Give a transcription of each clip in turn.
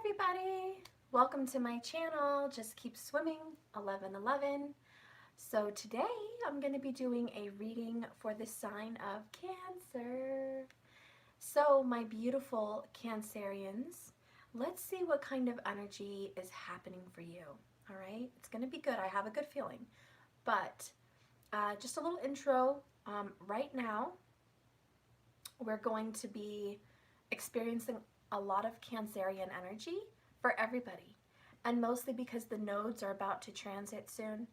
everybody, welcome to my channel, Just Keep Swimming 1111. So today I'm going to be doing a reading for the sign of Cancer. So my beautiful Cancerians, let's see what kind of energy is happening for you. All right, it's going to be good. I have a good feeling. But just a little intro. Right now we're going to be experiencing a lot of Cancerian energy for everybody, and mostly because the nodes are about to transit soon.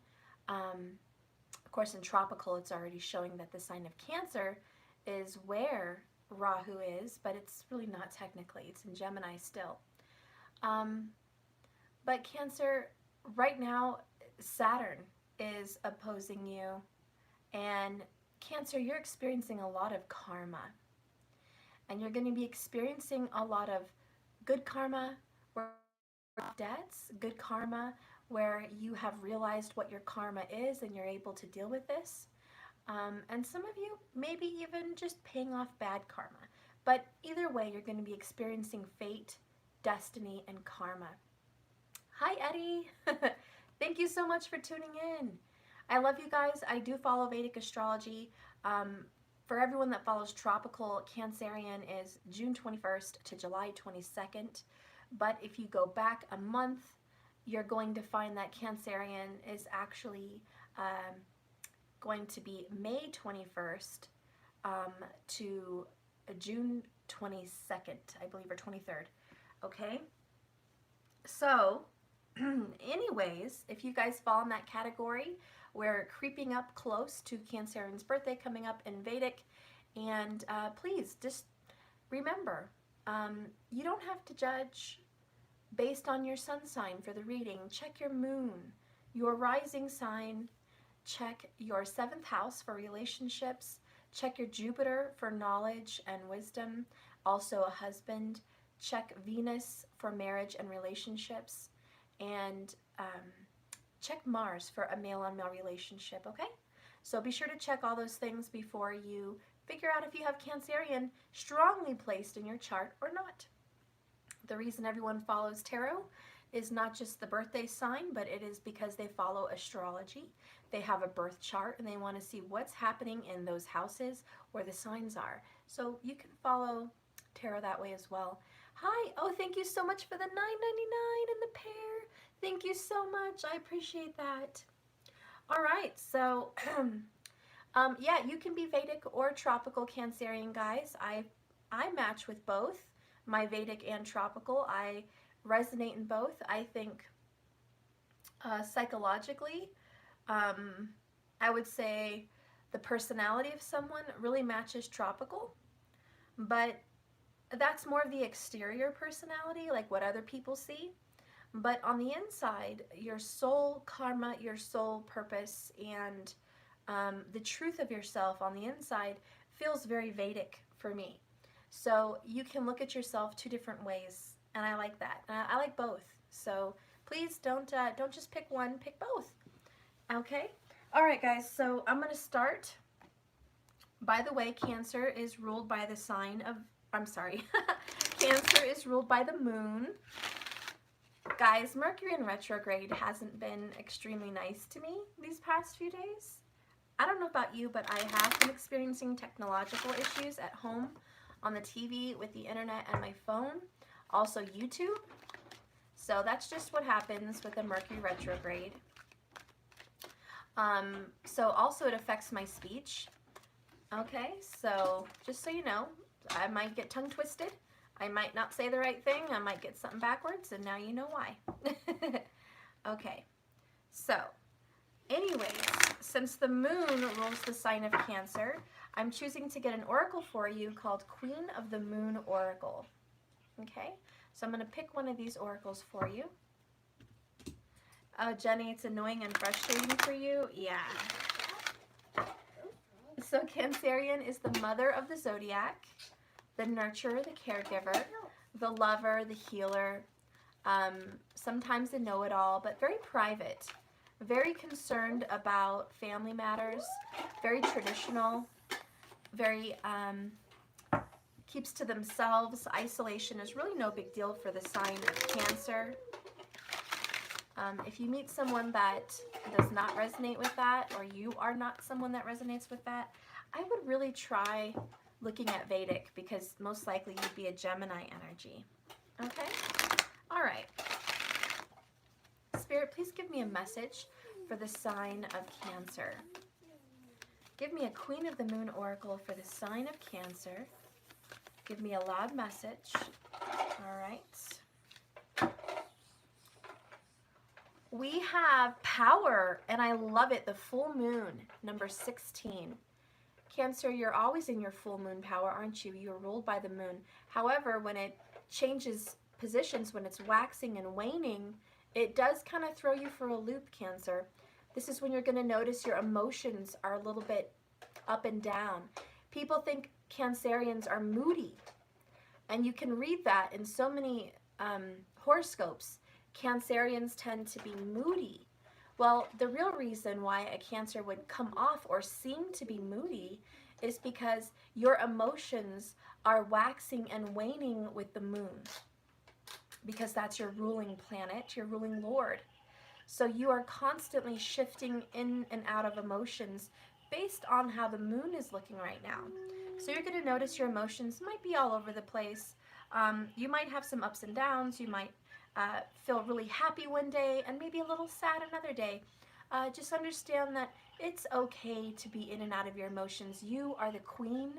Of course, in tropical, it's already showing that the sign of Cancer is where Rahu is, but it's really not technically. It's in Gemini still. But Cancer, right now, Saturn is opposing you, and Cancer, you're experiencing a lot of karma. And you're going to be experiencing a lot of good karma where debts, good karma where you have realized what your karma is and you're able to deal with this. And some of you maybe even just paying off bad karma. But either way, you're going to be experiencing fate, destiny, and karma. Hi, Eddie. Thank you so much for tuning in. I love you guys. I do follow Vedic astrology. For everyone that follows tropical, Cancerian is June 21st to July 22nd. But if you go back a month, you're going to find that Cancerian is actually going to be May 21st to June 22nd, I believe, or 23rd. Okay? So, anyways, if you guys fall in that category, we're creeping up close to Cancerian's birthday coming up in Vedic, and please just remember, you don't have to judge based on your sun sign for the reading. Check your moon, your rising sign, check your 7th house for relationships, check your Jupiter for knowledge and wisdom, also a husband, check Venus for marriage and relationships, and check Mars for a male-on-male relationship, okay? So be sure to check all those things before you figure out if you have Cancerian strongly placed in your chart or not. The reason everyone follows tarot is not just the birthday sign, but it is because they follow astrology. They have a birth chart and they want to see what's happening in those houses where the signs are. So you can follow tarot that way as well. Hi, oh, thank you so much for the $9.99 in the pair. Thank you so much. I appreciate that. All right, so yeah, you can be Vedic or tropical Cancerian, guys. I match with both, my Vedic and tropical. I resonate in both. I think psychologically, I would say the personality of someone really matches tropical, but that's more of the exterior personality, like what other people see. But on the inside, your soul karma, your soul purpose, and the truth of yourself on the inside feels very Vedic for me. So you can look at yourself two different ways, and I like that. I like both. So please don't just pick one, pick both. Okay? All right, guys, so I'm going to start. By the way, Cancer is ruled by the sign of, Cancer is ruled by the moon. Guys, Mercury in retrograde hasn't been extremely nice to me these past few days. I don't know about you, but I have been experiencing technological issues at home, on the TV, with the internet, and my phone. Also YouTube. So that's just what happens with the Mercury retrograde. So also it affects my speech. Okay, so just so you know, I might get tongue twisted. I might not say the right thing. I might get something backwards, and now you know why. Okay, so anyways, since the moon rules the sign of Cancer, I'm choosing to get an oracle for you called Queen of the Moon Oracle. Okay, so I'm going to pick one of these oracles for you. Oh, Jenny, it's annoying and frustrating for you? Yeah. So Cancerian is the mother of the zodiac, the nurturer, the caregiver, the lover, the healer, sometimes the know-it-all, but very private, very concerned about family matters, very traditional, very keeps to themselves. Isolation is really no big deal for the sign of Cancer. If you meet someone that does not resonate with that, or you are not someone that resonates with that, I would really try looking at Vedic, because most likely you'd be a Gemini energy. Okay? All right. Spirit, please give me a message for the sign of Cancer. Give me a Queen of the Moon oracle for the sign of Cancer. Give me a loud message. All right. We have power, and I love it. The full moon, number 16. Cancer, you're always in your full moon power, aren't you? You're ruled by the moon. However, when it changes positions, when it's waxing and waning, it does kind of throw you for a loop, Cancer. This is when you're going to notice your emotions are a little bit up and down. People think Cancerians are moody, and you can read that in so many horoscopes. Cancerians tend to be moody. Well, the real reason why a Cancer would come off or seem to be moody is because your emotions are waxing and waning with the moon, because that's your ruling planet, your ruling lord. So you are constantly shifting in and out of emotions based on how the moon is looking right now. So you're going to notice your emotions might be all over the place. You might have some ups and downs. You might feel really happy one day and maybe a little sad another day. Just understand that it's okay to be in and out of your emotions. You are the queen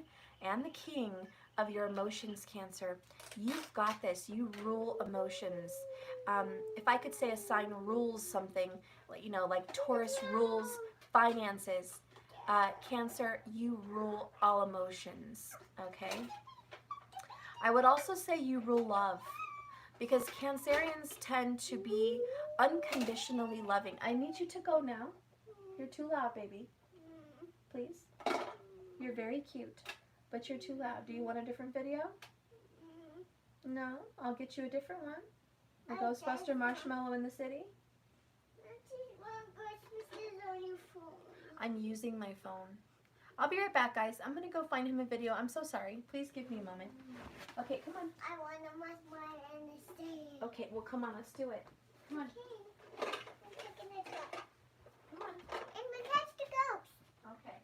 and the king of your emotions, Cancer. You've got this. You rule emotions. If I could say a sign rules something, you know, like Taurus rules finances, Cancer, you rule all emotions, okay? I would also say you rule love, because Cancerians tend to be unconditionally loving. I need you to go now. You're too loud, baby. Please. You're very cute, but you're too loud. Do you want a different video? No? I'll get you a different one. A Ghostbuster Marshmallow in the City? I'm using my phone. I'll be right back, guys. I'm going to go find him a video. I'm so sorry. Please give me a moment. Okay, come on. I want to marshmallow in the stage. Okay, well, come on. Let's do it. Come on. Okay. I'm picking it up. Come on. And we catch the ghost. Okay.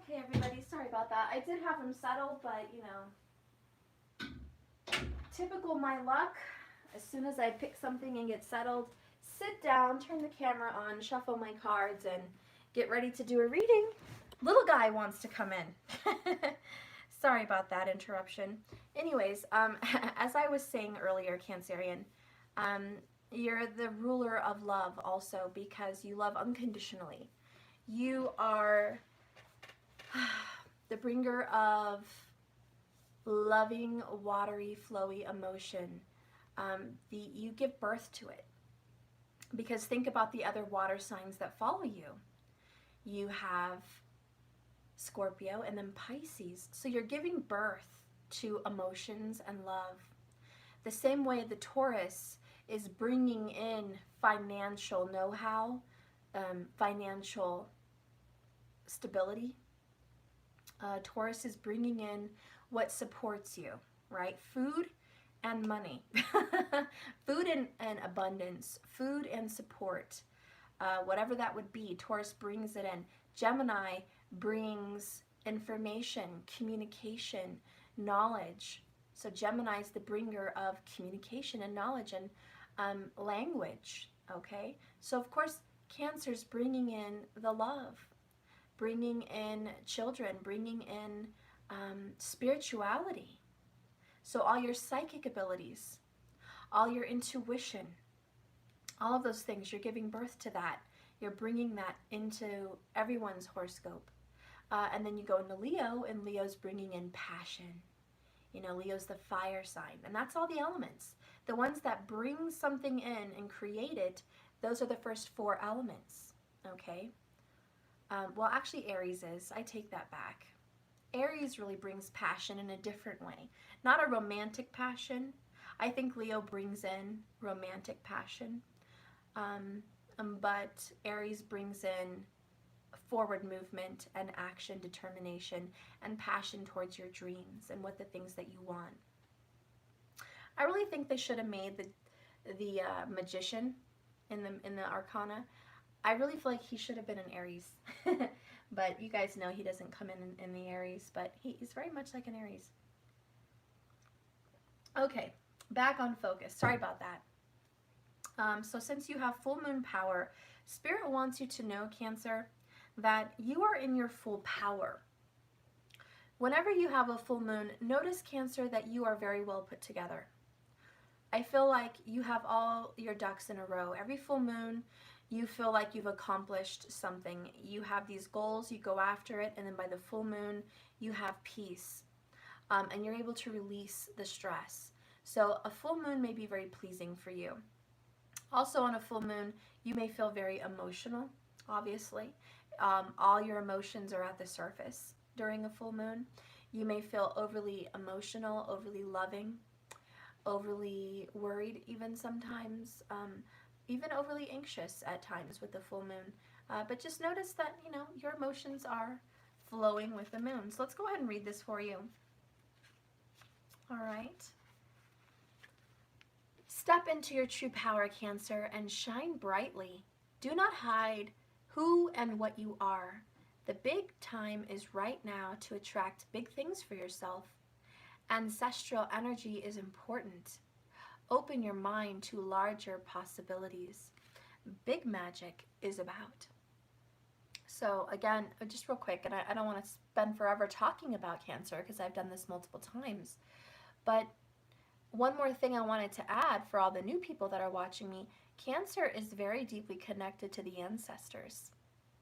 Okay, everybody, sorry about that. I did have him settled, but, you know, typical my luck. As soon as I pick something and get settled, sit down, turn the camera on, shuffle my cards, and get ready to do a reading. Little guy wants to come in. Sorry about that interruption. Anyways, as I was saying earlier, Cancerian, you're the ruler of love also, because you love unconditionally. You are the bringer of loving, watery, flowy emotion. You give birth to it. Because think about the other water signs that follow you. You have Scorpio and then Pisces. So you're giving birth to emotions and love. The same way the Taurus is bringing in financial know-how, financial stability. Taurus is bringing in what supports you, right? Food and money. Food and abundance. Food and support. Whatever that would be, Taurus brings it in. Gemini brings information, communication, knowledge. So Gemini is the bringer of communication and knowledge and language, okay? So of course, Cancer's bringing in the love, bringing in children, bringing in spirituality. So all your psychic abilities, all your intuition, all of those things, you're giving birth to that. You're bringing that into everyone's horoscope. And then you go into Leo, and Leo's bringing in passion. You know, Leo's the fire sign, and that's all the elements. The ones that bring something in and create it, those are the first 4 elements, okay? Well, actually, Aries is. I take that back. Aries really brings passion in a different way. Not a romantic passion. I think Leo brings in romantic passion. But Aries brings in forward movement and action, determination, and passion towards your dreams and what the things that you want. I really think they should have made the magician in the Arcana. I really feel like he should have been an Aries. But you guys know he doesn't come in the Aries, but he's very much like an Aries. Okay, back on focus. Sorry about that. So since you have full moon power, Spirit wants you to know, Cancer, that you are in your full power. Whenever you have a full moon, notice, Cancer, that you are very well put together. I feel like you have all your ducks in a row. Every full moon, you feel like you've accomplished something. You have these goals, you go after it, and then by the full moon, you have peace. And you're able to release the stress. So a full moon may be very pleasing for you. Also on a full moon, you may feel very emotional, obviously. All your emotions are at the surface during a full moon. You may feel overly emotional, overly loving, overly worried even sometimes, even overly anxious at times with the full moon. But just notice that, you know, your emotions are flowing with the moon. So let's go ahead and read this for you. All right. Step into your true power, Cancer, and shine brightly. Do not hide who and what you are. The big time is right now to attract big things for yourself. Ancestral energy is important. Open your mind to larger possibilities. Big magic is about. So again, just real quick, and I don't want to spend forever talking about Cancer because I've done this multiple times, but one more thing I wanted to add for all the new people that are watching me, Cancer is very deeply connected to the ancestors,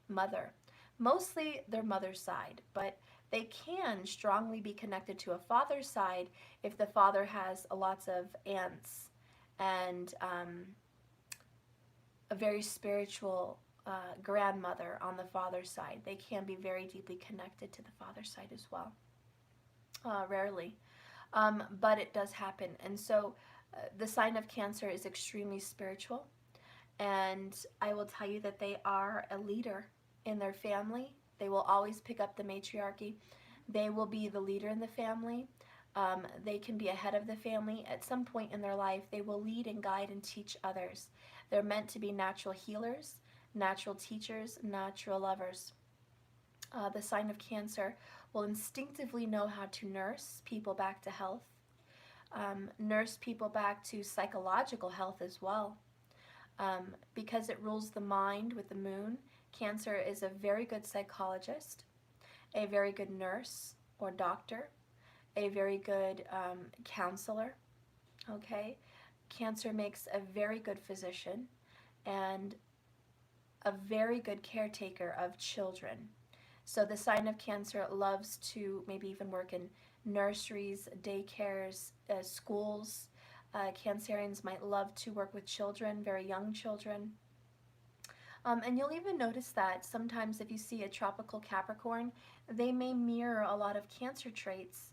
mother, mostly their mother's side, but they can strongly be connected to a father's side if the father has lots of aunts and a very spiritual grandmother on the father's side. They can be very deeply connected to the father's side as well. Rarely. But it does happen. And so the sign of Cancer is extremely spiritual. And I will tell you that they are a leader in their family. They will always pick up the matriarchy. They will be the leader in the family. They can be a head of the family. At some point in their life, they will lead and guide and teach others. They're meant to be natural healers, natural teachers, natural lovers. The sign of Cancer will instinctively know how to nurse people back to health, nurse people back to psychological health as well. Because it rules the mind with the moon, Cancer is a very good psychologist, a very good nurse or doctor, a very good counselor, okay? Cancer makes a very good physician and a very good caretaker of children. So the sign of Cancer loves to maybe even work in nurseries, daycares, schools. Cancerians might love to work with children, very young children. And you'll even notice that sometimes if you see a tropical Capricorn, they may mirror a lot of Cancer traits.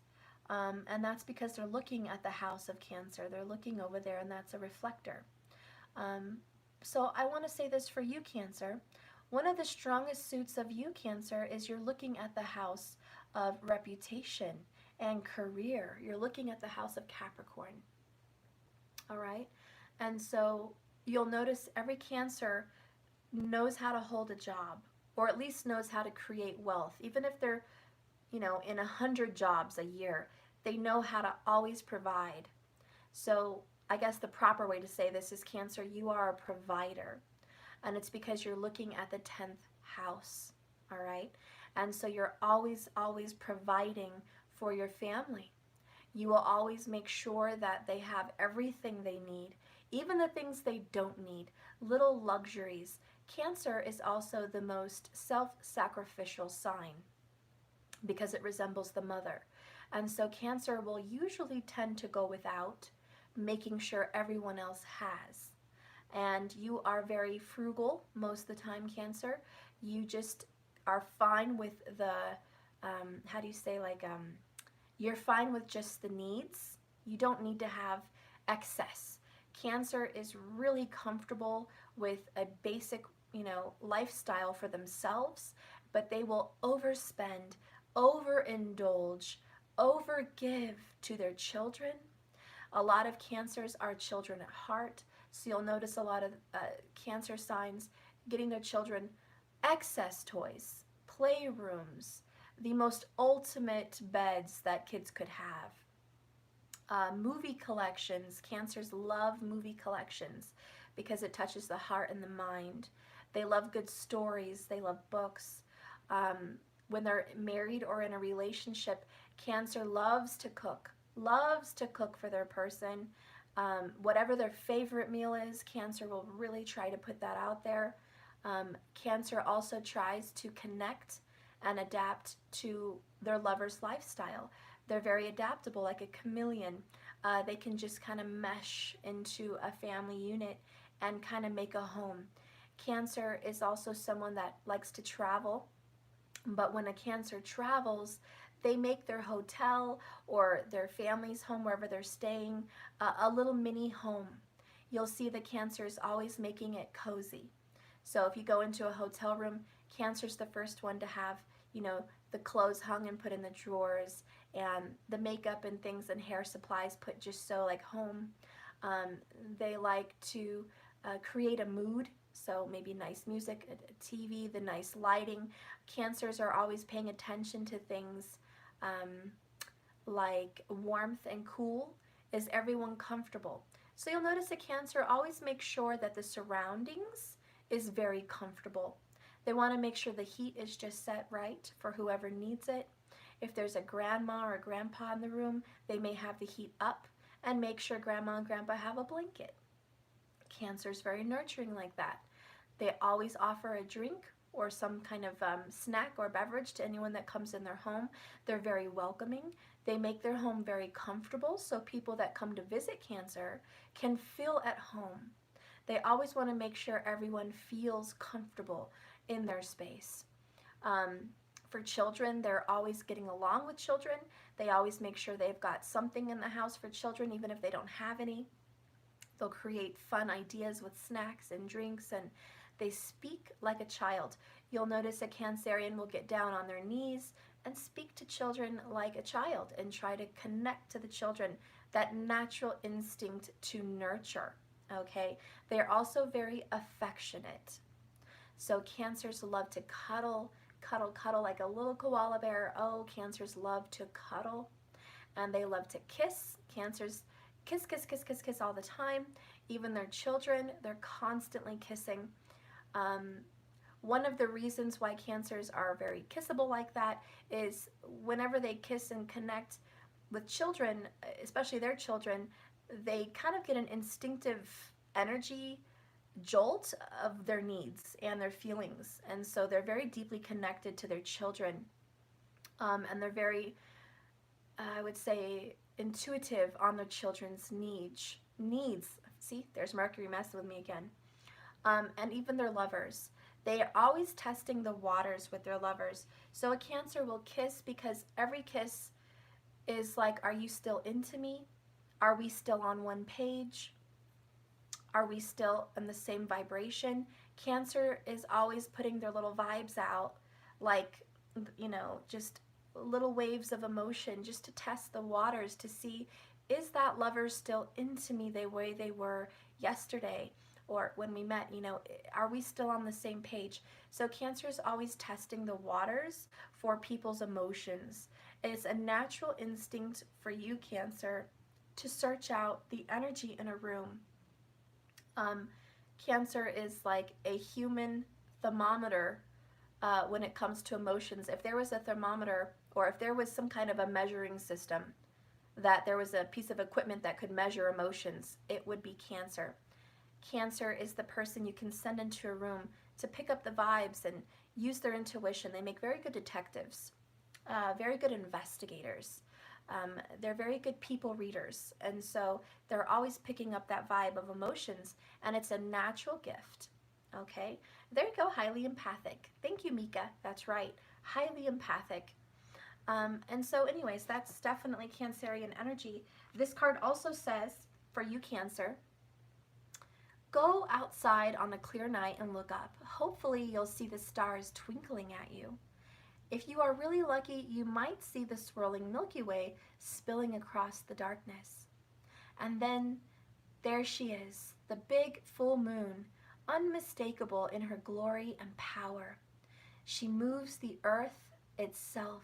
And that's because they're looking at the house of Cancer. They're looking over there, and that's a reflector. So I want to say this for you, Cancer. One of the strongest suits of you, Cancer, is you're looking at the house of reputation and career. You're looking at the house of Capricorn. All right? And so you'll notice every Cancer knows how to hold a job, or at least knows how to create wealth. Even if they're, you know, in 100 jobs a year, they know how to always provide. So I guess the proper way to say this is, Cancer, you are a provider. And it's because you're looking at the 10th house, all right? And so you're always providing for your family. You will always make sure that they have everything they need, even the things they don't need, little luxuries. Cancer is also the most self-sacrificial sign because it resembles the mother. And so Cancer will usually tend to go without, making sure everyone else has. And you are very frugal most of the time, Cancer. You just are fine with the, how do you say, like, you're fine with just the needs. You don't need to have excess. Cancer is really comfortable with a basic, lifestyle for themselves, but they will overspend, overindulge, overgive to their children. A lot of Cancers are children at heart, so you'll notice a lot of Cancer signs getting their children excess toys, playrooms, the most ultimate beds that kids could have. Movie collections. Cancers love movie collections because it touches the heart and the mind. They love good stories. They love books. When they're married or in a relationship, Cancer loves to cook for their person. Whatever their favorite meal is, Cancer will really try to put that out there. Cancer also tries to connect and adapt to their lover's lifestyle. They're very adaptable, like a chameleon. They can just kind of mesh into a family unit and kind of make a home. Cancer is also someone that likes to travel, but when a Cancer travels, they make their hotel or their family's home, wherever they're staying, a little mini home. You'll see the Cancers always making it cozy. So if you go into a hotel room, Cancer's the first one to have, the clothes hung and put in the drawers, and the makeup and things and hair supplies put just so like home. They like to create a mood, so maybe nice music, a TV, the nice lighting. Cancers are always paying attention to things like warmth and cool. Is everyone comfortable? So you'll notice a Cancer always makes sure that the surroundings is very comfortable. They want to make sure the heat is just set right for whoever needs it. If there's a grandma or a grandpa in the room, they may have the heat up and make sure grandma and grandpa have a blanket. Cancer's very nurturing like that. They always offer a drink or some kind of snack or beverage to anyone that comes in their home. They're very welcoming. They make their home very comfortable so people that come to visit Cancer can feel at home. They always want to make sure everyone feels comfortable in their space. For children, they're always getting along with children. They always make sure they've got something in the house for children, even if they don't have any. They'll create fun ideas with snacks and drinks, and they speak like a child. You'll notice a Cancerian will get down on their knees and speak to children like a child and try to connect to the children, that natural instinct to nurture, okay? They are also very affectionate. So Cancers love to cuddle like a little koala bear. Oh, Cancers love to cuddle. And they love to kiss. Cancers kiss all the time. Even their children, they're constantly kissing. One of the reasons why Cancers are very kissable like that is whenever they kiss and connect with children, especially their children, they kind of get an instinctive energy jolt of their needs and their feelings, and so they're very deeply connected to their children, and they're very, I would say, intuitive on their children's needs. See, there's Mercury messing with me again. And even their lovers. They are always testing the waters with their lovers. So a Cancer will kiss because every kiss is like, are you still into me? Are we still on one page? Are we still in the same vibration? Cancer is always putting their little vibes out, like, just little waves of emotion, just to test the waters to see, is that lover still into me the way they were yesterday or when we met? Are we still on the same page? So Cancer is always testing the waters for people's emotions. It's a natural instinct for you, Cancer, to search out the energy in a room. Cancer is like a human thermometer when it comes to emotions. If there was a thermometer or if there was some kind of a measuring system, that there was a piece of equipment that could measure emotions, it would be Cancer. Cancer is the person you can send into a room to pick up the vibes and use their intuition. They make very good detectives, very good investigators. They're very good people readers, and so they're always picking up that vibe of emotions, and it's a natural gift. Okay, there you go, highly empathic. Thank you, Mika. That's right, highly empathic. And so anyways, that's definitely Cancerian energy. This card also says, for you Cancer, go outside on a clear night and look up. Hopefully you'll see the stars twinkling at you. If you are really lucky, you might see the swirling Milky Way spilling across the darkness. And then there she is, the big full moon, unmistakable in her glory and power. She moves the earth itself,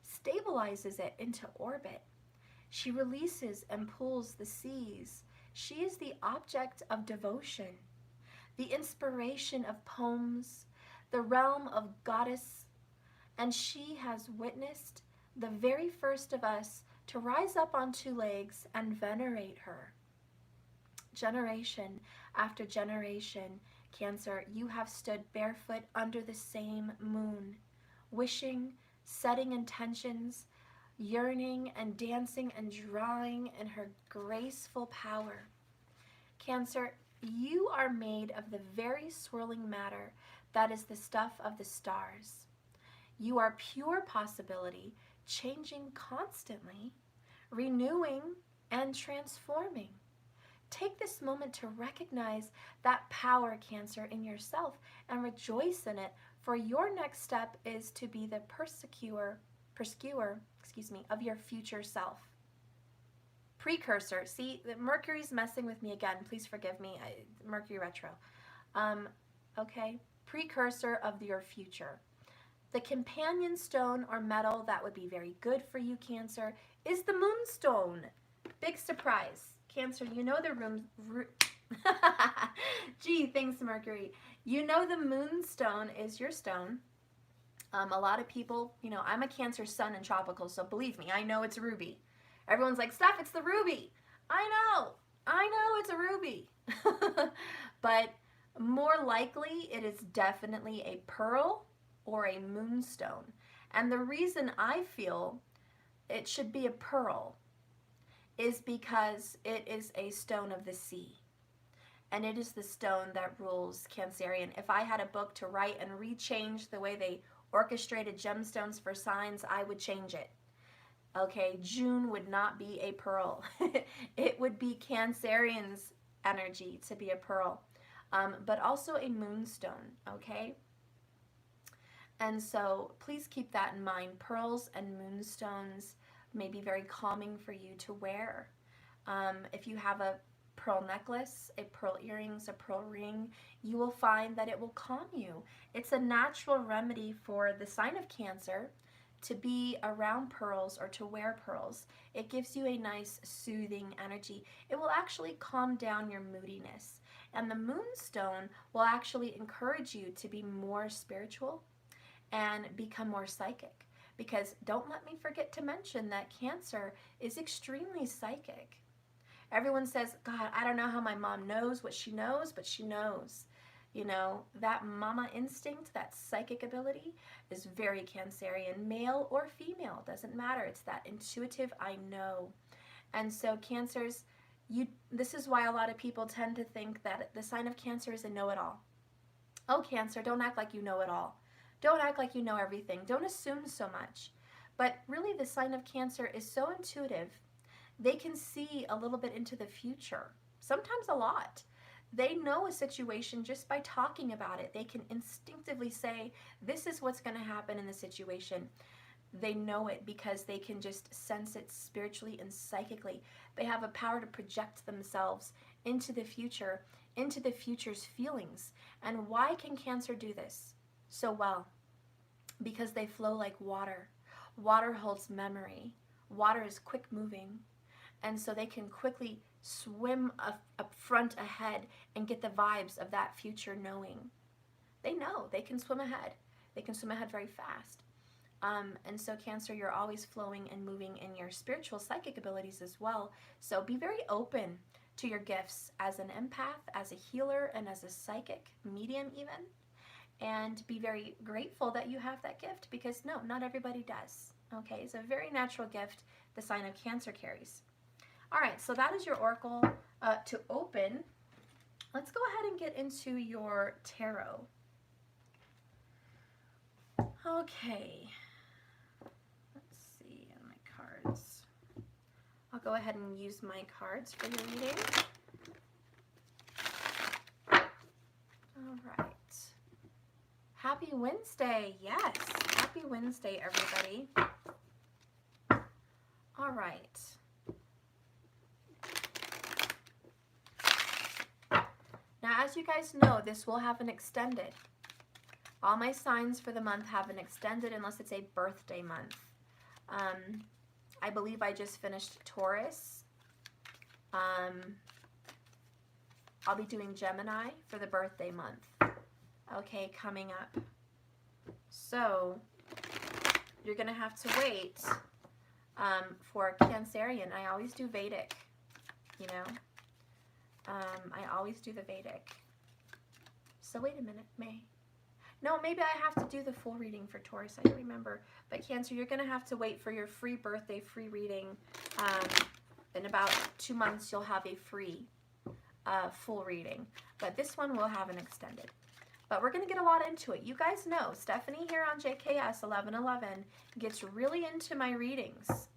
stabilizes it into orbit. She releases and pulls the seas. She is the object of devotion, the inspiration of poems, the realm of goddess, and she has witnessed the very first of us to rise up on two legs and venerate her. Generation after generation, Cancer, you have stood barefoot under the same moon, wishing, setting intentions, yearning and dancing and drawing in her graceful power. Cancer, you are made of the very swirling matter that is the stuff of the stars. You are pure possibility, changing constantly, renewing and transforming. Take this moment to recognize that power, Cancer, in yourself and rejoice in it, for your next step is to be the persecutor, of your future self. Precursor. See, Mercury's messing with me again. Please forgive me. Mercury retro. Okay. Precursor of your future. The companion stone or metal that would be very good for you, Cancer, is the moonstone. Big surprise. Cancer, you know the Gee, thanks, Mercury. You know the moonstone is your stone. A lot of people, you know, I'm a Cancer sun in tropical, so believe me, I know it's ruby. Everyone's like, Steph, it's the ruby. I know it's a ruby. But more likely, it is definitely a pearl or a moonstone. And the reason I feel it should be a pearl is because it is a stone of the sea. And it is the stone that rules Cancerian. If I had a book to write and rechange the way they orchestrated gemstones for signs, I would change it. Okay, June would not be a pearl. It would be Cancerian's energy to be a pearl, but also a moonstone, okay? And so please keep that in mind. Pearls and moonstones may be very calming for you to wear. If you have a pearl necklace, a pearl earrings, a pearl ring, you will find that it will calm you. It's a natural remedy for the sign of Cancer to be around pearls or to wear pearls. It gives you a nice soothing energy. It will actually calm down your moodiness. And the moonstone will actually encourage you to be more spiritual and become more psychic. Because don't let me forget to mention that Cancer is extremely psychic. Everyone says, God, I don't know how my mom knows what she knows, but she knows. You know, that mama instinct, that psychic ability is very Cancerian, male or female, doesn't matter. It's that intuitive I know. And so Cancers, this is why a lot of people tend to think that the sign of Cancer is a know-it-all. Oh, Cancer, don't act like you know it all. Don't act like you know everything. Don't assume so much. But really, the sign of Cancer is so intuitive. They can see a little bit into the future, sometimes a lot. They know a situation just by talking about it. They can instinctively say, this is what's going to happen in the situation. They know it because they can just sense it spiritually and psychically. They have a power to project themselves into the future, into the future's feelings. And why can Cancer do this so well? Because they flow like water. Water holds memory. Water is quick moving. And so they can quickly swim up front ahead and get the vibes of that future knowing. They know they can swim ahead. They can swim ahead very fast. And so Cancer, you're always flowing and moving in your spiritual psychic abilities as well. So be very open to your gifts as an empath, as a healer, and as a psychic medium even. And be very grateful that you have that gift, because no, not everybody does. Okay, it's a very natural gift the sign of Cancer carries. All right, so that is your oracle to open. Let's go ahead and get into your tarot. Okay. Let's see on my cards. I'll go ahead and use my cards for your reading. All right. Happy Wednesday. Yes. Happy Wednesday, everybody. All right. Now, as you guys know, this will have an extended. All my signs for the month have an extended unless it's a birthday month. I believe I just finished Taurus. I'll be doing Gemini for the birthday month. Okay, coming up. So, you're going to have to wait for Cancerian. I always do Vedic, you know. I always do the Vedic. So wait a minute, May. No, maybe I have to do the full reading for Taurus. I don't remember. But Cancer, you're going to have to wait for your free birthday free reading. In about 2 months, you'll have a free full reading. But this one will have an extended. But we're going to get a lot into it. You guys know, Stephanie here on JKS 1111 gets really into my readings.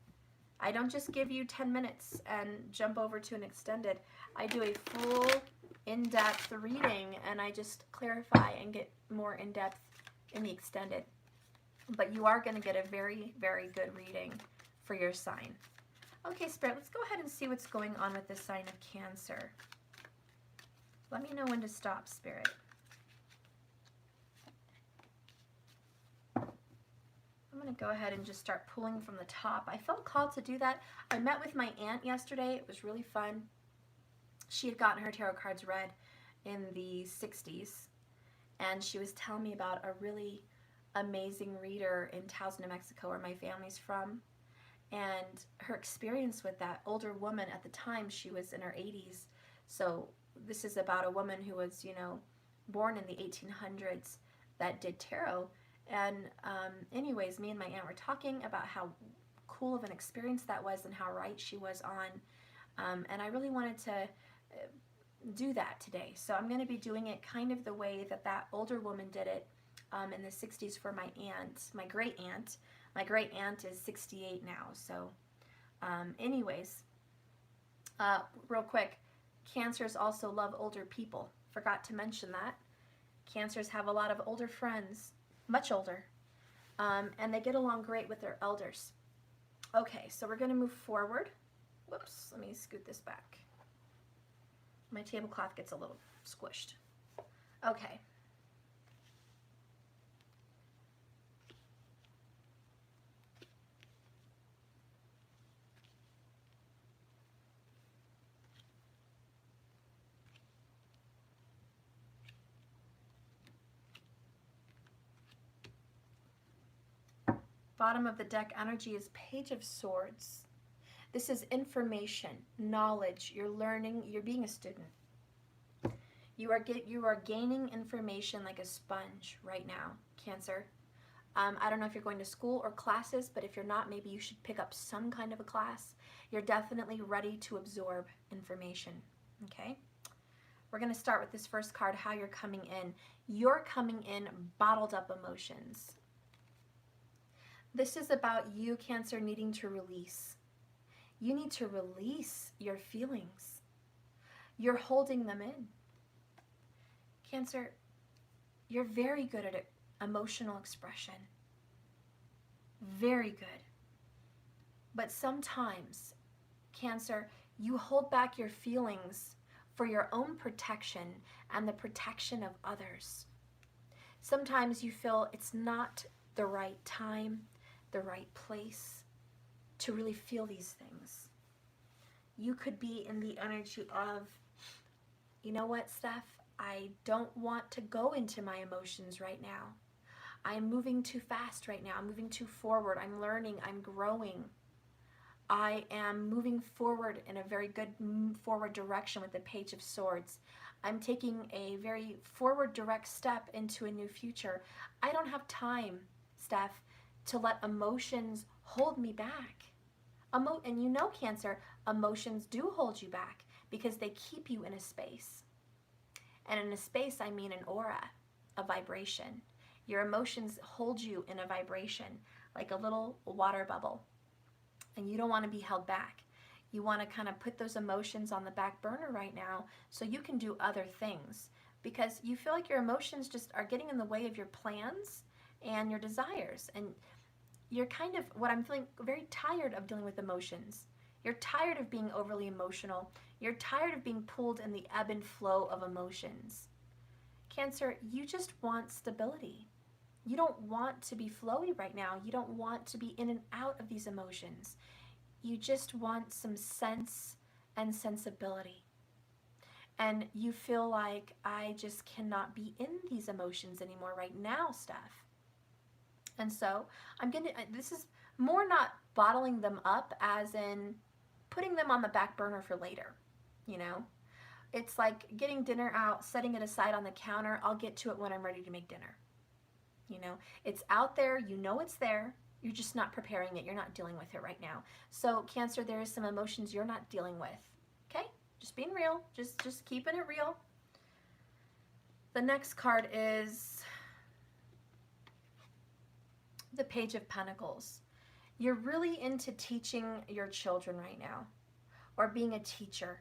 I don't just give you 10 minutes and jump over to an extended. I do a full in-depth reading, and I just clarify and get more in-depth in the extended. But you are going to get a very, very good reading for your sign. Okay, Spirit, let's go ahead and see what's going on with this sign of Cancer. Let me know when to stop, Spirit. I'm going to go ahead and just start pulling from the top. I felt called to do that. I met with my aunt yesterday. It was really fun. She had gotten her tarot cards read in the 60s, and she was telling me about a really amazing reader in Taos, New Mexico, where my family's from. And her experience with that older woman at the time, she was in her 80s. So this is about a woman who was, you know, born in the 1800s that did tarot. And anyways, me and my aunt were talking about how cool of an experience that was and how right she was on. And I really wanted to do that today. So I'm going to be doing it kind of the way that that older woman did it in the 60s for my aunt, my great aunt. My great aunt is 68 now. So anyways, real quick, Cancers also love older people. Forgot to mention that. Cancers have a lot of older friends, much older, and they get along great with their elders. Okay, so we're going to move forward. Whoops, let me scoot this back. My tablecloth gets a little squished. Okay. Bottom of the deck energy is Page of Swords. This is information, knowledge. You're learning. You're being a student. You are gaining information like a sponge right now, Cancer. I don't know if you're going to school or classes, but if you're not, maybe you should pick up some kind of a class. You're definitely ready to absorb information, okay? We're going to start with this first card, how you're coming in. You're coming in bottled up emotions. This is about you, Cancer, needing to release. You need to release your feelings. You're holding them in. Cancer, you're very good at emotional expression. Very good. But sometimes, Cancer, you hold back your feelings for your own protection and the protection of others. Sometimes you feel it's not the right time, the right place to really feel these things. You could be in the energy of, you know what, Steph? I don't want to go into my emotions right now. I'm moving too fast right now. I'm moving too forward. I'm learning. I'm growing. I am moving forward in a very good forward direction with the Page of Swords. I'm taking a very forward direct step into a new future. I don't have time, Steph, to let emotions hold me back. And you know, Cancer, emotions do hold you back because they keep you in a space. And in a space, I mean an aura, a vibration. Your emotions hold you in a vibration, like a little water bubble. And you don't want to be held back. You want to kind of put those emotions on the back burner right now so you can do other things, because you feel like your emotions just are getting in the way of your plans and your desires. And you're kind of, what I'm feeling, very tired of dealing with emotions. You're tired of being overly emotional. You're tired of being pulled in the ebb and flow of emotions. Cancer, you just want stability. You don't want to be flowy right now. You don't want to be in and out of these emotions. You just want some sense and sensibility. And you feel like, I just cannot be in these emotions anymore right now, Steph. And so this is more not bottling them up as in putting them on the back burner for later, you know? It's like getting dinner out, setting it aside on the counter. I'll get to it when I'm ready to make dinner. You know, it's out there, you know it's there, you're just not preparing it, you're not dealing with it right now. So Cancer, there is some emotions you're not dealing with, okay? Just being real, just keeping it real. The next card is the Page of Pentacles. You're really into teaching your children right now, or being a teacher.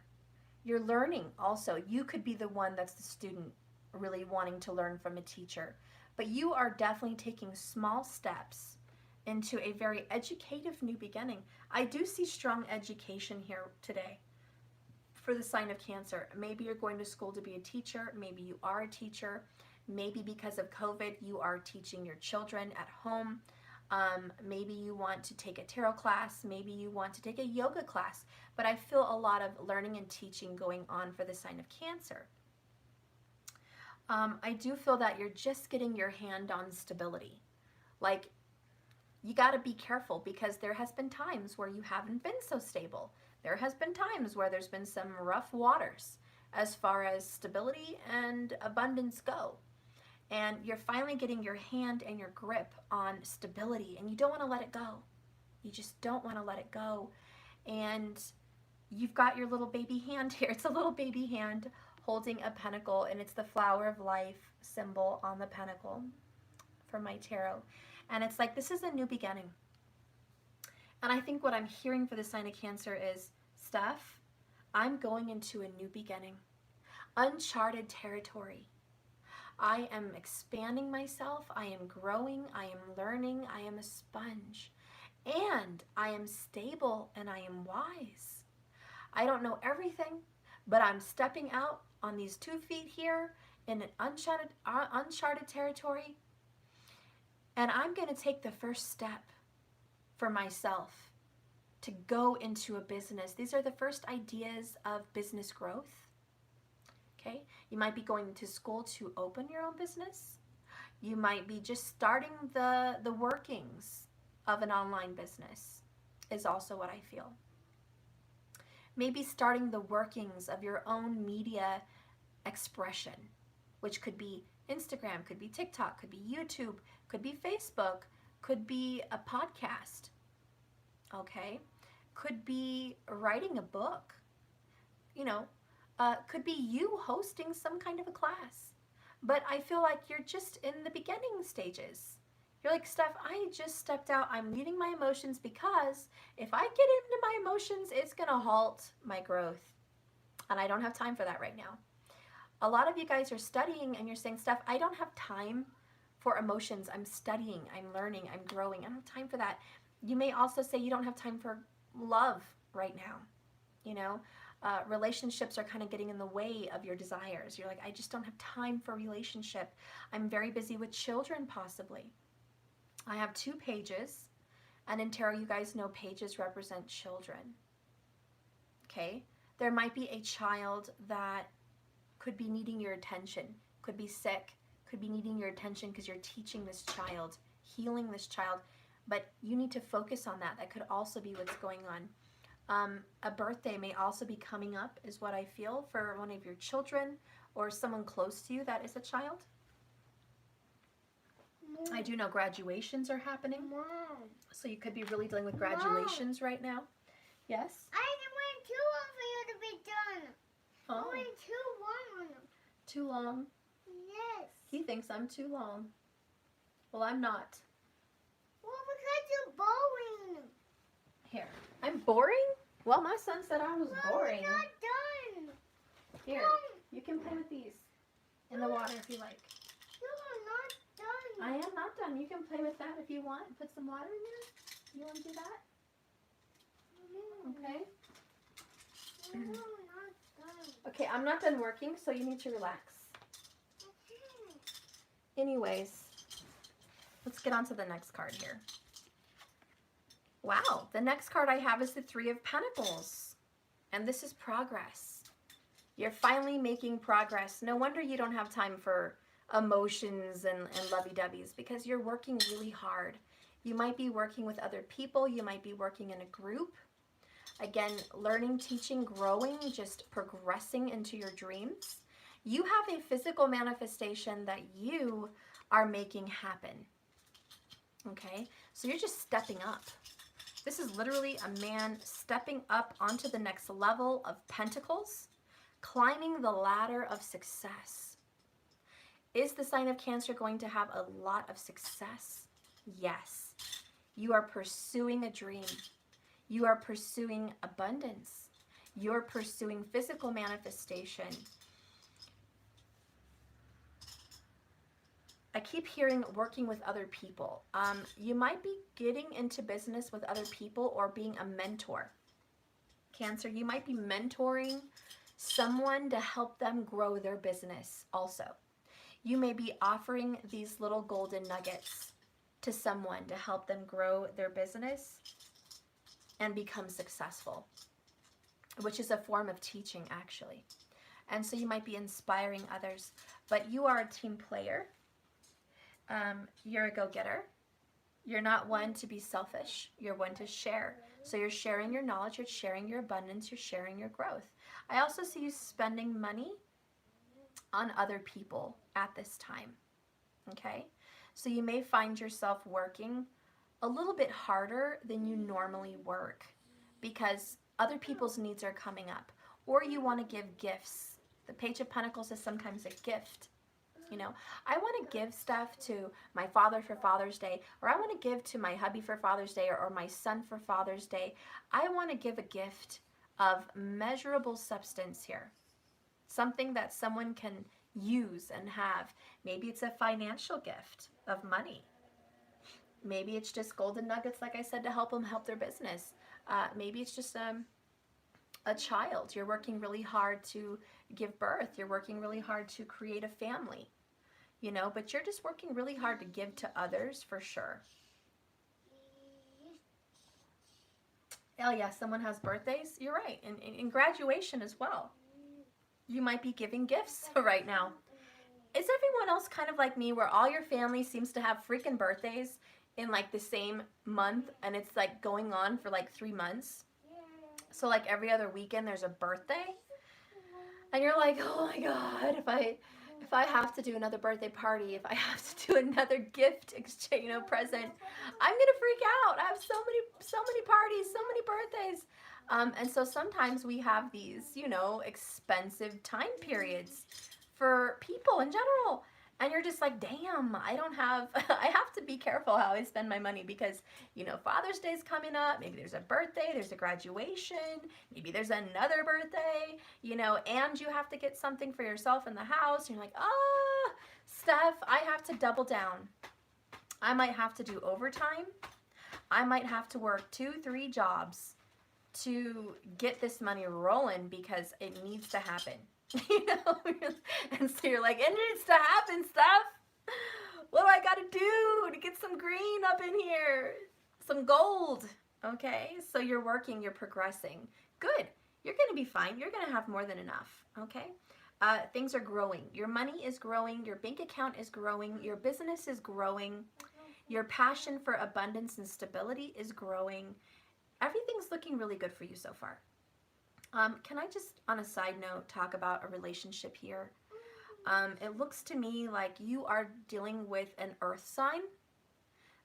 You're learning also. You could be the one that's the student really wanting to learn from a teacher. But you are definitely taking small steps into a very educative new beginning. I do see strong education here today for the sign of Cancer. Maybe you're going to school to be a teacher. Maybe you are a teacher. Maybe because of COVID, you are teaching your children at home. Maybe you want to take a tarot class. Maybe you want to take a yoga class. But I feel a lot of learning and teaching going on for the sign of Cancer. I do feel that you're just getting your hand on stability. Like, you got to be careful, because there has been times where you haven't been so stable. There has been times where there's been some rough waters as far as stability and abundance go. And you're finally getting your hand and your grip on stability, and you don't want to let it go. You just don't want to let it go. And you've got your little baby hand here. It's a little baby hand holding a pentacle, and it's the flower of life symbol on the pentacle for my tarot. And it's like, this is a new beginning. And I think what I'm hearing for the sign of Cancer is, Steph, I'm going into a new beginning. Uncharted territory. I am expanding myself. I am growing. I am learning. I am a sponge. And I am stable and I am wise. I don't know everything, but I'm stepping out on these 2 feet here in an uncharted territory. And I'm going to take the first step for myself to go into a business. These are the first ideas of business growth. Okay? You might be going to school to open your own business. You might be just starting the workings of an online business, is also what I feel. Maybe starting the workings of your own media expression, which could be Instagram, could be TikTok, could be YouTube, could be Facebook, could be a podcast, okay? Could be writing a book, you know, could be you hosting some kind of a class. But I feel like you're just in the beginning stages. You're like, Steph, I just stepped out. I'm leading my emotions, because if I get into my emotions, it's going to halt my growth. And I don't have time for that right now. A lot of you guys are studying and you're saying, Steph, I don't have time for emotions. I'm studying, I'm learning, I'm growing. I don't have time for that. You may also say you don't have time for love right now. You know, relationships are kind of getting in the way of your desires. You're like, I just don't have time for a relationship. I'm very busy with children, possibly. I have 2 pages, and in tarot, you guys know pages represent children. Okay? There might be a child that could be needing your attention, could be sick, could be needing your attention because you're teaching this child, healing this child, but you need to focus on that. That could also be what's going on. A birthday may also be coming up, is what I feel, for one of your children or someone close to you that is a child. I do know graduations are happening. Mom. So you could be really dealing with graduations right now. Yes? I went too long for you to be done. I Oh, went too long. too long. Yes. He thinks I'm too long. Well, I'm not. Well, because you're boring. Here. I'm boring? Well, my son said I was Well, boring. we're not done. Here, No, you can play with these in the water if you like. you're not done. I am not done. You can play with that if you want. Put some water in there. You want to do that? Okay. No, we're not done. Okay, I'm not done working, so you need to relax. Anyways, let's get on to the next card here. Wow, the next card I have is the Three of Pentacles. And this is progress. You're finally making progress. No wonder you don't have time for emotions and lovey-dovey's, because you're working really hard. You might be working with other people. You might be working in a group. Again, learning, teaching, growing, just progressing into your dreams. You have a physical manifestation that you are making happen. Okay? So you're just stepping up. This is literally a man stepping up onto the next level of pentacles, climbing the ladder of success. Is the sign of Cancer going to have a lot of success? Yes. You are pursuing a dream. You are pursuing abundance. You're pursuing physical manifestation. I keep hearing working with other people. You might be getting into business with other people or being a mentor. Cancer, you might be mentoring someone to help them grow their business also. You may be offering these little golden nuggets to someone to help them grow their business and become successful, which is a form of teaching actually. And so you might be inspiring others, but you are a team player. You're a go-getter. You're not one to be selfish. You're one to share. So you're sharing your knowledge, you're sharing your abundance, you're sharing your growth. I also see you spending money on other people at this time. Okay? So you may find yourself working a little bit harder than you normally work because other people's needs are coming up. Or you want to give gifts. The Page of Pentacles is sometimes a gift. You know, I want to give stuff to my father for Father's Day, or I want to give to my hubby for Father's Day, or my son for Father's Day. I want to give a gift of measurable substance here. Something that someone can use and have. Maybe it's a financial gift of money. Maybe it's just golden nuggets, like I said, to help them help their business. Maybe it's just a child. You're working really hard to give birth. You're working really hard to create a family, you know, but you're just working really hard to give to others for sure. Oh yeah, someone has birthdays. You're right. And in graduation as well. You might be giving gifts right now. Is everyone else kind of like me where all your family seems to have freaking birthdays in like the same month and it's like going on for like 3 months? So like every other weekend there's a birthday, and you're like, oh my God, if I have to do another birthday party, if I have to do another gift exchange, you know, present, I'm gonna freak out. I have so many parties, so many birthdays, and so sometimes we have these, you know, expensive time periods for people in general. And you're just like, damn, I have to be careful how I spend my money because, you know, Father's Day's coming up. Maybe there's a birthday, there's a graduation, maybe there's another birthday, you know, and you have to get something for yourself in the house. And you're like, Steph, I have to double down. I might have to do overtime. I might have to work 2-3 jobs to get this money rolling because it needs to happen. You know, and so you're like, it needs to happen, Steph. What do I got to do to get some green up in here? Some gold. Okay, so you're working, you're progressing. Good. You're going to be fine. You're going to have more than enough. Okay. things are growing. Your money is growing. Your bank account is growing. Your business is growing. Your passion for abundance and stability is growing. Everything's looking really good for you so far. Can I just, on a side note, talk about a relationship here? It looks to me like you are dealing with an earth sign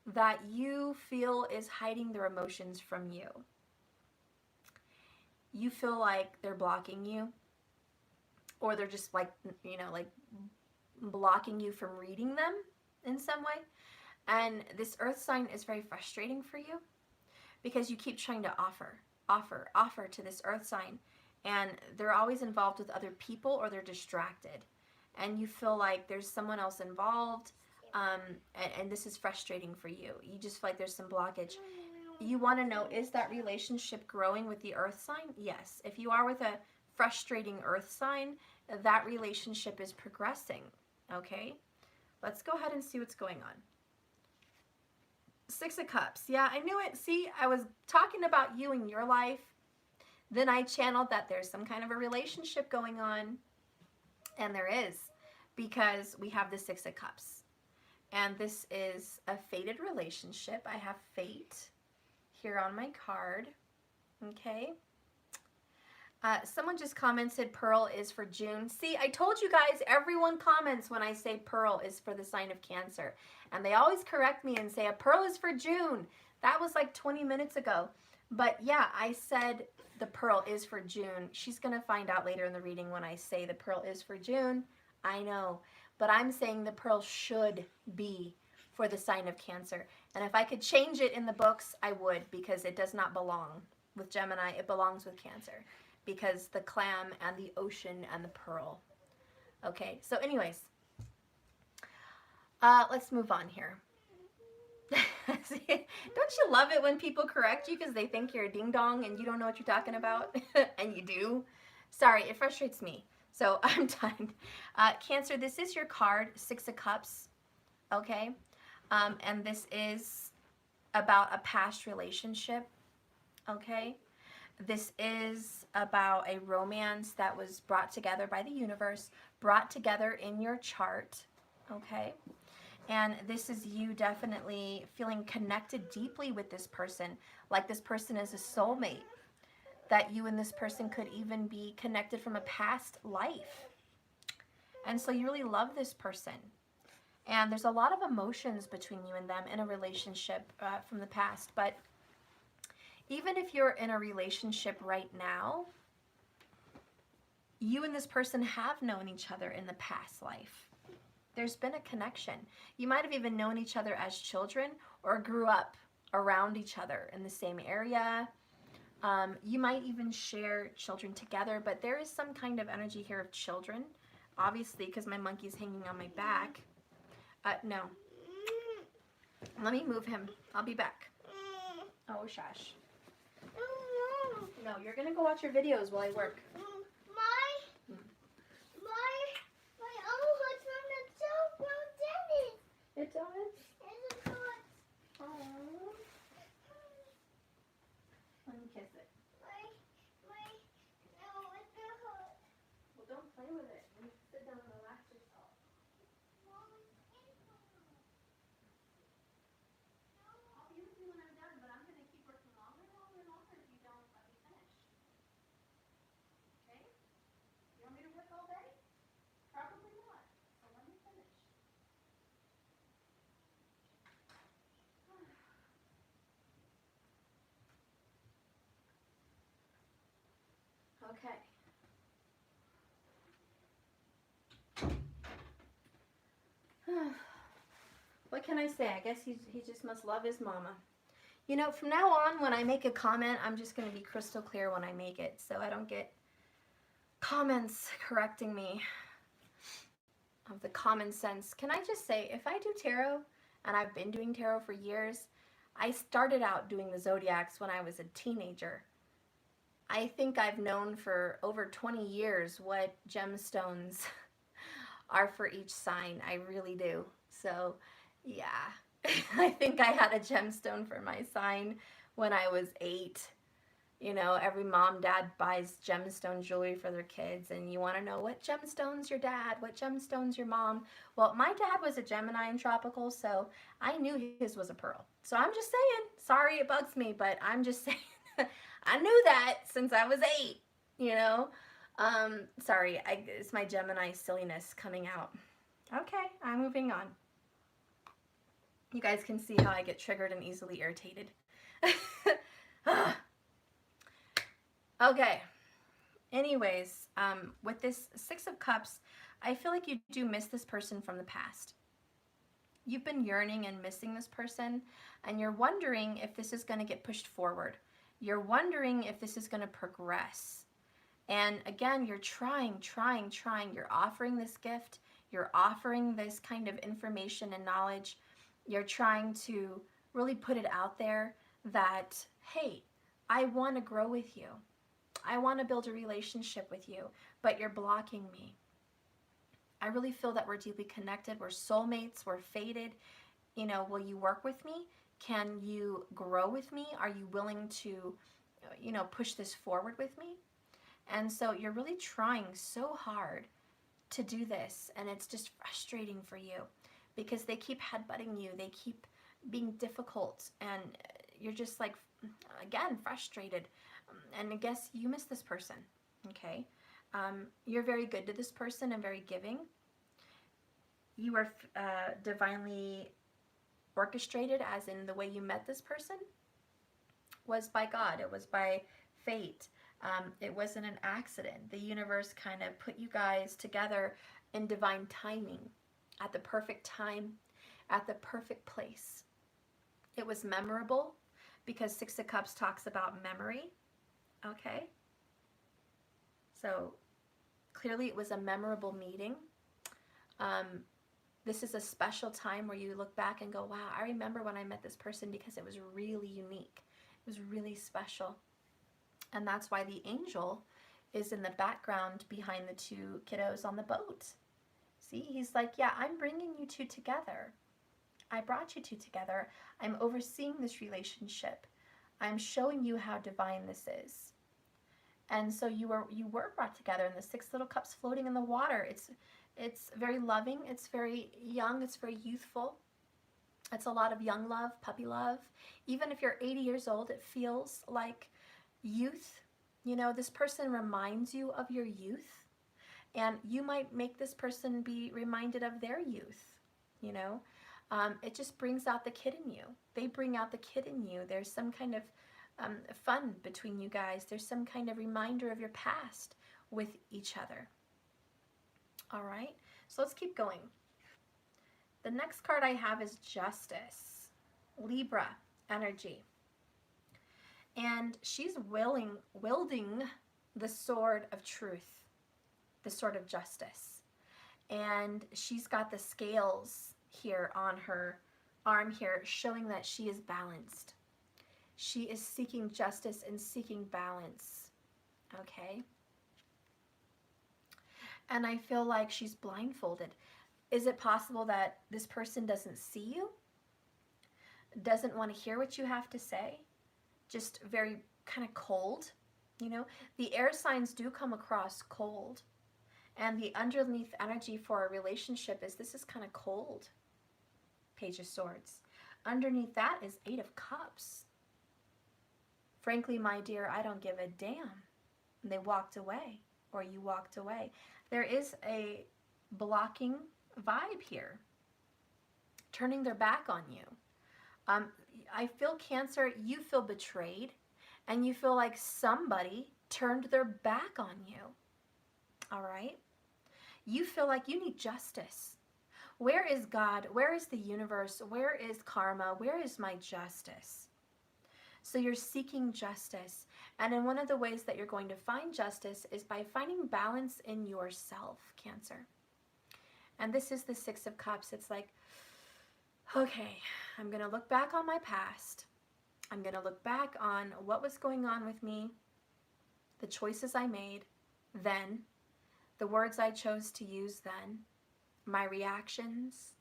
that you feel is hiding their emotions from you. You feel like they're blocking you, or they're just like, you know, like blocking you from reading them in some way. And this earth sign is very frustrating for you because you keep trying to offer to this earth sign, and they're always involved with other people, or they're distracted, and you feel like there's someone else involved, and this is frustrating for you. You just feel like there's some blockage. You want to know, is that relationship growing with the earth sign? Yes. If you are with a frustrating earth sign, that relationship is progressing. Okay, let's go ahead and see what's going on. Six of Cups. Yeah, I knew it. See, I was talking about you and your life. Then I channeled that there's some kind of a relationship going on. And there is, because we have the Six of Cups. And this is a fated relationship. I have fate here on my card. Okay. Someone just commented Pearl is for June. See, I told you guys, everyone comments when I say Pearl is for the sign of Cancer. And they always correct me and say a Pearl is for June. That was like 20 minutes ago. But yeah, I said the Pearl is for June. She's going to find out later in the reading when I say the Pearl is for June. I know. But I'm saying the Pearl should be for the sign of Cancer. And if I could change it in the books, I would, because it does not belong with Gemini. It belongs with Cancer, because the clam and the ocean and the pearl. Okay, so anyways, let's move on here. Don't you love it when people correct you because they think you're a ding-dong and you don't know what you're talking about? And you do. Sorry, it frustrates me. So I'm done. Cancer, this is your card, Six of Cups. Okay? And this is about a past relationship. Okay? This is about a romance that was brought together by the universe, brought together in your chart, okay? And this is you definitely feeling connected deeply with this person, like this person is a soulmate, that you and this person could even be connected from a past life. And so you really love this person. And there's a lot of emotions between you and them in a relationship from the past, but even if you're in a relationship right now, you and this person have known each other in the past life. There's been a connection. You might have even known each other as children or grew up around each other in the same area. You might even share children together, but there is some kind of energy here of children, obviously, because my monkey's hanging on my back. No. Let me move him. I'll be back. Oh, shush. No, you're gonna go watch your videos while I work. My own hurts from the soap from Dennis. It does? It hurts. Aww. Let me kiss it. No, it hurts. Well, don't play with it. You need to sit down and relax yourself. I'll be with you when I'm done, but I'm gonna keep working longer if you don't let me finish. Okay? You want me to work all day? Probably not. So let me finish. Okay. What can I say? I guess he just must love his mama. You know, from now on, when I make a comment, I'm just going to be crystal clear when I make it, so I don't get comments correcting me of the common sense. Can I just say, if I do tarot, and I've been doing tarot for years, I started out doing the zodiacs when I was a teenager. I think I've known for over 20 years what gemstones are for each sign. I really do. So, yeah. I think I had a gemstone for my sign when I was 8. You know, every mom, dad buys gemstone jewelry for their kids, and you want to know what gemstones your dad, what gemstones your mom. Well, my dad was a Gemini in tropical, so I knew his was a pearl. So I'm just saying, sorry it bugs me, but I'm just saying, I knew that since I was 8, you know. Sorry, it's my Gemini silliness coming out. Okay, I'm moving on. You guys can see how I get triggered and easily irritated. Okay. Anyways, with this Six of Cups, I feel like you do miss this person from the past. You've been yearning and missing this person, and you're wondering if this is going to get pushed forward. You're wondering if this is going to progress. And again, you're trying. You're offering this gift. You're offering this kind of information and knowledge. You're trying to really put it out there that, hey, I want to grow with you. I want to build a relationship with you, but you're blocking me. I really feel that we're deeply connected. We're soulmates. We're fated. You know, will you work with me? Can you grow with me? Are you willing to, you know, push this forward with me? And so you're really trying so hard to do this, and it's just frustrating for you because they keep headbutting you. They keep being difficult, and you're just like, again, frustrated. And I guess you miss this person, okay? You're very good to this person and very giving. You were divinely orchestrated, as in the way you met this person was by God. It was by fate. It wasn't an accident. The universe kind of put you guys together in divine timing at the perfect time, at the perfect place. It was memorable because Six of Cups talks about memory. Okay, so clearly it was a memorable meeting. This is a special time where you look back and go, wow, I remember when I met this person because it was really unique. It was really special. And that's why the angel is in the background behind the 2 kiddos on the boat. See, he's like, yeah, I'm bringing you 2 together. I brought you 2 together. I'm overseeing this relationship. I'm showing you how divine this is. And so you were brought together, and the 6 little cups floating in the water. It's very loving. It's very young. It's very youthful. It's a lot of young love, puppy love. Even if you're 80 years old, it feels like youth. You know, this person reminds you of your youth, and you might make this person be reminded of their youth. You know, it just brings out the kid in you. They bring out the kid in you. There's some kind of fun between you guys. There's some kind of reminder of your past with each other. All right, so let's keep going. The next card I have is Justice, Libra energy. And she's wielding the sword of truth, the sword of justice. And she's got the scales here on her arm here, showing that she is balanced. She is seeking justice and seeking balance, okay? And I feel like she's blindfolded. Is it possible that this person doesn't see you? Doesn't want to hear what you have to say? Just very kind of cold, you know? The air signs do come across cold. And the underneath energy for a relationship is this is kind of cold. Page of Swords. Underneath that is 8 of Cups. Frankly, my dear, I don't give a damn. And they walked away, or you walked away. There is a blocking vibe here, turning their back on you. I feel, Cancer, you feel betrayed, and you feel like somebody turned their back on you. All right? You feel like you need justice. Where is God? Where is the universe? Where is karma? Where is my justice? So you're seeking justice. And in one of the ways that you're going to find justice is by finding balance in yourself, Cancer. And this is the 6 of Cups. It's like, okay, I'm going to look back on my past. I'm going to look back on what was going on with me, the choices I made then, the words I chose to use then, my reactions,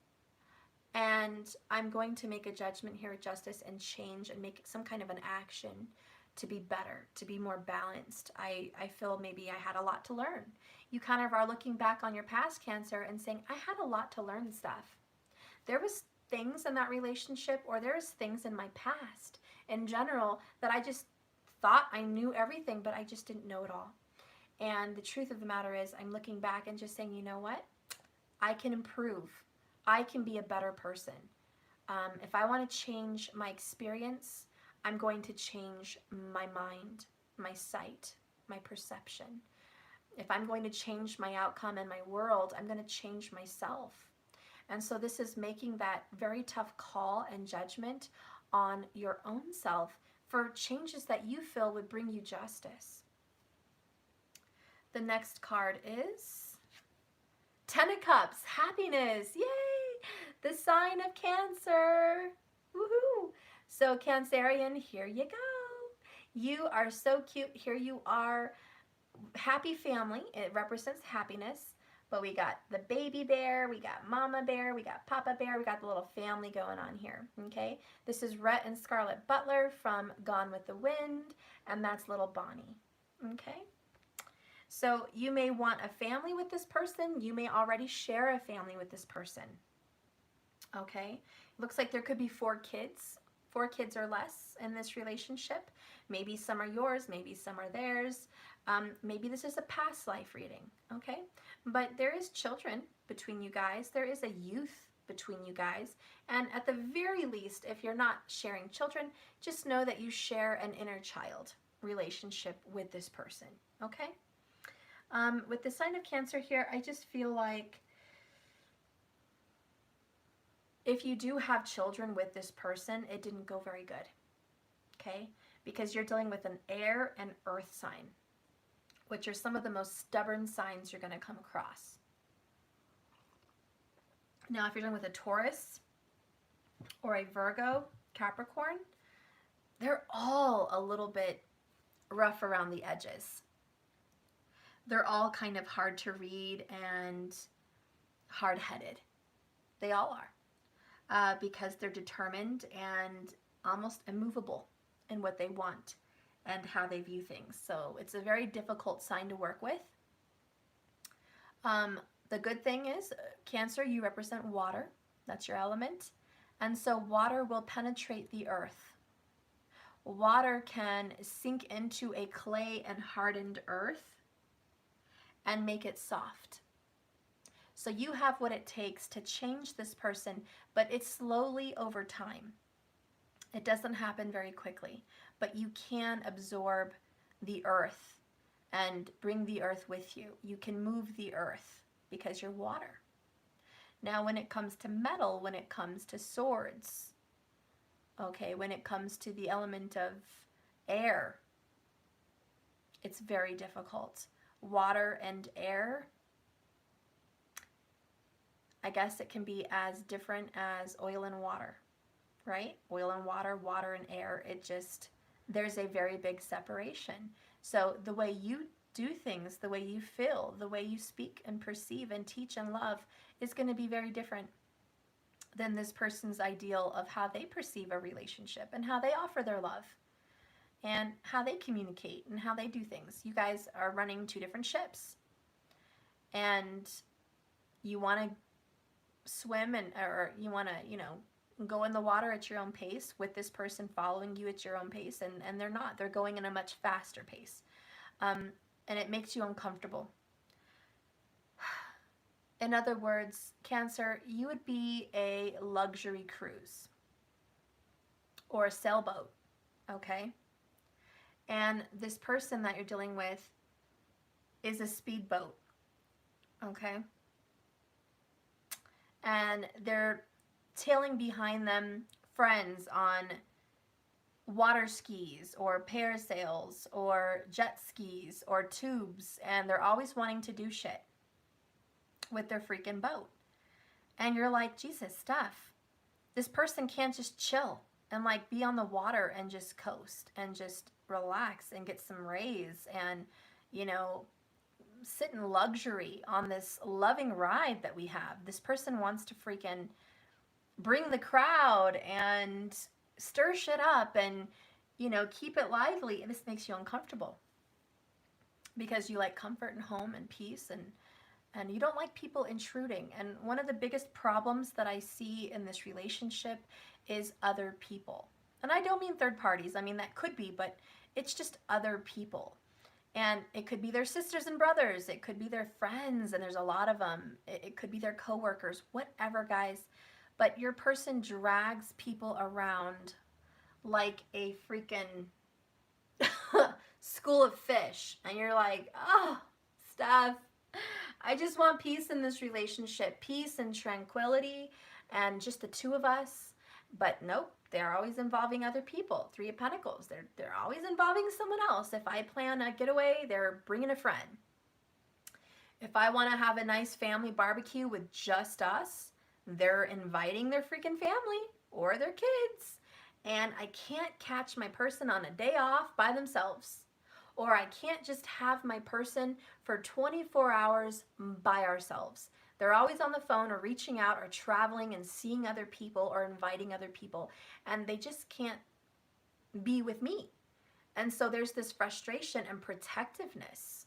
and I'm going to make a judgment here at justice and change and make some kind of an action to be better, to be more balanced. I feel maybe I had a lot to learn. You kind of are looking back on your past, Cancer, and saying, I had a lot to learn stuff. There was things in that relationship, or there's things in my past in general that I just thought I knew everything, but I just didn't know it all. And the truth of the matter is, I'm looking back and just saying, you know what? I can improve. I can be a better person. If I want to change my experience, I'm going to change my mind, my sight, my perception. If I'm going to change my outcome in my world, I'm going to change myself. And so this is making that very tough call and judgment on your own self for changes that you feel would bring you justice. The next card is Ten of Cups, happiness, yay! The sign of Cancer, woohoo! So Cancerian, here you go. You are so cute. Here you are, happy family. It represents happiness. But we got the baby bear, we got mama bear, we got papa bear, we got the little family going on here, okay? This is Rhett and Scarlett Butler from Gone with the Wind, and that's little Bonnie, okay? So you may want a family with this person. You may already share a family with this person, okay? Looks like there could be 4 kids or less in this relationship. Maybe some are yours, maybe some are theirs. Maybe this is a past life reading, okay? But there is children between you guys. There is a youth between you guys. And at the very least, if you're not sharing children, just know that you share an inner child relationship with this person, okay? With the sign of Cancer here, I just feel like if you do have children with this person, it didn't go very good, okay? Because you're dealing with an air and earth sign, which are some of the most stubborn signs you're going to come across. Now, if you're dealing with a Taurus or a Virgo, Capricorn, they're all a little bit rough around the edges. They're all kind of hard to read and hard-headed. They all are, because they're determined and almost immovable in what they want and how they view things. So it's a very difficult sign to work with. The good thing is, Cancer, you represent water. That's your element. And so water will penetrate the earth. Water can sink into a clay and hardened earth and make it soft. So you have what it takes to change this person, but it's slowly over time. It doesn't happen very quickly, but you can absorb the earth and bring the earth with you. You can move the earth because you're water. Now, when it comes to metal, when it comes to swords, okay, when it comes to the element of air, it's very difficult. Water and air, I guess it can be as different as oil and water, right? Oil and water, water and air, it just, there's a very big separation. So the way you do things, the way you feel, the way you speak and perceive and teach and love is going to be very different than this person's ideal of how they perceive a relationship and how they offer their love and how they communicate and how they do things. You guys are running 2 different ships, and you want to swim or you want to, go in the water at your own pace with this person following you at your own pace, and they're not. They're going in a much faster pace. And it makes you uncomfortable. In other words, Cancer, you would be a luxury cruise or a sailboat, okay? And this person that you're dealing with is a speedboat, okay? And they're tailing behind them friends on water skis or parasails or jet skis or tubes, and they're always wanting to do shit with their freaking boat. And you're like, Jesus, Steph, this person can't just chill and like be on the water and just coast and just relax and get some rays and, sit in luxury on this loving ride that we have. This person wants to freaking bring the crowd and stir shit up and you know, keep it lively, and this makes you uncomfortable because you like comfort and home and peace, and you don't like people intruding. And one of the biggest problems that I see in this relationship is other people. And I don't mean third parties. I mean, that could be, but it's just other people. And it could be their sisters and brothers. It could be their friends, and there's a lot of them. It could be their coworkers, whatever, guys. But your person drags people around like a freaking school of fish. And you're like, oh, Steph, I just want peace in this relationship, peace and tranquility, and just the two of us. But nope, they're always involving other people. Three of Pentacles, they're always involving someone else. If I plan a getaway, they're bringing a friend. If I want to have a nice family barbecue with just us, they're inviting their freaking family or their kids. And I can't catch my person on a day off by themselves. Or I can't just have my person for 24 hours by ourselves. They're always on the phone or reaching out or traveling and seeing other people or inviting other people. And they just can't be with me. And so there's this frustration and protectiveness.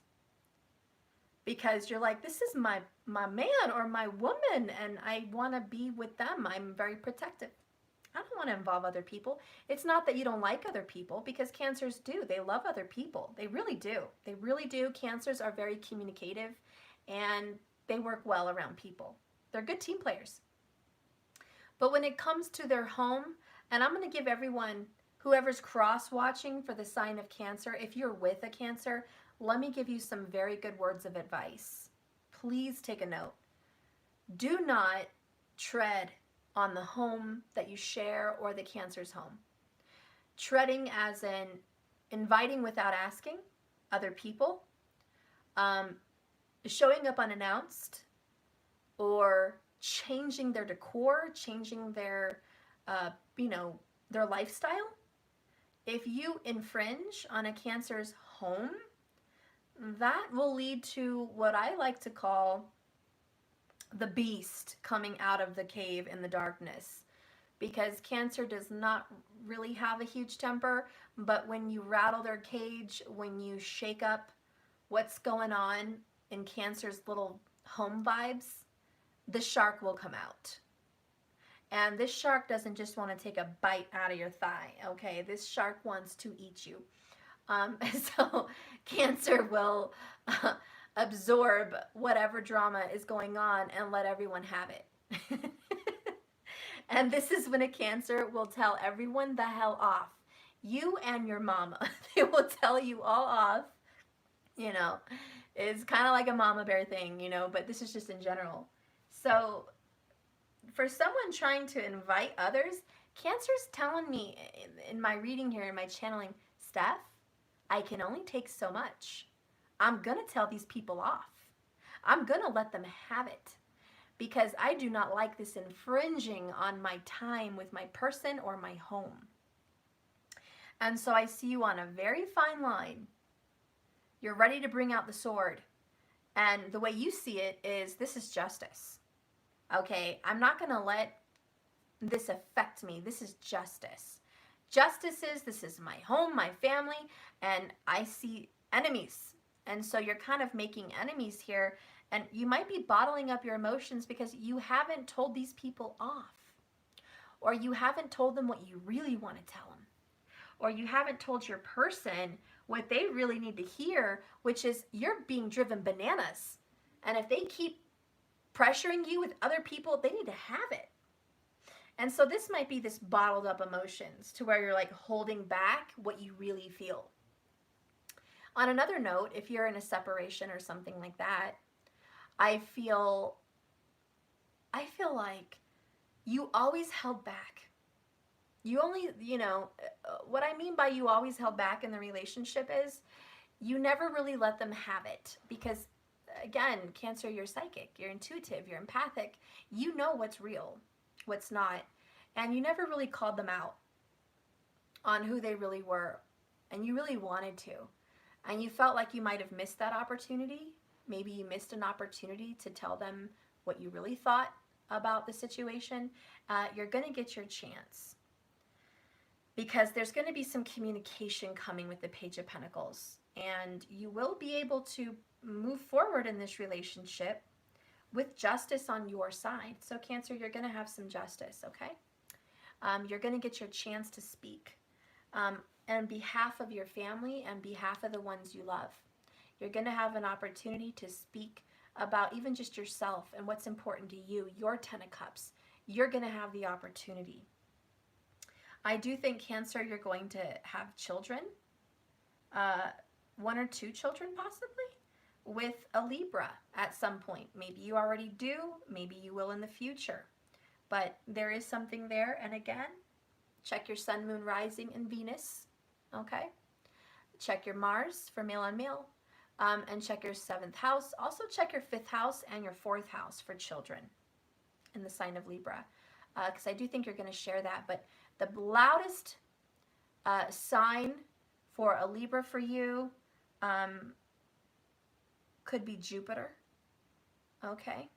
Because you're like, this is my man or my woman, and I want to be with them. I'm very protective. I don't want to involve other people. It's not that you don't like other people, because Cancers do. They love other people. They really do. They really do. Cancers are very communicative, and they work well around people. They're good team players. But when it comes to their home, and I'm going to give everyone, whoever's cross-watching for the sign of Cancer, if you're with a Cancer, let me give you some very good words of advice. Please take a note. Do not tread on the home that you share or the Cancer's home. Treading as in inviting without asking other people, showing up unannounced, or changing their decor, changing their, their lifestyle. If you infringe on a Cancer's home, that will lead to what I like to call the beast coming out of the cave in the darkness. Because Cancer does not really have a huge temper, but when you rattle their cage, when you shake up what's going on in Cancer's little home vibes, the shark will come out. And this shark doesn't just want to take a bite out of your thigh, okay? This shark wants to eat you. So Cancer will absorb whatever drama is going on and let everyone have it. And this is when a Cancer will tell everyone the hell off. You and your mama. They will tell you all off. You know, it's kind of like a mama bear thing, you know, but this is just in general. So for someone trying to invite others, Cancer's telling me in my reading here, in my channeling, Steph, I can only take so much. I'm going to tell these people off. I'm going to let them have it, because I do not like this infringing on my time with my person or my home. And so I see you on a very fine line. You're ready to bring out the sword. And the way you see it is, this is justice. Okay, I'm not going to let this affect me. This is justice. Justice is, this is my home, my family, and I see enemies. And so you're kind of making enemies here, and you might be bottling up your emotions because you haven't told these people off, or you haven't told them what you really want to tell them, or you haven't told your person what they really need to hear, which is you're being driven bananas. And if they keep pressuring you with other people, they need to have it. And so this might be this bottled up emotions to where you're like holding back what you really feel. On another note, if you're in a separation or something like that, I feel like you always held back. You only, what I mean by you always held back in the relationship is you never really let them have it, because again, Cancer, you're psychic, you're intuitive, you're empathic. You know what's real, what's not, and you never really called them out on who they really were, and you really wanted to, and you felt like you might have missed that opportunity. Maybe you missed an opportunity to tell them what you really thought about the situation. You're going to get your chance. because there's going to be some communication coming with the Page of Pentacles, and you will be able to move forward in this relationship with justice on your side. So Cancer, you're going to have some justice, okay? You're going to get your chance to speak on behalf of your family and behalf of the ones you love. You're going to have an opportunity to speak about even just yourself and what's important to you, your 10 of Cups. You're going to have the opportunity. I do think, Cancer, you're going to have children, 1 or 2 children possibly, with a Libra at some point. Maybe you already do, maybe you will in the future. But there is something there, and again, check your Sun, Moon, Rising, and Venus, okay? Check your Mars for male on male, and check your 7th house. Also check your 5th house and your 4th house for children in the sign of Libra, because I do think you're going to share that. But the loudest sign for a Libra for you could be Jupiter, okay?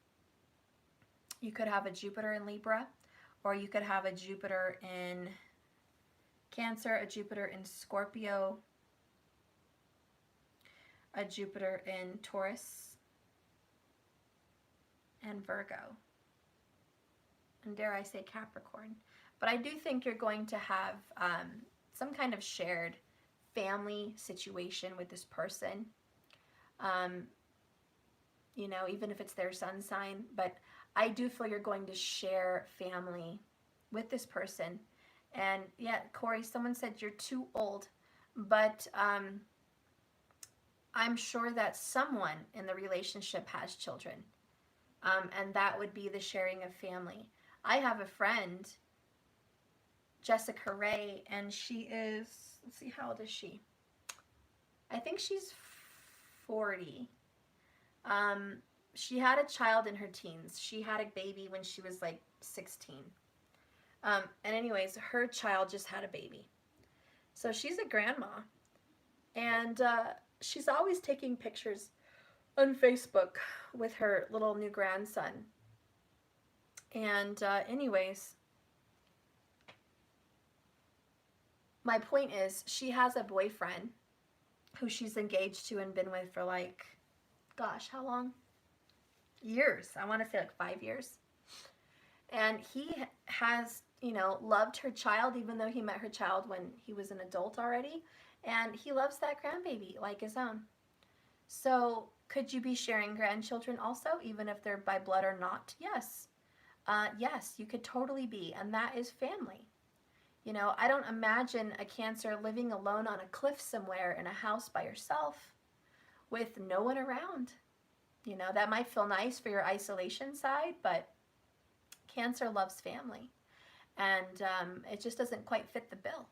You could have a Jupiter in Libra, or you could have a Jupiter in Cancer, a Jupiter in Scorpio, a Jupiter in Taurus, and Virgo, and dare I say Capricorn. But I do think you're going to have some kind of shared family situation with this person, you know, even if it's their sun sign. But I do feel you're going to share family with this person. And yeah, Corey, someone said you're too old, but I'm sure that someone in the relationship has children, and that would be the sharing of family. I have a friend, Jessica Ray, and she is, let's see, how old is she? I think she's 40. She had a child in her teens. She had a baby when she was like 16. And anyways, her child just had a baby. So she's a grandma. And she's always taking pictures on Facebook with her little new grandson. And anyways, my point is, she has a boyfriend who she's engaged to and been with for like, gosh, how long? Years. I want to say like 5 years. And he has, you know, loved her child, even though he met her child when he was an adult already. And he loves that grandbaby like his own. So could you be sharing grandchildren also, even if they're by blood or not? Yes. Yes, you could totally be. And that is family. You know, I don't imagine a Cancer living alone on a cliff somewhere in a house by yourself with no one around. You know, that might feel nice for your isolation side, but Cancer loves family. And it just doesn't quite fit the bill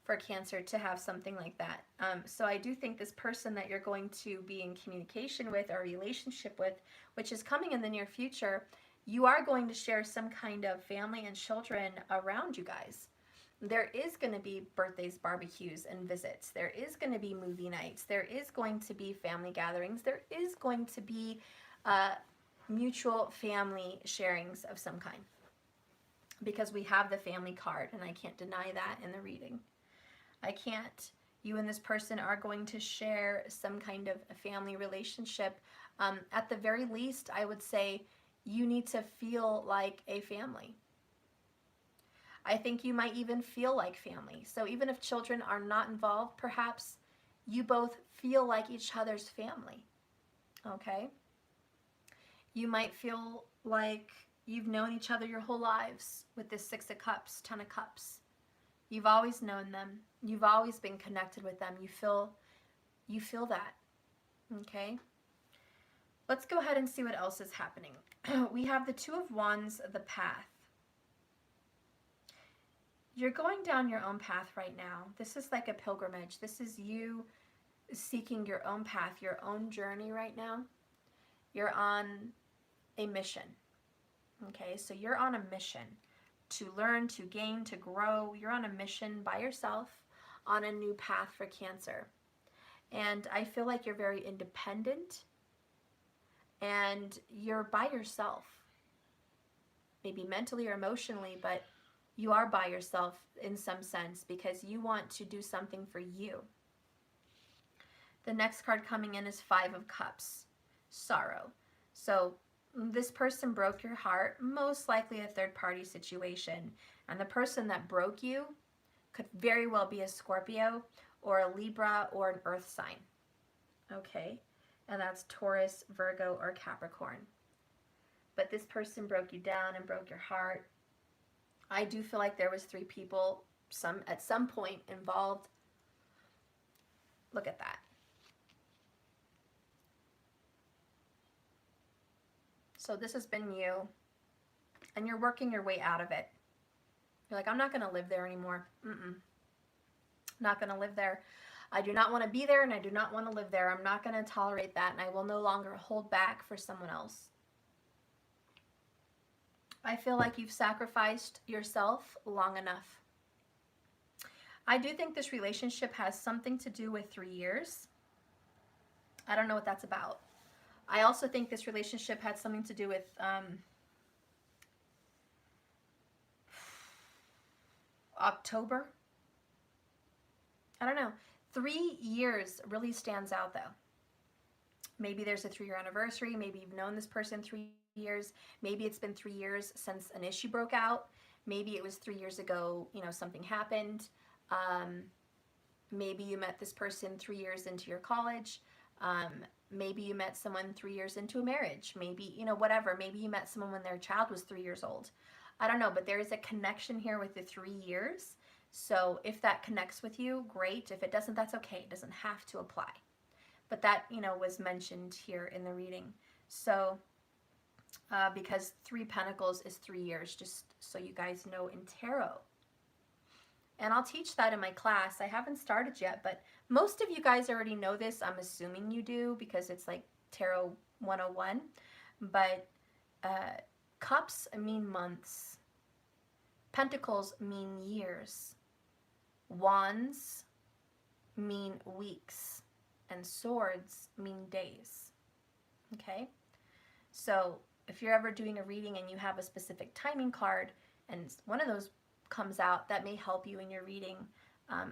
for Cancer to have something like that. So I do think this person that you're going to be in communication with or relationship with, which is coming in the near future, you are going to share some kind of family and children around you guys. There is going to be birthdays, barbecues, and visits. There is going to be movie nights. There is going to be family gatherings. There is going to be mutual family sharings of some kind, because we have the family card, and I can't deny that in the reading. I can't. You and this person are going to share some kind of a family relationship. At the very least, I would say you need to feel like a family. I think you might even feel like family. So even if children are not involved, perhaps you both feel like each other's family, okay? You might feel like you've known each other your whole lives with this 6 of Cups, 10 of Cups. You've always known them. You've always been connected with them. You feel that, okay? Let's go ahead and see what else is happening. We have the 2 of Wands, the path. You're going down your own path right now. This is like a pilgrimage. This is you seeking your own path, your own journey right now. You're on a mission. Okay, so you're on a mission to learn, to gain, to grow. You're on a mission by yourself on a new path for Cancer. And I feel like you're very independent and you're by yourself. Maybe mentally or emotionally, but You are by yourself in some sense because you want to do something for you. The next card coming in is Five of Cups, sorrow. So this person broke your heart, most likely a third-party situation. And the person that broke you could very well be a Scorpio or a Libra or an earth sign. Okay, and that's Taurus, Virgo, or Capricorn. But this person broke you down and broke your heart. I do feel like there was 3 people at some point involved. Look at that. So this has been you, and you're working your way out of it. You're like, I'm not going to live there anymore. Not going to live there. I do not want to be there, and I do not want to live there. I'm not going to tolerate that, and I will no longer hold back for someone else. I feel like you've sacrificed yourself long enough. I do think this relationship has something to do with 3 years. I don't know what that's about. I also think this relationship had something to do with October. I don't know. 3 years really stands out though. Maybe there's a 3-year anniversary. Maybe you've known this person 3 years. Maybe it's been 3 years since an issue broke out. Maybe it was 3 years ago, something happened. Maybe you met this person 3 years into your college. Maybe you met someone 3 years into a marriage. Maybe, whatever. Maybe you met someone when their child was 3 years old. I don't know, but there is a connection here with the 3 years. So if that connects with you, great. If it doesn't, that's okay. It doesn't have to apply. But that, was mentioned here in the reading. So, because 3 Pentacles is 3 years, just so you guys know in tarot. And I'll teach that in my class. I haven't started yet, but most of you guys already know this. I'm assuming you do because it's like Tarot 101. But cups mean months. Pentacles mean years. Wands mean weeks. And swords mean days. Okay? So if you're ever doing a reading and you have a specific timing card and one of those comes out, that may help you in your reading,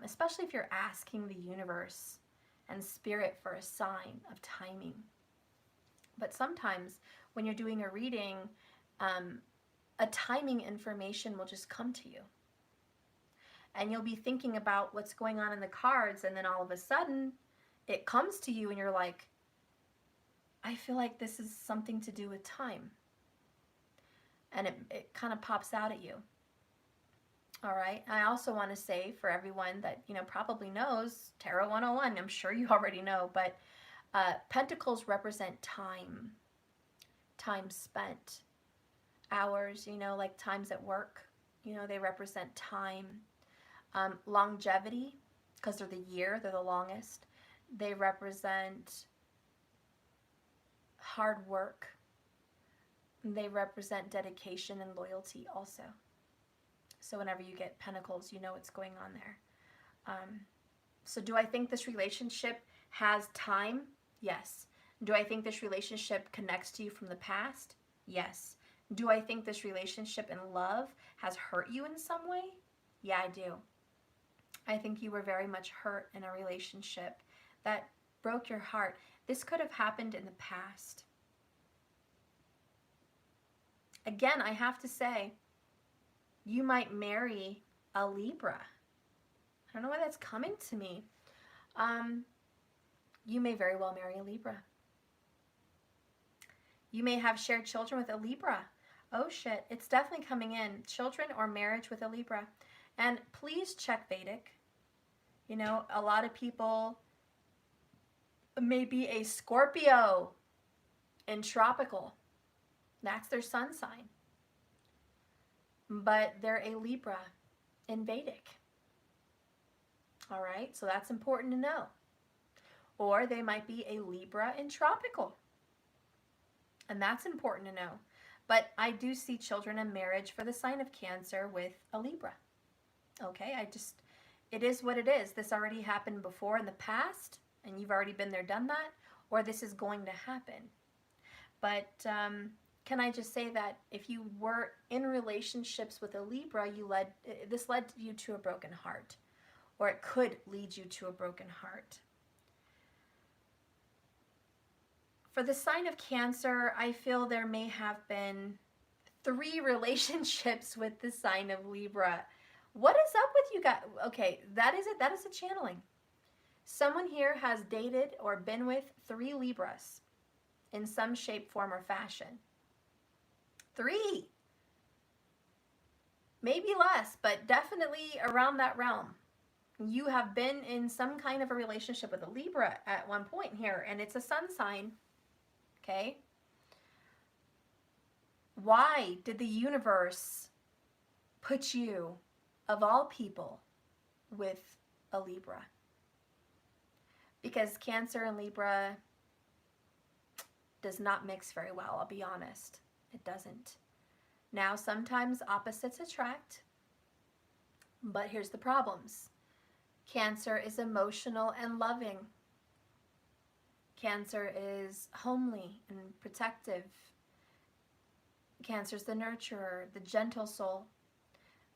especially if you're asking the universe and spirit for a sign of timing. But sometimes when you're doing a reading, a timing information will just come to you. And you'll be thinking about what's going on in the cards, and then all of a sudden it comes to you and you're like, I feel like this is something to do with time. And it kind of pops out at you. All right. I also want to say for everyone that, probably knows Tarot 101, I'm sure you already know, but Pentacles represent time spent, hours, like times at work, they represent time. Longevity, because they're the year, they're the longest. They represent hard work. They represent dedication and loyalty also. So whenever you get Pentacles, you know what's going on there. So do I think this relationship has time? Yes. Do I think this relationship connects to you from the past? Yes. Do I think this relationship in love has hurt you in some way? Yeah, I do. I think you were very much hurt in a relationship that broke your heart. This could have happened in the past. Again, I have to say, you might marry a Libra. I don't know why that's coming to me. You may very well marry a Libra. You may have shared children with a Libra. Oh shit, it's definitely coming in. Children or marriage with a Libra. And please check Vedic. A lot of people may be a Scorpio in tropical. That's their sun sign. But they're a Libra in Vedic. All right, so that's important to know. Or they might be a Libra in tropical. And that's important to know. But I do see children and marriage for the sign of Cancer with a Libra. Okay, it is what it is. This already happened before in the past, and you've already been there, done that, or this is going to happen. But can I just say that if you were in relationships with a Libra, this led you to a broken heart, or it could lead you to a broken heart. For the sign of Cancer, I feel there may have been 3 relationships with the sign of Libra. What is up with you guys? Okay, that is it. That is a channeling. Someone here has dated or been with 3 Libras in some shape, form, or fashion. 3. Maybe less, but definitely around that realm. You have been in some kind of a relationship with a Libra at one point here, and it's a sun sign. Okay? Why did the universe put you, of all people, with a Libra? Because Cancer and Libra does not mix very well, I'll be honest. It doesn't. Now, sometimes opposites attract, but here's the problems. Cancer is emotional and loving. Cancer is homely and protective. Cancer's the nurturer, the gentle soul.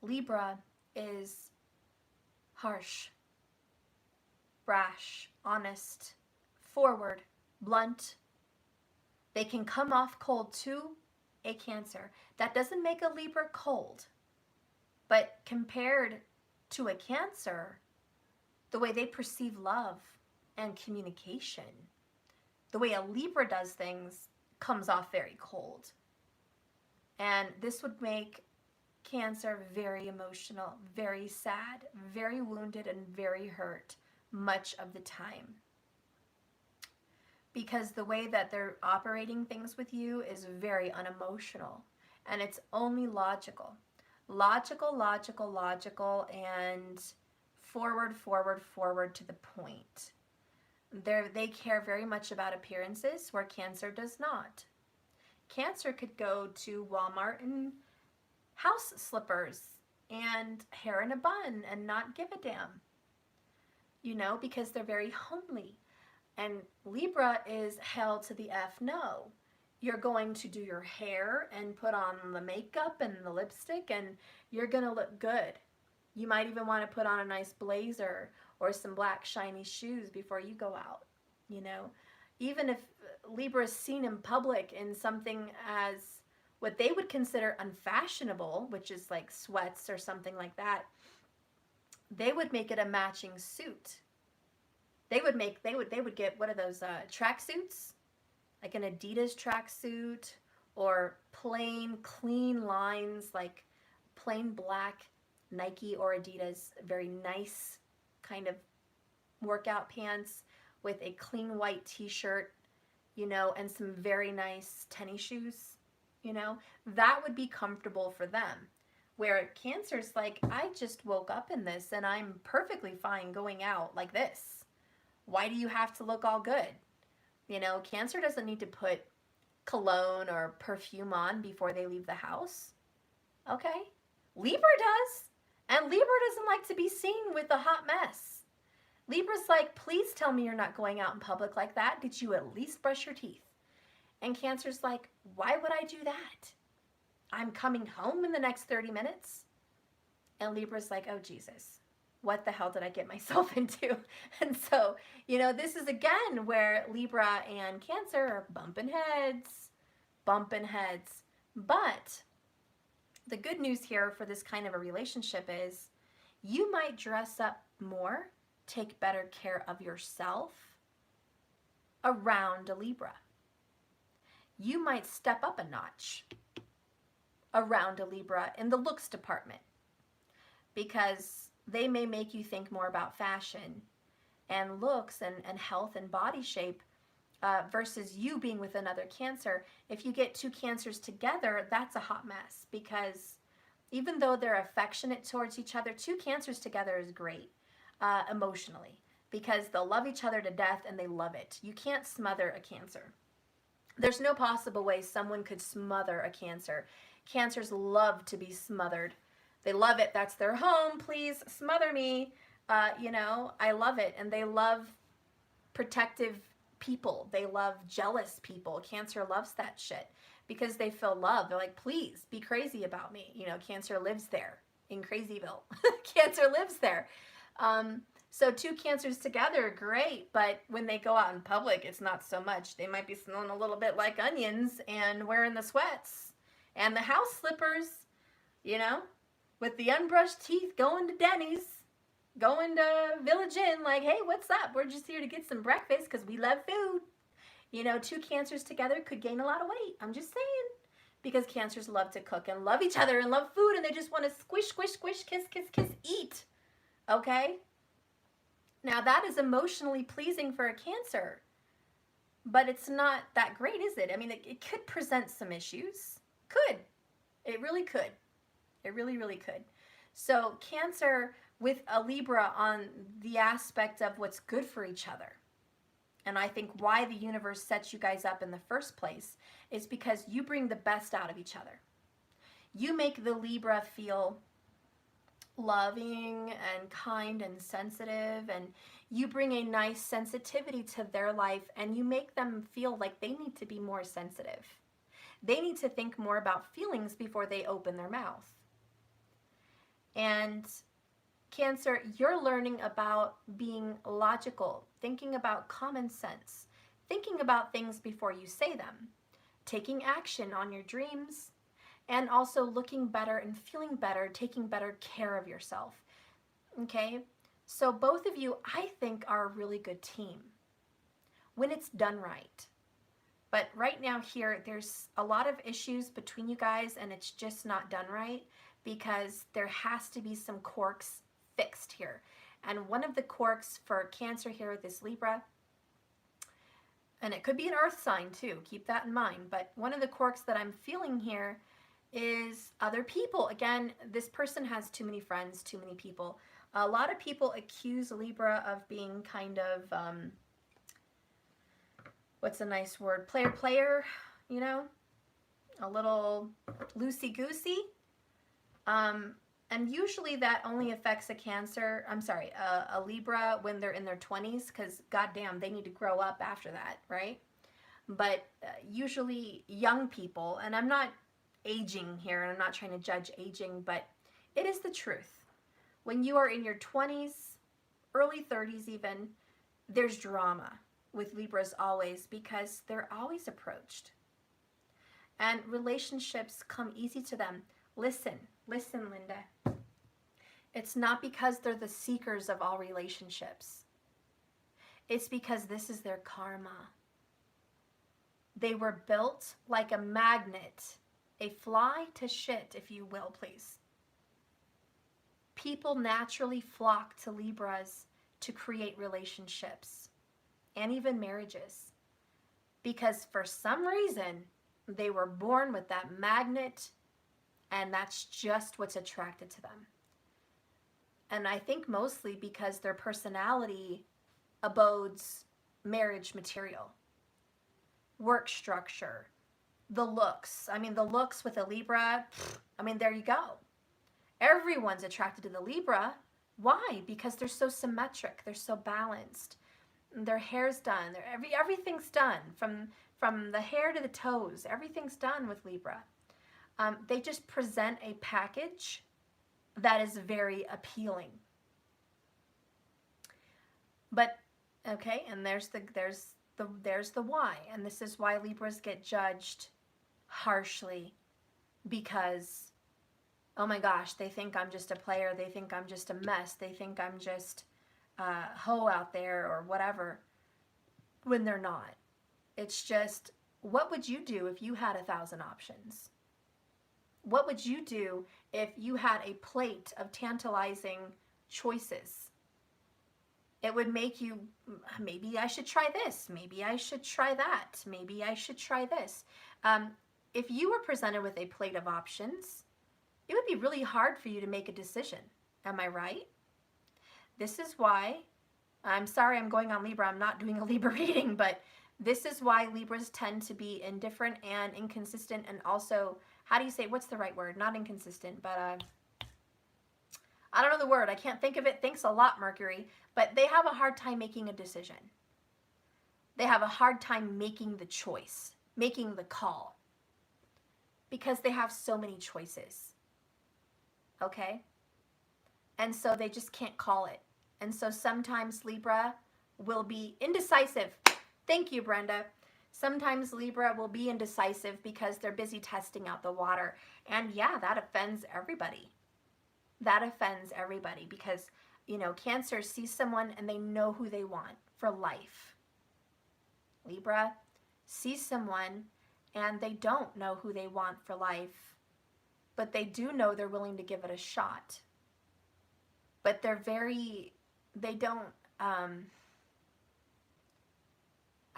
Libra is harsh, brash, honest, forward, blunt. They can come off cold to a Cancer. That doesn't make a Libra cold, but compared to a Cancer, the way they perceive love and communication, the way a Libra does things comes off very cold. And this would make Cancer very emotional, very sad, very wounded, and very hurt much of the time. Because the way that they're operating things with you is very unemotional, and it's only logical. Logical, and forward to the point. They care very much about appearances, where Cancer does not. Cancer could go to Walmart in house slippers and hair in a bun and not give a damn, you know, because they're very homely. And Libra is hell to the F no. You're going to do your hair and put on the makeup and the lipstick, and you're going to look good. You might even want to put on a nice blazer or some black shiny shoes before you go out, you know. Even if Libra is seen in public in something as what they would consider unfashionable, which is like sweats or something like that, they would make it a matching suit. They would get, what are those, track suits? Like an Adidas tracksuit, or plain, clean lines, like plain black Nike or Adidas, very nice kind of workout pants with a clean white t-shirt, you know, and some very nice tennis shoes, you know. That would be comfortable for them. Where Cancer's like, I just woke up in this and I'm perfectly fine going out like this. Why do you have to look all good? You know, Cancer doesn't need to put cologne or perfume on before they leave the house. Okay? Libra does. And Libra doesn't like to be seen with a hot mess. Libra's like, please tell me you're not going out in public like that. Did you at least brush your teeth? And Cancer's like, why would I do that? I'm coming home in the next 30 minutes. And Libra's like, oh, Jesus. What the hell did I get myself into? And so, you know, this is again where Libra and Cancer are bumping heads. But the good news here for this kind of a relationship is you might dress up more, take better care of yourself around a Libra. You might step up a notch around a Libra in the looks department, because they may make you think more about fashion and looks and health and body shape versus you being with another Cancer. If you get 2 Cancers together, that's a hot mess, because even though they're affectionate towards each other, 2 Cancers together is great emotionally, because they'll love each other to death and they love it. You can't smother a Cancer. There's no possible way someone could smother a Cancer. Cancers love to be smothered. They love it. That's their home. Please smother me. You know, I love it. And they love protective people. They love jealous people. Cancer loves that shit because they feel love. They're like, please be crazy about me. You know, Cancer lives there in Crazyville. Cancer lives there. So two Cancers together, great. But when they go out in public, it's not so much. They might be smelling a little bit like onions and wearing the sweats and the house slippers, you know, with the unbrushed teeth, going to Denny's, going to Village Inn, like, hey, what's up? We're just here to get some breakfast because we love food. You know, two Cancers together could gain a lot of weight. I'm just saying. Because Cancers love to cook and love each other and love food, and they just want to squish, squish, squish, kiss, kiss, kiss, eat. Okay? Now, that is emotionally pleasing for a Cancer, but it's not that great, is it? I mean, it could present some issues. Could. It really could. It really, really could. So Cancer with a Libra on the aspect of what's good for each other. And I think why the universe sets you guys up in the first place is because you bring the best out of each other. You make the Libra feel loving and kind and sensitive, and you bring a nice sensitivity to their life, and you make them feel like they need to be more sensitive. They need to think more about feelings before they open their mouth. And Cancer, you're learning about being logical, thinking about common sense, thinking about things before you say them, taking action on your dreams, and also looking better and feeling better, taking better care of yourself. Okay? So both of you, I think, are a really good team when it's done right. But right now here, there's a lot of issues between you guys, and it's just not done right because there has to be some quirks fixed here. And one of the quirks for Cancer here with this Libra, and it could be an earth sign too, keep that in mind, but one of the quirks that I'm feeling here is other people. Again, this person has too many friends, too many people. A lot of people accuse Libra of being kind of, what's a nice word, player, you know, a little loosey-goosey. And usually that only affects a Libra when they're in their 20s, because goddamn, they need to grow up after that, right? But usually young people, and I'm not aging here, and I'm not trying to judge aging, but it is the truth. When you are in your 20s, early 30s even, there's drama with Libras always because they're always approached. And relationships come easy to them. Listen, Linda. It's not because they're the seekers of all relationships. It's because this is their karma. They were built like a magnet, a fly to shit, if you will, please. People naturally flock to Libras to create relationships and even marriages because for some reason they were born with that magnet, and that's just what's attracted to them. And I think mostly because their personality abodes marriage material, work structure, the looks. I mean, the looks with a Libra, I mean, there you go. Everyone's attracted to the Libra. Why? Because they're so symmetric. They're so balanced. Their hair's done. Everything's done. From the hair to the toes, everything's done with Libra. They just present a package that is very appealing. But okay, and there's the why, and this is why Libras get judged harshly, because oh my gosh, they think I'm just a player, they think I'm just a mess, they think I'm just a hoe out there or whatever, when they're not. It's just, what would you do if you had 1,000 options? What would you do if you had a plate of tantalizing choices? It would make you, maybe I should try this, maybe I should try that, maybe I should try this. If you were presented with a plate of options, it would be really hard for you to make a decision. Am I right? This is why, I'm sorry I'm going on Libra, I'm not doing a Libra reading, but this is why Libras tend to be indifferent and inconsistent, and also, how do you say, what's the right word? Not inconsistent, but I don't know the word. I can't think of it. Thanks a lot, Mercury. But they have a hard time making a decision. They have a hard time making the choice, making the call, because they have so many choices, okay? And so they just can't call it. And so sometimes Libra will be indecisive. Thank you, Brenda. Sometimes Libra will be indecisive because they're busy testing out the water. And yeah, that offends everybody. That offends everybody because, you know, Cancer sees someone and they know who they want for life. Libra sees someone and they don't know who they want for life, but they do know they're willing to give it a shot. But they don't, I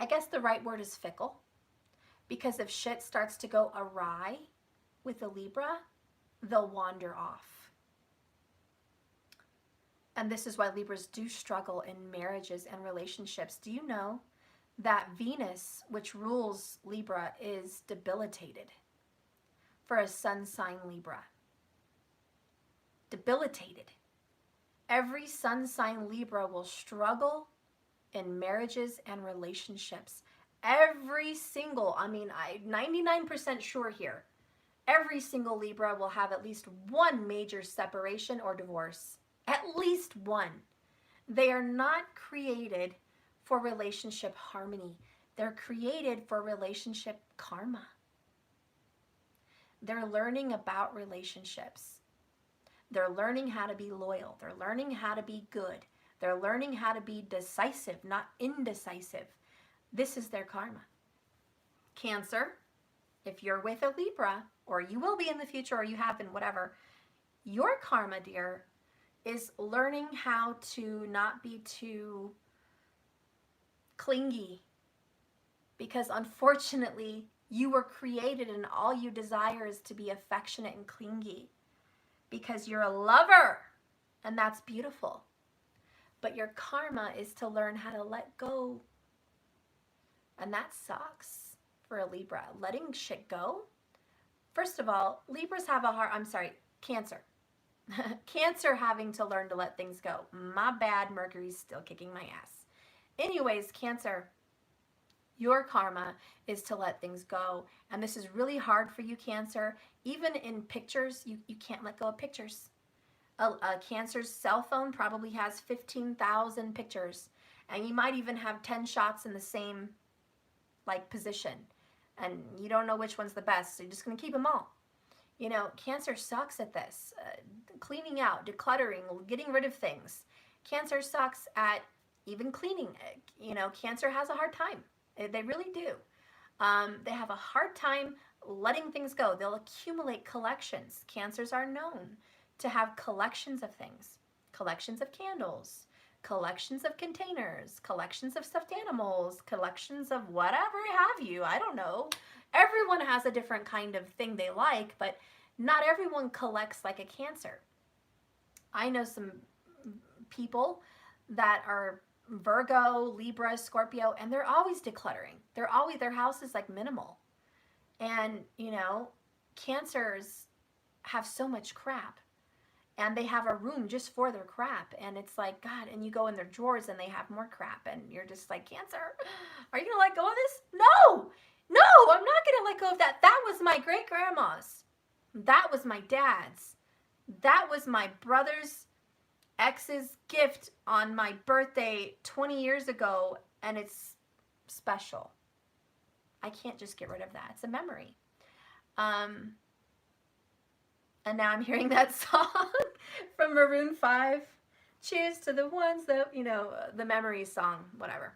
guess the right word is fickle, because if shit starts to go awry with a Libra, they'll wander off. And this is why Libras do struggle in marriages and relationships. Do you know that Venus, which rules Libra, is debilitated for a sun sign Libra? Debilitated. Every sun sign Libra will struggle in marriages and relationships. Every single, I'm 99% sure here, every single Libra will have at least one major separation or divorce. At least one. They are not created for relationship harmony. They're created for relationship karma. They're learning about relationships. They're learning how to be loyal. They're learning how to be good. They're learning how to be decisive, not indecisive. This is their karma. Cancer, if you're with a Libra, or you will be in the future, or you have been, whatever, your karma, dear, is learning how to not be too clingy. Because unfortunately, you were created and all you desire is to be affectionate and clingy. Because you're a lover, and that's beautiful. But your karma is to learn how to let go. And that sucks for a Libra. Letting shit go. First of all, Libras have Cancer. Cancer having to learn to let things go. My bad, Mercury's still kicking my ass. Anyways, Cancer, your karma is to let things go. And this is really hard for you, Cancer. Even in pictures, you can't let go of pictures. A Cancer's cell phone probably has 15,000 pictures. And you might even have 10 shots in the same position. And you don't know which one's the best, so you're just going to keep them all. You know, Cancer sucks at this. Cleaning out, decluttering, getting rid of things. Cancer sucks at even cleaning. You know, Cancer has a hard time. They really do. They have a hard time letting things go. They'll accumulate collections. Cancers are known to have collections of things. Collections of candles. Collections of containers. Collections of stuffed animals. Collections of whatever have you. I don't know. Everyone has a different kind of thing they like, but not everyone collects like a Cancer. I know some people that are Virgo, Libra, Scorpio, and they're always decluttering. Their house is minimal. And, you know, Cancers have so much crap. And they have a room just for their crap. And it's like, God, and you go in their drawers and they have more crap. And you're just like, Cancer, are you going to let go of this? No, I'm not going to let go of that. That was my great-grandma's. That was my dad's. That was my brother's ex's gift on my birthday 20 years ago. And it's special. I can't just get rid of that. It's a memory. And now I'm hearing that song from Maroon 5. Cheers to the ones that, you know, the memory song, whatever.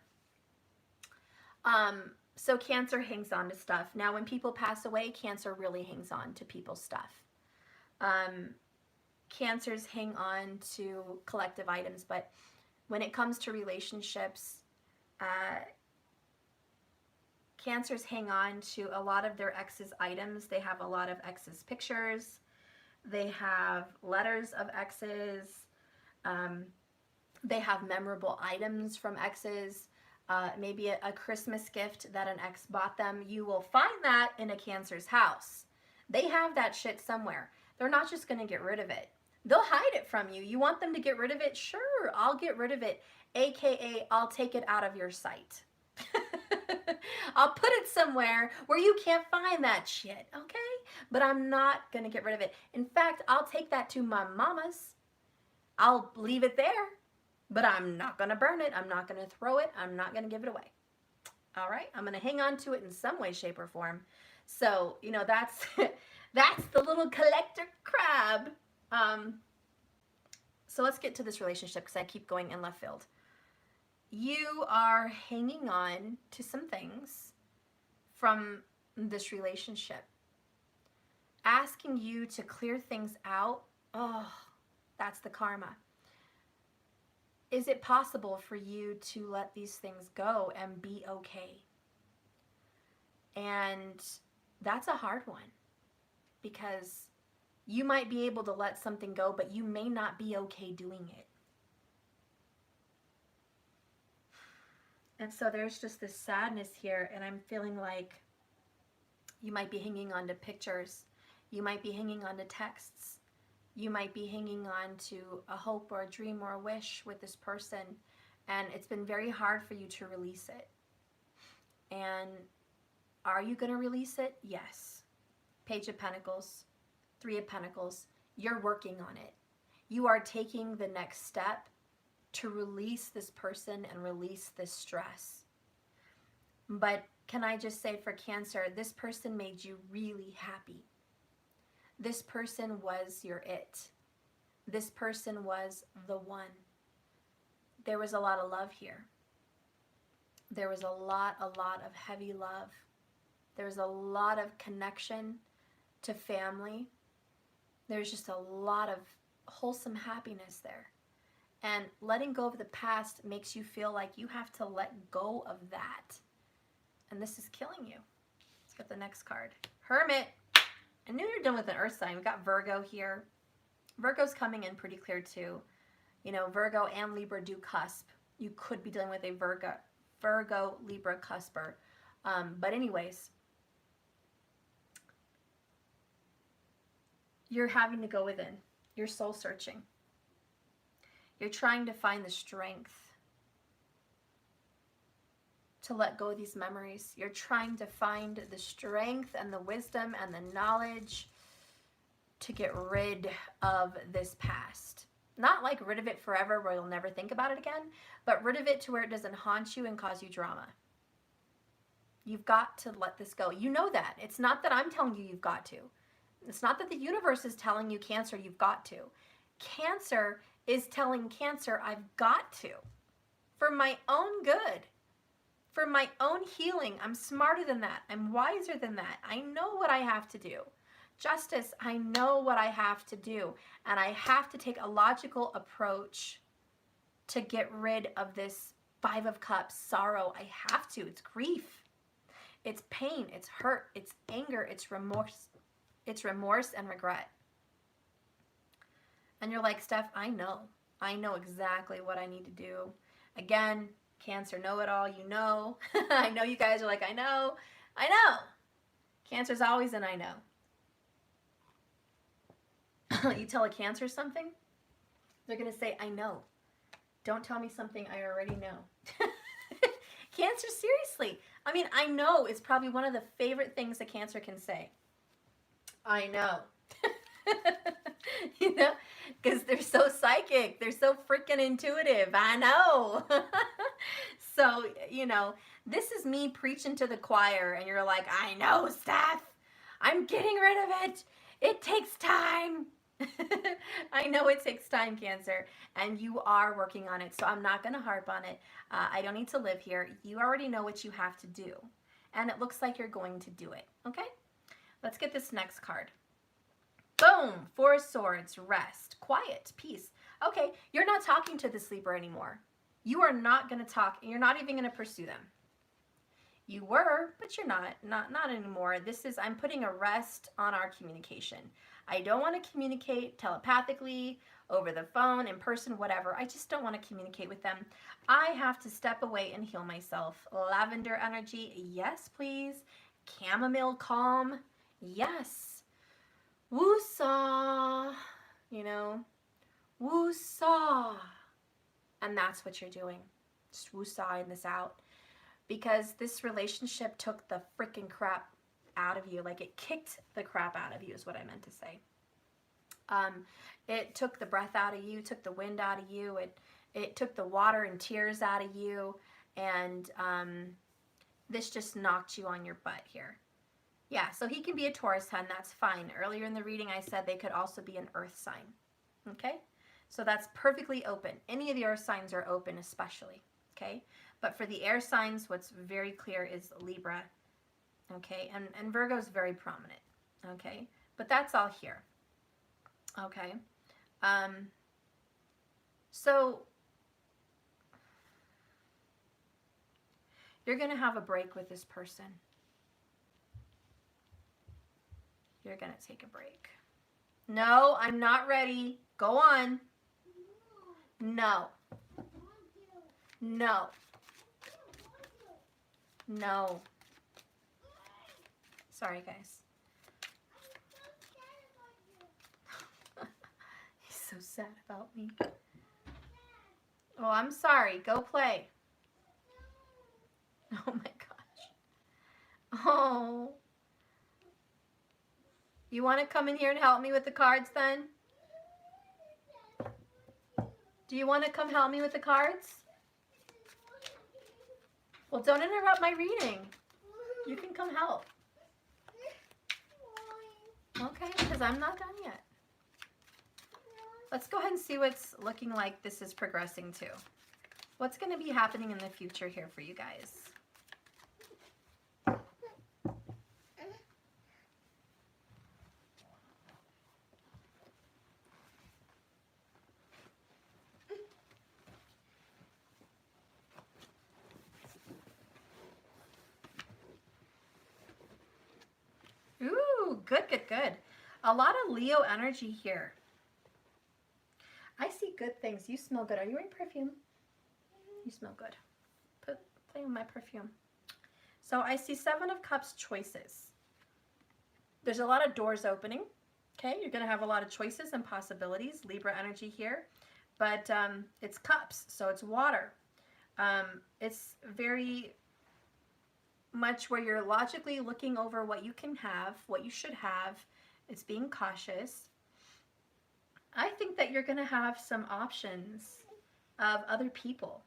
So Cancer hangs on to stuff. Now, when people pass away, Cancer really hangs on to people's stuff. Cancers hang on to collective items, but when it comes to relationships, Cancers hang on to a lot of their ex's items. They have a lot of ex's pictures. They have letters of exes. They have memorable items from exes. Maybe a Christmas gift that an ex bought them. You will find that in a Cancer's house. They have that shit somewhere. They're not just going to get rid of it. They'll hide it from you. You want them to get rid of it? Sure, I'll get rid of it. AKA, I'll take it out of your sight. I'll put it somewhere where you can't find that shit, okay? But I'm not gonna get rid of it. In fact, I'll take that to my mama's. I'll leave it there, but I'm not gonna burn it. I'm not gonna throw it. I'm not gonna give it away. All right? I'm gonna hang on to it in some way, shape, or form. So, you know, that's that's the little collector crab. So let's get to this relationship because I keep going in left field. You are hanging on to some things from this relationship. Asking you to clear things out, oh, that's the karma. Is it possible for you to let these things go and be okay? And that's a hard one because you might be able to let something go, but you may not be okay doing it. And so there's just this sadness here, and I'm feeling like you might be hanging on to pictures. You might be hanging on to texts. You might be hanging on to a hope or a dream or a wish with this person, and it's been very hard for you to release it. And are you going to release it? Yes. Page of Pentacles, Three of Pentacles. You're working on it. You are taking the next step to release this person and release this stress. But can I just say for Cancer, this person made you really happy. This person was your it. This person was the one. There was a lot of love here. There was a lot of heavy love. There was a lot of connection to family. There's just a lot of wholesome happiness there. And letting go of the past makes you feel like you have to let go of that. And this is killing you. Let's get the next card. Hermit. I knew you were done with an earth sign. We got Virgo here. Virgo's coming in pretty clear too. You know, Virgo and Libra do cusp. You could be dealing with a Virgo Libra cusper. But anyways, you're having to go within. You're soul searching. You're trying to find the strength to let go of these memories. You're trying to find the strength and the wisdom and the knowledge to get rid of this past. Not like rid of it forever where you'll never think about it again, but rid of it to where it doesn't haunt you and cause you drama. You've got to let this go. You know that. It's not that I'm telling you you've got to. It's not that the universe is telling you, Cancer, you've got to. Cancer is telling Cancer, I've got to. For my own good. For my own healing. I'm smarter than that. I'm wiser than that. I know what I have to do. Justice, I know what I have to do. And I have to take a logical approach to get rid of this Five of Cups sorrow. I have to. It's grief. It's pain. It's hurt. It's anger. It's remorse. It's remorse and regret. And you're like, Steph, I know. I know exactly what I need to do. Again, Cancer know-it-all, you know. I know you guys are like, I know. I know. Cancer's always an I know. You tell a Cancer something, they're going to say, I know. Don't tell me something I already know. Cancer, seriously. I mean, I know is probably one of the favorite things a Cancer can say. I know. You know, because they're so psychic. They're so freaking intuitive. I know. So, you know, this is me preaching to the choir, and you're like, I know, Steph. I'm getting rid of it. It takes time. I know it takes time, Cancer, and you are working on it, so I'm not going to harp on it. I don't need to live here. You already know what you have to do, and it looks like you're going to do it, okay? Let's get this next card. Boom! Four of Swords, rest, quiet, peace. Okay, you're not talking to this Libra anymore. You are not going to talk, and you're not even going to pursue them. You were, but you're not anymore. This is, I'm putting a rest on our communication. I don't want to communicate telepathically, over the phone, in person, whatever. I just don't want to communicate with them. I have to step away and heal myself. Lavender energy, yes, please. Chamomile calm, yes. Woo-saw, you know, woo-saw. And that's what you're doing. Just woo-sawing this out. because this relationship took the freaking crap out of you. Like, it kicked the crap out of you is what I meant to say. It took the breath out of you, took the wind out of you, it took the water and tears out of you, and this just knocked you on your butt here. Yeah, so he can be a Taurus sun, that's fine. Earlier in the reading I said they could also be an earth sign. Okay? So that's perfectly open. Any of the earth signs are open especially. Okay? But for the air signs, what's very clear is Libra. Okay? And Virgo is very prominent. Okay? But that's all here. Okay? So you're going to have a break with this person. You're going to take a break. No, I'm not ready. Go on. No. No. No. Sorry, guys. He's so sad about me. Oh, I'm sorry. Go play. Oh my gosh. Oh. You want to come in here and help me with the cards then? Do you want to come help me with the cards? Well, don't interrupt my reading. You can come help. Okay, because I'm not done yet. Let's go ahead and see what's looking like this is progressing to. What's going to be happening in the future here for you guys? Ooh, good, good, good. A lot of Leo energy here. I see good things. You smell good. Are you wearing perfume? You smell good. Play with my perfume. So I see 7 of Cups choices. There's a lot of doors opening. Okay, you're going to have a lot of choices and possibilities. Libra energy here. But it's cups, so it's water. It's very much where you're logically looking over what you can have, what you should have. It's being cautious. I think that you're going to have some options of other people.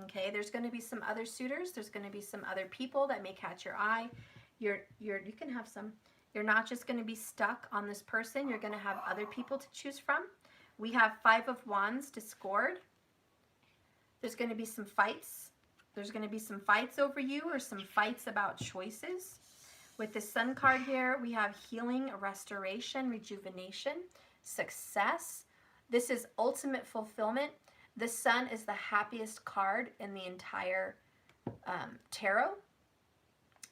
Okay, there's going to be some other suitors. There's going to be some other people that may catch your eye. You can have some. You're not just going to be stuck on this person. You're going to have other people to choose from. We have 5 of Wands discord. There's going to be some fights. There's going to be some fights over you or some fights about choices. With the Sun card here, we have healing, restoration, rejuvenation, success. This is ultimate fulfillment. The Sun is the happiest card in the entire tarot.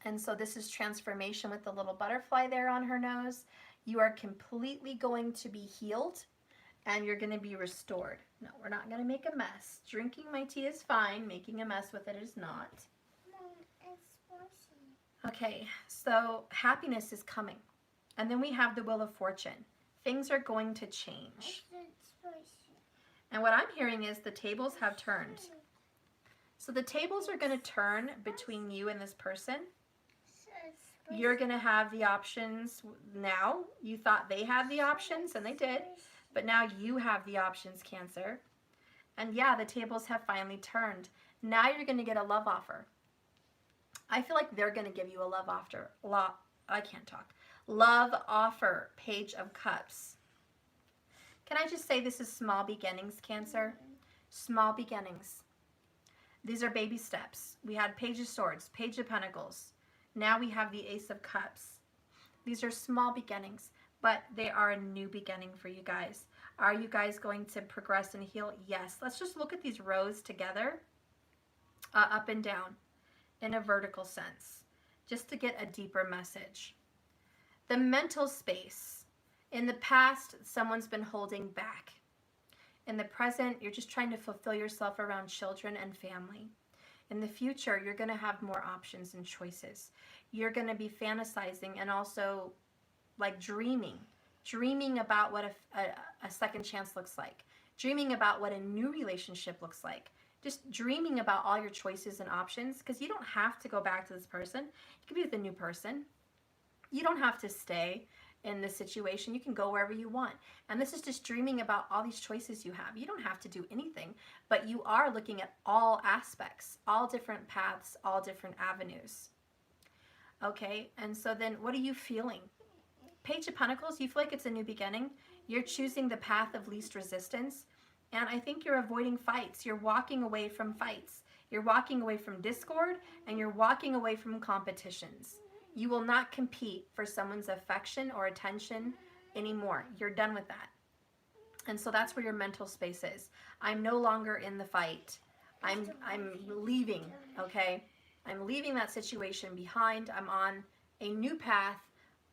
And so this is transformation with the little butterfly there on her nose. You are completely going to be healed and you're going to be restored. No, we're not going to make a mess. Drinking my tea is fine. Making a mess with it is not. Mom, it's spicy. Okay, so happiness is coming. And then we have the Wheel of Fortune. Things are going to change. It's spicy. And what I'm hearing is the tables have turned. So the tables are going to turn between you and this person. You're going to have the options now. You thought they had the options, and they did. But now you have the options, Cancer. And yeah, the tables have finally turned. Now you're going to get a love offer. I feel like they're going to give you a love offer. I can't talk. Love offer, Page of Cups. Can I just say this is small beginnings, Cancer? Small beginnings. These are baby steps. We had Page of Swords, Page of Pentacles. Now we have the Ace of Cups. These are small beginnings, but they are a new beginning for you guys. Are you guys going to progress and heal? Yes. Let's just look at these rows together, up and down, in a vertical sense, just to get a deeper message. The mental space. In the past, someone's been holding back. In the present, you're just trying to fulfill yourself around children and family. In the future, you're going to have more options and choices. You're going to be fantasizing and also like dreaming about what a second chance looks like, dreaming about what a new relationship looks like, just dreaming about all your choices and options, because you don't have to go back to this person. You can be with a new person. You don't have to stay in this situation. You can go wherever you want. And this is just dreaming about all these choices you have. You don't have to do anything, but you are looking at all aspects, all different paths, all different avenues. Okay, and so then what are you feeling? Page of Pentacles, you feel like it's a new beginning. You're choosing the path of least resistance. And I think you're avoiding fights. You're walking away from fights. You're walking away from discord, and you're walking away from competitions. You will not compete for someone's affection or attention anymore. You're done with that. And so that's where your mental space is. I'm no longer in the fight. I'm leaving, okay? I'm leaving that situation behind. I'm on a new path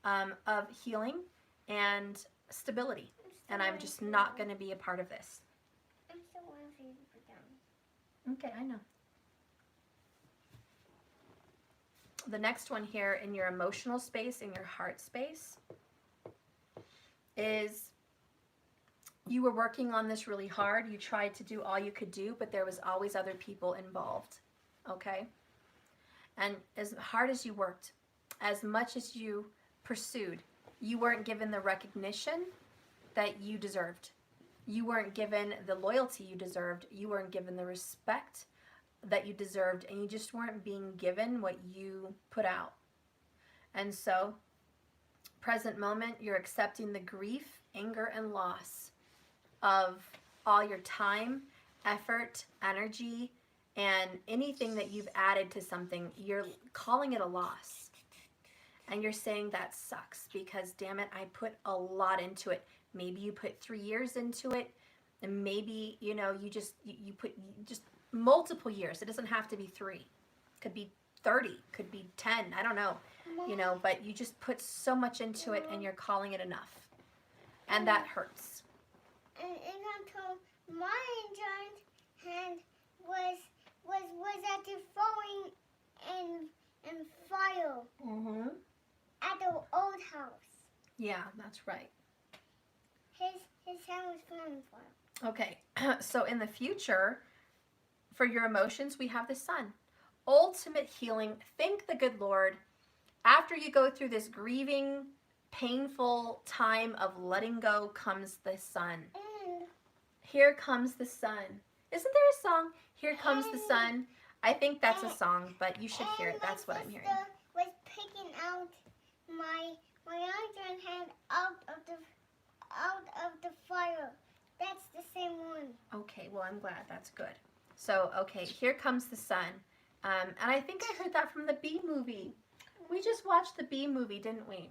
of healing and stability. And I'm just not going to be a part of this. I'm still waiting for you to put down. Okay, I know. The next one here in your emotional space, in your heart space, is you were working on this really hard. You tried to do all you could do, but there was always other people involved, okay? And as hard as you worked, as much as you pursued, you weren't given the recognition that you deserved. You weren't given the loyalty you deserved. You weren't given the respect that you deserved, and you just weren't being given what you put out. And so, present moment, you're accepting the grief, anger, and loss of all your time, effort, energy, and anything that you've added to something. You're calling it a loss. And you're saying that sucks because, damn it, I put a lot into it. Maybe you put 3 years into it, and maybe, you know, you put multiple years. It doesn't have to be 3. Could be 30, could be 10, I don't know. You know, but you just put so much into it and you're calling it enough. And that hurts. And until my giant hand was at the throwing and fire at the old house. Yeah, that's right. His hand was throwing fire. Okay, so in the future, for your emotions, we have the sun. Ultimate healing. Thank the good Lord. After you go through this grieving, painful time of letting go comes the sun. Here comes the sun. Isn't there a song? Here comes the sun. I think that's a song, but you should hear it. That's what I'm hearing. Was picking out my giant hand out of the fire. That's the same one. Okay, well, I'm glad. That's good. So, okay, here comes the sun. And I think I heard that from the Bee movie. We just watched the Bee movie, didn't we?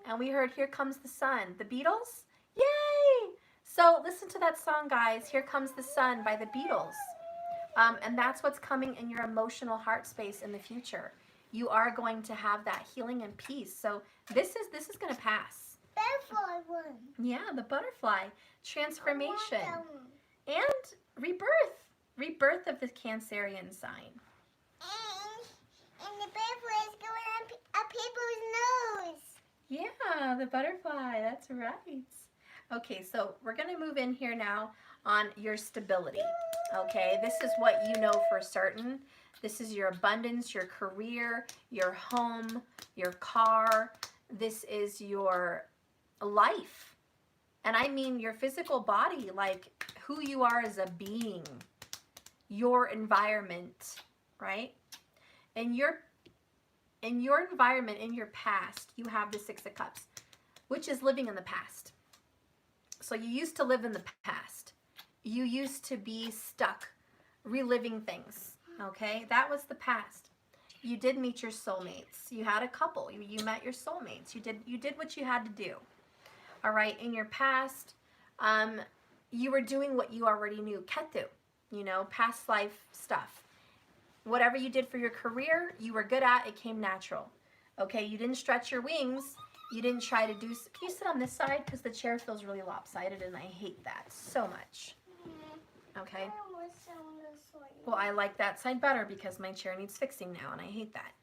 And we heard Here Comes the Sun. The Beatles? Yay! So listen to that song, guys. Here Comes the Sun by the Beatles. And that's what's coming in your emotional heart space in the future. You are going to have that healing and peace. So this is going to pass. Butterfly one. Yeah, the butterfly. Transformation. I want that one. And rebirth. Rebirth of the Cancerian sign. And the butterfly is going up people's nose. Yeah, the butterfly. That's right. Okay, so we're going to move in here now on your stability. Okay, this is what you know for certain. This is your abundance, your career, your home, your car. This is your life. And I mean your physical body, like who you are as a being, your environment, right? And your environment, in your past, you have the Six of Cups, which is living in the past. So you used to live in the past. You used to be stuck reliving things, okay? That was the past. You did meet your soulmates. You had a couple. You met your soulmates. You did what you had to do. All right, in your past, you were doing what you already knew, ketu, you know, past life stuff. Whatever you did for your career, you were good at, it came natural. Okay, you didn't stretch your wings. You didn't try to do, can you sit on this side? Because the chair feels really lopsided and I hate that so much. Okay. Well, I like that side better because my chair needs fixing now and I hate that.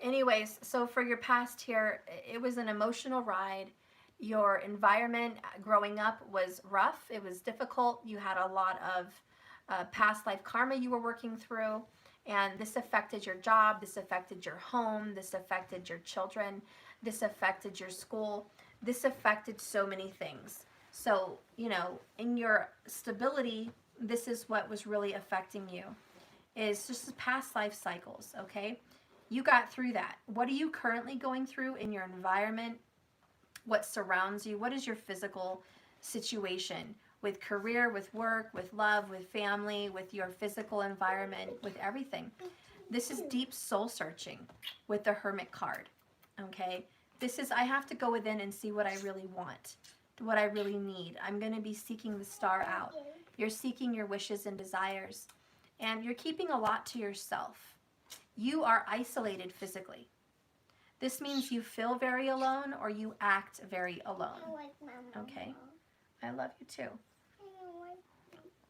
Anyways, so for your past here, it was an emotional ride. Your environment growing up was rough. It was difficult. You had a lot of past life karma you were working through, and this affected your job, this affected your home, this affected your children, this affected your school, this affected so many things. So, you know, in your stability, this is what was really affecting you, is just past life cycles, okay? You got through that. What are you currently going through in your environment? What surrounds you? What is your physical situation with career, with work, with love, with family, with your physical environment, with everything? This is deep soul searching with the Hermit card, okay? This is, I have to go within and see what I really want, what I really need. I'm going to be seeking the star out. You're seeking your wishes and desires, and you're keeping a lot to yourself. You are isolated physically. This means you feel very alone or you act very alone. Okay? I love you too.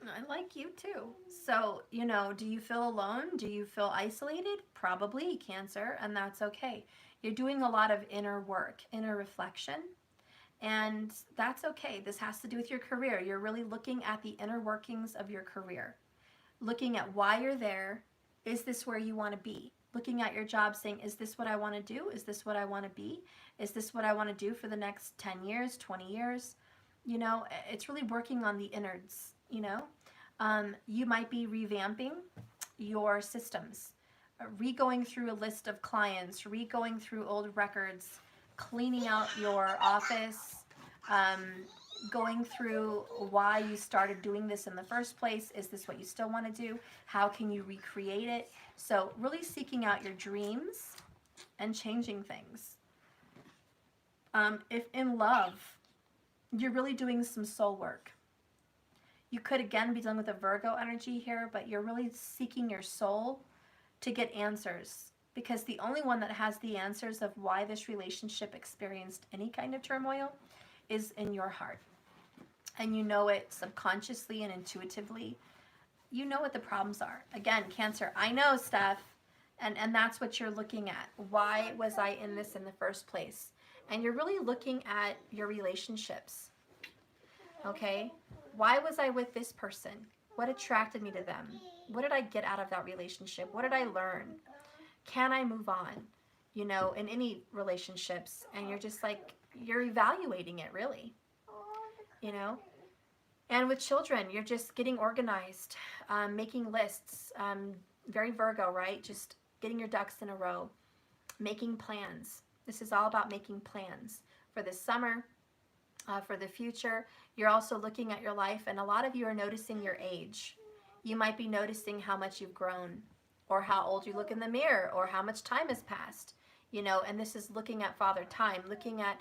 I like you too. So, you know, do you feel alone? Do you feel isolated? Probably, Cancer, and that's okay. You're doing a lot of inner work, inner reflection, and that's okay. This has to do with your career. You're really looking at the inner workings of your career, looking at why you're there. Is this where you want to be? Looking at your job saying, is this what I want to do? Is this what I want to be? Is this what I want to do for the next 10 years, 20 years? You know, it's really working on the innards, you know. You might be revamping your systems, re-going through a list of clients, re-going through old records, cleaning out your office, going through why you started doing this in the first place. Is this what you still want to do? How can you recreate it? So really seeking out your dreams and changing things. If in love, you're really doing some soul work. You could again be dealing with a Virgo energy here, but you're really seeking your soul to get answers, because the only one that has the answers of why this relationship experienced any kind of turmoil is in your heart. And you know it subconsciously and intuitively. You know what the problems are. Again, Cancer, I know stuff, and that's what you're looking at. Why was I in this in the first place? And you're really looking at your relationships, okay? Why was I with this person? What attracted me to them? What did I get out of that relationship? What did I learn? Can I move on? You know, in any relationships, and you're just like, you're evaluating it really, you know? And with children, you're just getting organized, making lists, very Virgo, right? Just getting your ducks in a row, making plans. This is all about making plans for the summer, for the future. You're also looking at your life, and a lot of you are noticing your age. You might be noticing how much you've grown, or how old you look in the mirror, or how much time has passed, you know, and this is looking at Father Time, looking at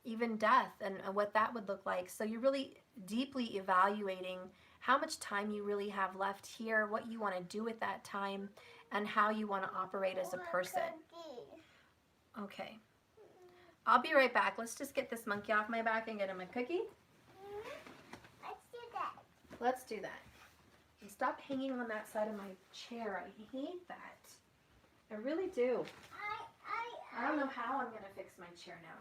even death and what that would look like. So you're really deeply evaluating how much time you really have left here, what you want to do with that time, and how you want to operate as a person. Okay. I'll be right back. Let's just get this monkey off my back and get him a cookie. Let's do that. Let's do that. And stop hanging on that side of my chair. I hate that. I really do. I don't know how I'm going to fix my chair now.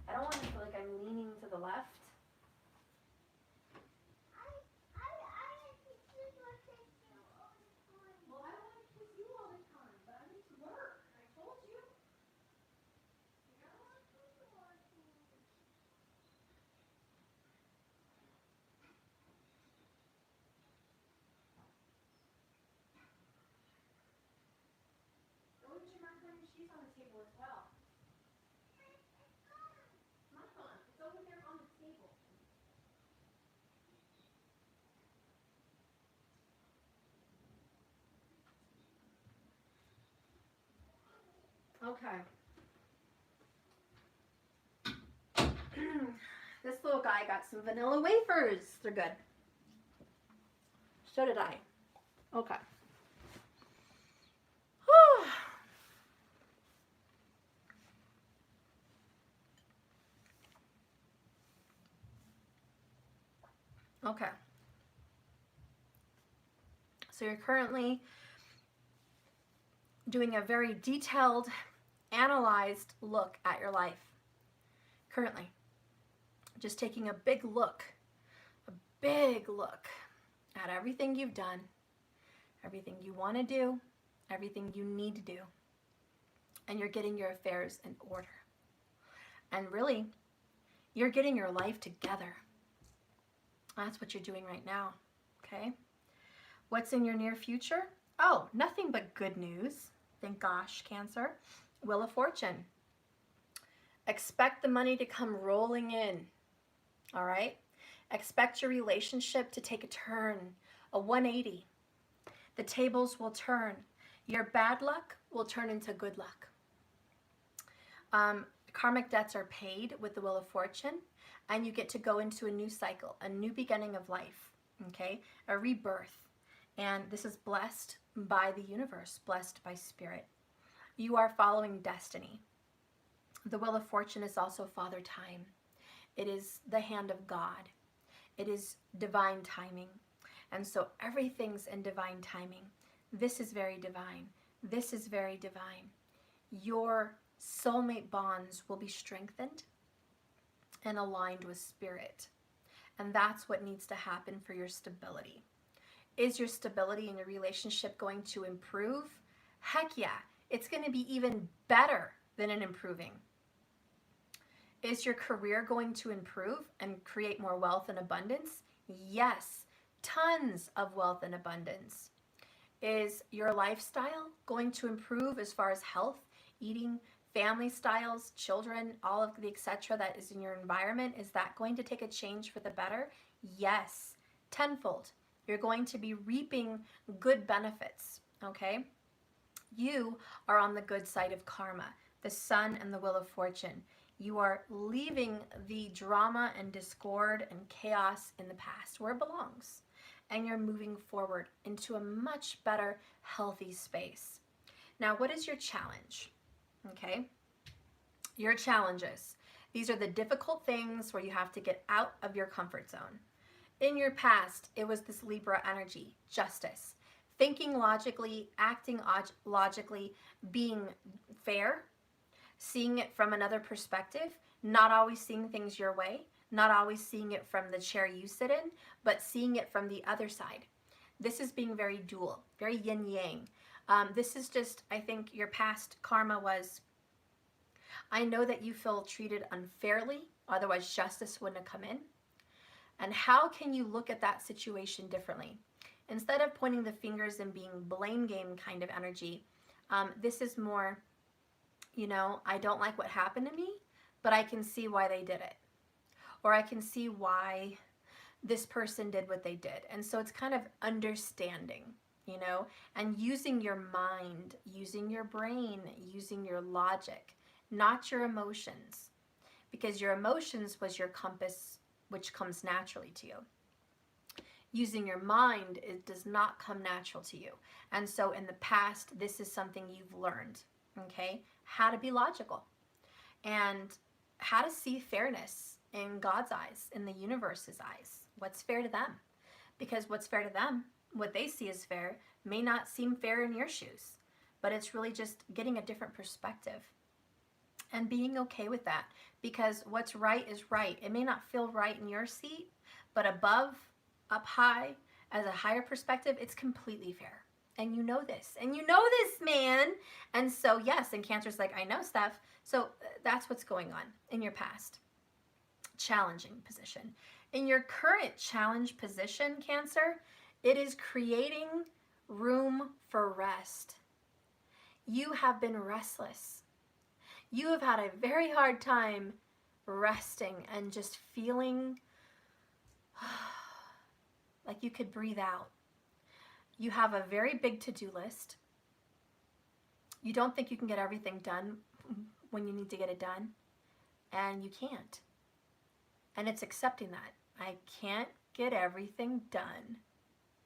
I don't want to feel like I'm leaning to the left. Well, I don't want to kiss you all the time, but I need to work. I told you. Go get your macaroni and cheese on the table as well. Not gone. It's over there on the table. Okay. This little guy got some vanilla wafers. They're good. So did I. Okay. Okay. So you're currently doing a very detailed, analyzed look at your life. Currently. Just taking a big look at everything you've done, everything you want to do, everything you need to do, and you're getting your affairs in order. And really, you're getting your life together. That's what you're doing right now, okay? What's in your near future? Oh, nothing but good news. Thank gosh, Cancer. Wheel of Fortune. Expect the money to come rolling in, all right? Expect your relationship to take a turn, a 180. The tables will turn. Your bad luck will turn into good luck. Karmic debts are paid with the Wheel of Fortune, and you get to go into a new cycle, a new beginning of life, okay? A rebirth. And this is blessed by the universe, blessed by spirit. You are following destiny. The Wheel of Fortune is also Father Time. It is the hand of God. It is divine timing. And so everything's in divine timing. This is very divine. This is very divine. Your soulmate bonds will be strengthened and aligned with spirit. And that's what needs to happen for your stability. Is your stability in your relationship going to improve? Heck yeah. It's going to be even better than an improving. Is your career going to improve and create more wealth and abundance? Yes. Tons of wealth and abundance. Is your lifestyle going to improve as far as health, eating, family styles, children, all of the etc. that is in your environment? Is that going to take a change for the better? Yes. Tenfold. You're going to be reaping good benefits, okay? You are on the good side of karma, the Sun and the Wheel of Fortune. You are leaving the drama and discord and chaos in the past where it belongs. And you're moving forward into a much better, healthy space. Now, what is your challenge? Okay? Your challenges. These are the difficult things where you have to get out of your comfort zone. In your past, it was this Libra energy, justice. Thinking logically, acting logically, being fair, seeing it from another perspective, not always seeing things your way, not always seeing it from the chair you sit in, but seeing it from the other side. This is being very dual, very yin-yang. This is just, I think your past karma was, I know that you feel treated unfairly, otherwise justice wouldn't have come in. And how can you look at that situation differently? Instead of pointing the fingers and being blame game kind of energy, this is more, you know, I don't like what happened to me, but I can see why they did it. Or I can see why this person did what they did. And so it's kind of understanding, you know, and using your mind, using your brain, using your logic, not your emotions. Because your emotions was your compass, which comes naturally to you. Using your mind, it does not come natural to you. And so in the past, this is something you've learned, okay? How to be logical and how to see fairness in God's eyes, in the universe's eyes. What's fair to them? Because what's fair to them, what they see as fair, may not seem fair in your shoes, but it's really just getting a different perspective and being okay with that, because what's right is right. It may not feel right in your seat, but above, up high, as a higher perspective, it's completely fair. And you know this. And you know this, man. And so, yes, and Cancer's like, I know, Steph. So that's what's going on in your past. Challenging position. In your current challenge position, Cancer, it is creating room for rest. You have been restless. You have had a very hard time resting and just feeling like you could breathe out. You have a very big to-do list. You don't think you can get everything done when you need to get it done, and you can't. And it's accepting that. I can't get everything done,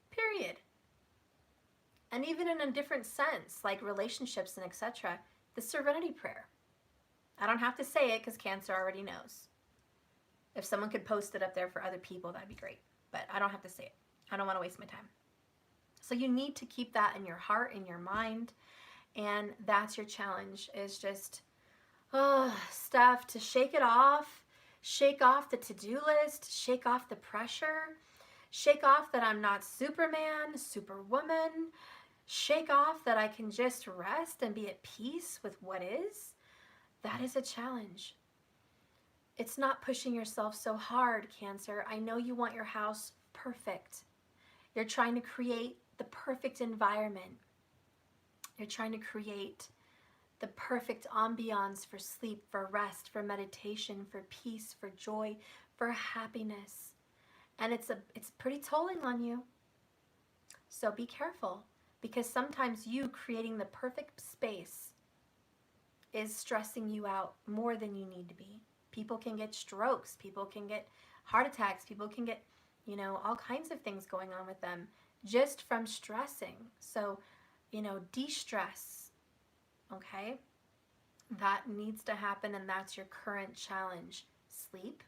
period. And even in a different sense, like relationships and etc., the serenity prayer. I don't have to say it because Cancer already knows. If someone could post it up there for other people, that'd be great. But I don't have to say it. I don't want to waste my time. So you need to keep that in your heart, in your mind. And that's your challenge, is just, stuff to shake it off, shake off the to-do list, shake off the pressure, Shake off that I'm not Superman, Superwoman. Shake off that I can just rest and be at peace with what is. That is a challenge. It's not pushing yourself so hard, Cancer. I know you want your house perfect. You're trying to create the perfect environment. You're trying to create the perfect ambiance for sleep, for rest, for meditation, for peace, for joy, for happiness. And it's pretty tolling on you. So be careful, because sometimes you creating the perfect space is stressing you out more than you need to be. People can get strokes, people can get heart attacks, people can get, all kinds of things going on with them just from stressing. So, de-stress, okay? That needs to happen, and that's your current challenge. Sleep.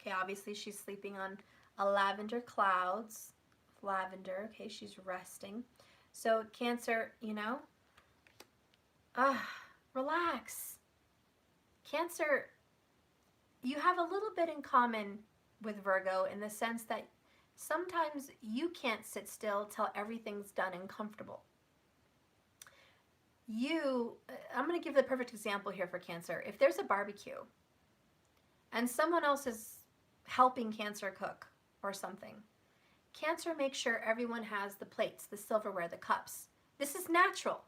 Okay, obviously she's sleeping on a lavender clouds. Lavender, okay, she's resting. So Cancer, relax. Cancer, you have a little bit in common with Virgo in the sense that sometimes you can't sit still till everything's done and comfortable. I'm going to give the perfect example here for Cancer. If there's a barbecue and someone else is helping Cancer cook or something, Cancer makes sure everyone has the plates, the silverware, the cups. This is natural.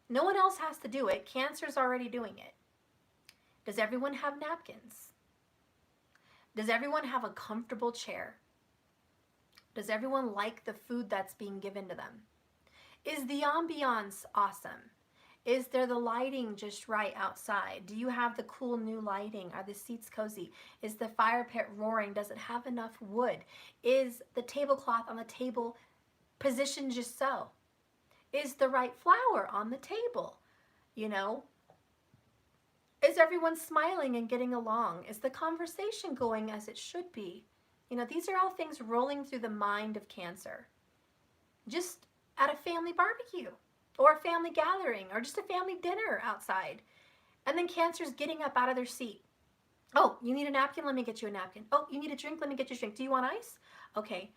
No one else has to do it. Cancer's already doing it. Does everyone have napkins? Does everyone have a comfortable chair? Does everyone like the food that's being given to them? Is the ambiance awesome? Is there the lighting just right outside? Do you have the cool new lighting? Are the seats cozy? Is the fire pit roaring? Does it have enough wood? Is the tablecloth on the table positioned just so? Is the right flour on the table? Is everyone smiling and getting along? Is the conversation going as it should be? These are all things rolling through the mind of Cancer. Just at a family barbecue or a family gathering or just a family dinner outside. And then Cancer's getting up out of their seat. Oh, you need a napkin? Let me get you a napkin. Oh, you need a drink? Let me get you a drink. Do you want ice? Okay.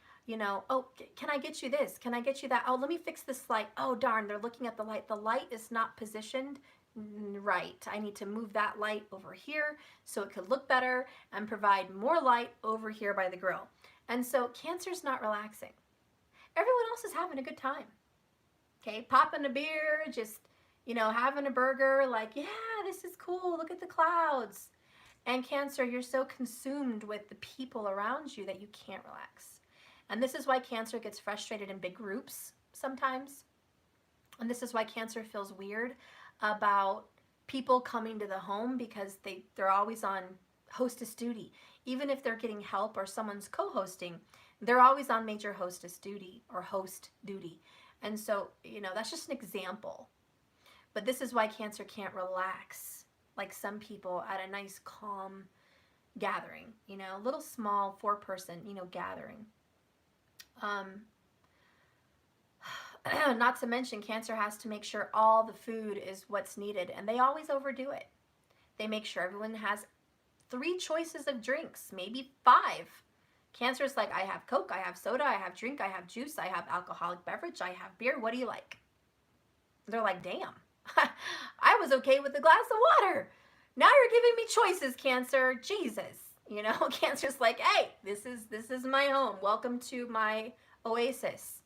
Oh, can I get you this? Can I get you that? Oh, let me fix this light. Oh, darn, they're looking at the light. The light is not positioned right. I need to move that light over here so it could look better and provide more light over here by the grill. And so Cancer's not relaxing. Everyone else is having a good time. Okay, popping a beer, just, having a burger, like, yeah, this is cool, look at the clouds. And Cancer, you're so consumed with the people around you that you can't relax. And this is why Cancer gets frustrated in big groups sometimes. And this is why Cancer feels weird about people coming to the home, because they're always on hostess duty. Even if they're getting help or someone's co-hosting, they're always on major hostess duty or host duty. And so, that's just an example. But this is why Cancer can't relax like some people at a nice, calm gathering, a little small 4-person, gathering. Not to mention, Cancer has to make sure all the food is what's needed, and they always overdo it. They make sure everyone has 3 choices of drinks, maybe 5. Cancer's like, I have Coke, I have soda, I have drink, I have juice, I have alcoholic beverage, I have beer. What do you like? They're like, damn, I was okay with a glass of water. Now you're giving me choices, Cancer. Jesus. Cancer's like, hey, this is my home. Welcome to my oasis.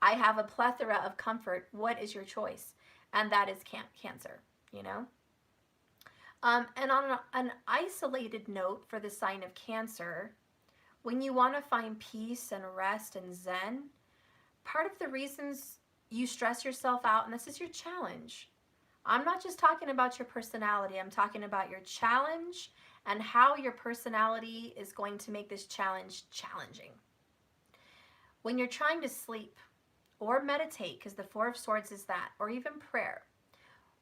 I have a plethora of comfort. What is your choice? And that is Cancer, And on an isolated note for the sign of Cancer, when you want to find peace and rest and zen, part of the reasons you stress yourself out, and this is your challenge. I'm not just talking about your personality. I'm talking about your challenge and how your personality is going to make this challenge challenging. When you're trying to sleep or meditate, because the 4 of Swords is that, or even prayer,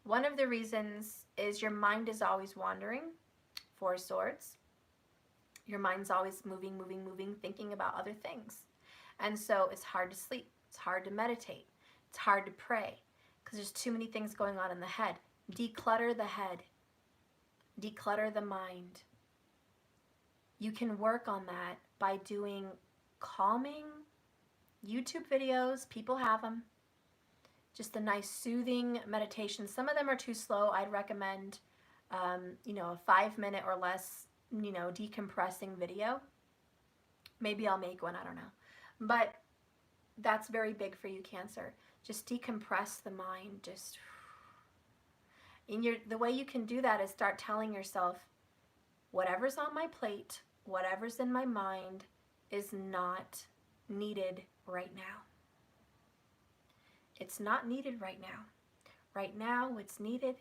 one of the reasons is your mind is always wandering. 4 of Swords. Your mind's always moving, thinking about other things. And so it's hard to sleep. It's hard to meditate. It's hard to pray because there's too many things going on in the head. Declutter the head. Declutter the mind. You can work on that by doing calming YouTube videos. People have them. Just a nice soothing meditation. Some of them are too slow. I'd recommend, you know, a 5-minute or less, you know, decompressing video. Maybe I'll make one, I don't know. But that's very big for you, Cancer. Just decompress the mind. Just, and the way you can do that is start telling yourself, whatever's on my plate, whatever's in my mind is not needed right now. It's not needed right now. Right now, what's needed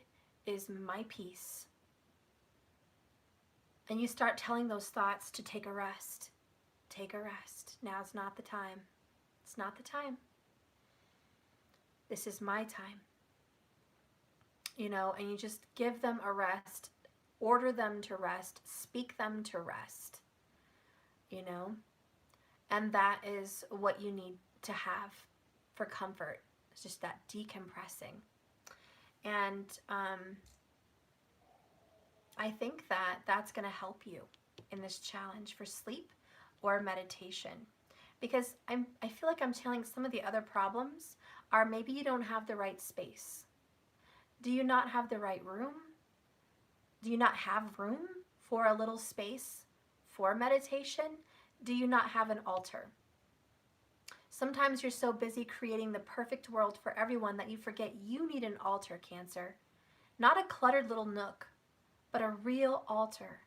is my peace. And you start telling those thoughts to take a rest. Take a rest. Now's not the time. It's not the time. This is my time. You know, and you just give them a rest. Order them to rest. Speak them to rest. You know? And that is what you need to have for comfort. It's just that decompressing. And I think that that's going to help you in this challenge for sleep or meditation. Because I feel like I'm telling some of the other problems are maybe you don't have the right space. Do you not have the right room? Do you not have room for a little space for meditation? Do you not have an altar? Sometimes you're so busy creating the perfect world for everyone that you forget you need an altar, Cancer. Not a cluttered little nook, but a real altar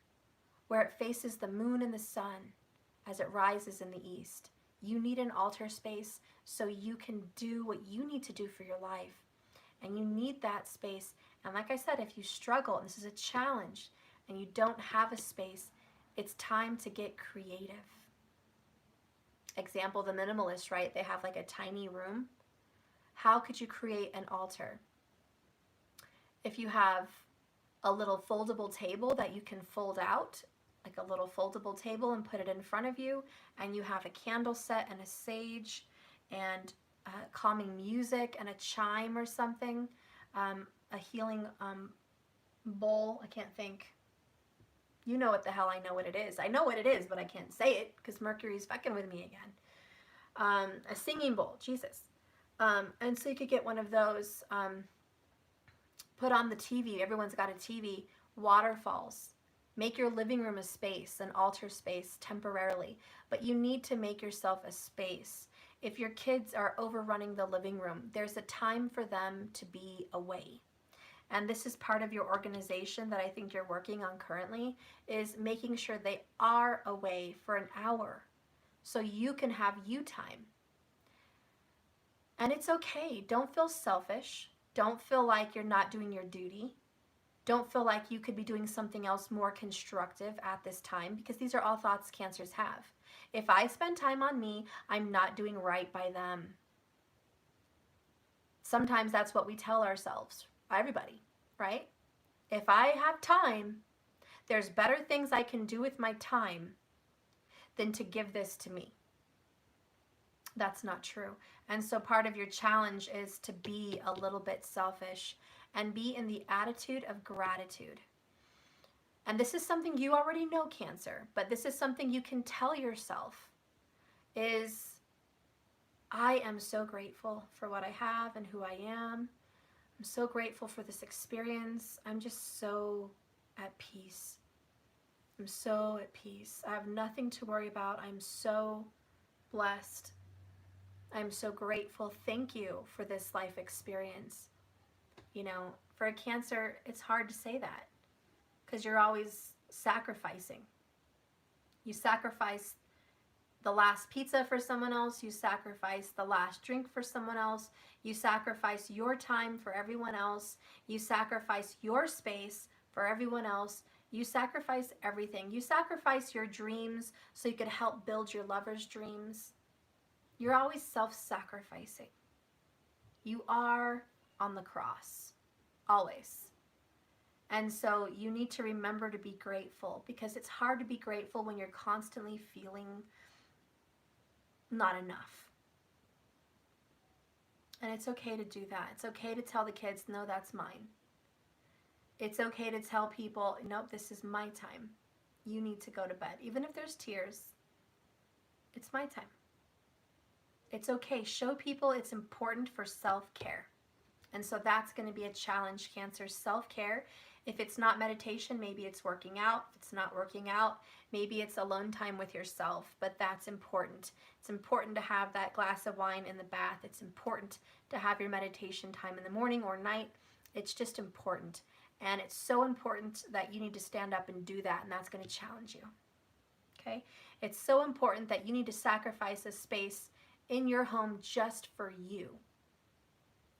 where it faces the moon and the sun as it rises in the east. You need an altar space so you can do what you need to do for your life. And you need that space. And like I said, if you struggle, and this is a challenge, and you don't have a space, it's time to get creative. Example, the minimalist, right? They have like a tiny room. How could you create an altar? If you have a little foldable table that you can fold out, like a little foldable table, and put it in front of you, and you have a candle set and a sage and calming music and a chime or something, a healing bowl, I can't think. You know what the hell I know what it is. I know what it is, but I can't say it because Mercury's fucking with me again. A singing bowl, Jesus. And so you could get one of those, put on the TV. Everyone's got a TV. Waterfalls. Make your living room a space, an altar space temporarily. But you need to make yourself a space. If your kids are overrunning the living room, there's a time for them to be away. And this is part of your organization that I think you're working on currently, is making sure they are away for an hour so you can have you time. And it's okay. Don't feel selfish. Don't feel like you're not doing your duty. Don't feel like you could be doing something else more constructive at this time, because these are all thoughts Cancers have. If I spend time on me, I'm not doing right by them. Sometimes that's what we tell ourselves. Everybody, right? If I have time, there's better things I can do with my time than to give this to me. That's not true. And so part of your challenge is to be a little bit selfish and be in the attitude of gratitude. And this is something you already know, Cancer, but this is something you can tell yourself is, I am so grateful for what I have and who I am. I'm so grateful for this experience. I'm just so at peace. I'm so at peace. I have nothing to worry about. I'm so blessed. I'm so grateful. Thank you for this life experience. You know, for a Cancer, it's hard to say that because you're always sacrificing. You sacrifice the last pizza for someone else. You sacrifice the last drink for someone else. You sacrifice your time for everyone else. You sacrifice your space for everyone else. You sacrifice everything. You sacrifice your dreams so you could help build your lover's dreams. You're always self-sacrificing. You are on the cross, always. And so you need to remember to be grateful, because it's hard to be grateful when you're constantly feeling not enough. And it's okay to do that. It's okay to tell the kids, no, that's mine. It's okay to tell people, nope, this is my time. You need to go to bed. Even if there's tears, It's my time. It's okay. Show people it's important for self-care. And so that's going to be a challenge, Cancer. Self-care. If it's not meditation, maybe it's working out. If it's not working out, maybe it's alone time with yourself. But that's important. It's important to have that glass of wine in the bath. It's important to have your meditation time in the morning or night. It's just important. And it's so important that you need to stand up and do that, and that's going to challenge you. Okay? It's so important that you need to sacrifice a space in your home just for you.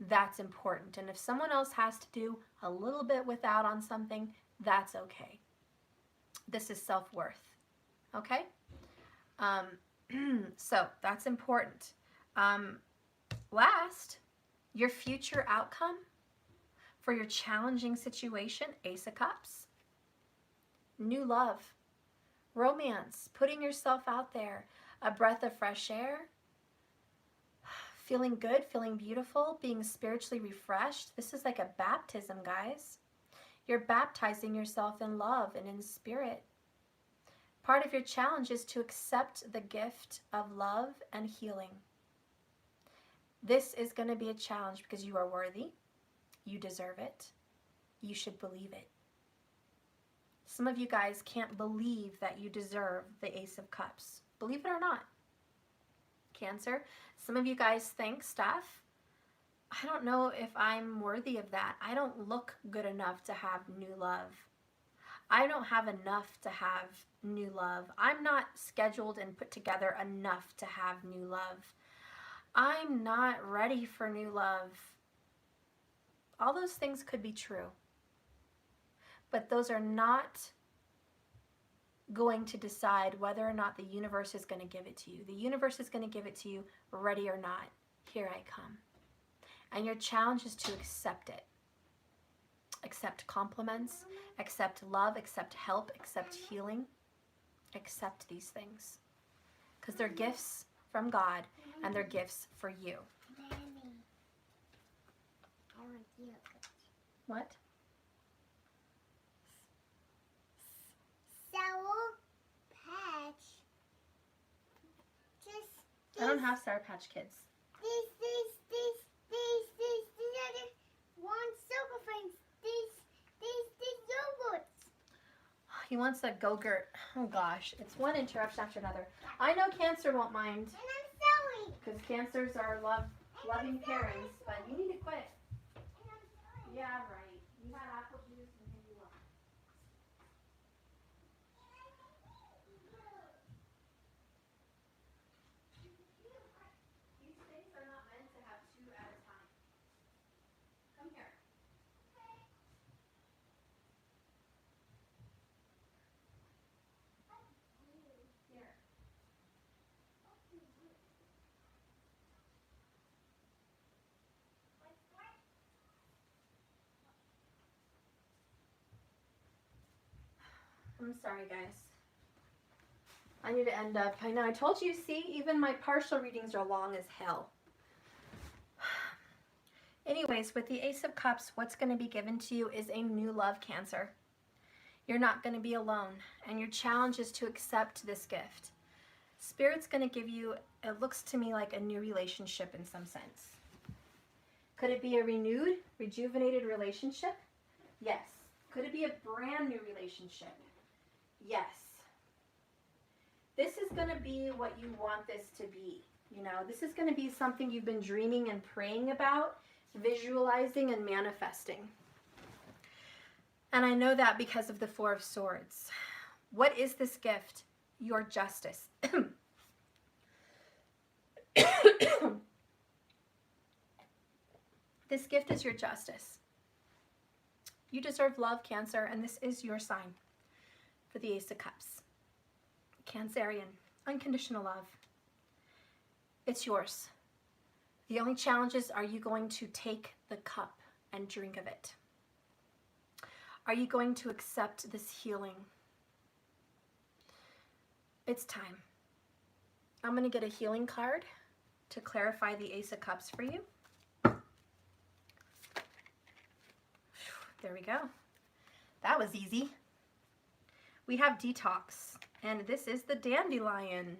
That's important. And if someone else has to do a little bit without on something, that's okay. This is self-worth. Okay? So that's important. Last, your future outcome for your challenging situation, Ace of Cups. New love, romance, putting yourself out there, a breath of fresh air, feeling good, feeling beautiful, being spiritually refreshed. This is like a baptism, guys. You're baptizing yourself in love and in spirit. Part of your challenge is to accept the gift of love and healing. This is going to be a challenge because you are worthy. You deserve it. You should believe it. Some of you guys can't believe that you deserve the Ace of Cups. Believe it or not. Cancer, some of you guys think stuff. I don't know if I'm worthy of that. I don't look good enough to have new love. I don't have enough to have new love. I'm not scheduled and put together enough to have new love. I'm not ready for new love. All those things could be true. But those are not going to decide whether or not the universe is going to give it to you. The universe is going to give it to you, ready or not. Here I come. And your challenge is to accept it. Accept compliments, accept love, accept help, accept healing. Accept these things. Because they're gifts from God and they're gifts for you. What? Sour Patch. I don't have Sour Patch Kids. These other one silver things. These yogurts. He wants a Go-Gurt. Oh gosh, it's one interruption after another. I know Cancer won't mind. And I'm sorry. Because Cancers are loving parents, but you need to quit. And I'm sorry. Yeah, right. You had apple juice and here you are. These things are not meant to have two at a time. Come here. Here. I'm sorry, guys. I need to end up. I know, I told you, see, even my partial readings are long as hell. Anyways, with the Ace of Cups, what's going to be given to you is a new love, Cancer. You're not going to be alone, and your challenge is to accept this gift. Spirit's going to give you, it looks to me like a new relationship in some sense. Could it be a renewed, rejuvenated relationship? Yes. Could it be a brand new relationship? Yes. This is going to be what you want this to be. You know, this is going to be something you've been dreaming and praying about, visualizing and manifesting. And I know that because of the Four of Swords. What is this gift? Your justice. This gift is your justice. You deserve love, Cancer, and this is your sign for the Ace of Cups. Cancerian, unconditional love. It's yours. The only challenge is, are you going to take the cup and drink of it? Are you going to accept this healing? It's time. I'm going to get a healing card to clarify the Ace of Cups for you. There we go. That was easy. We have detox, and this is the Dandelion.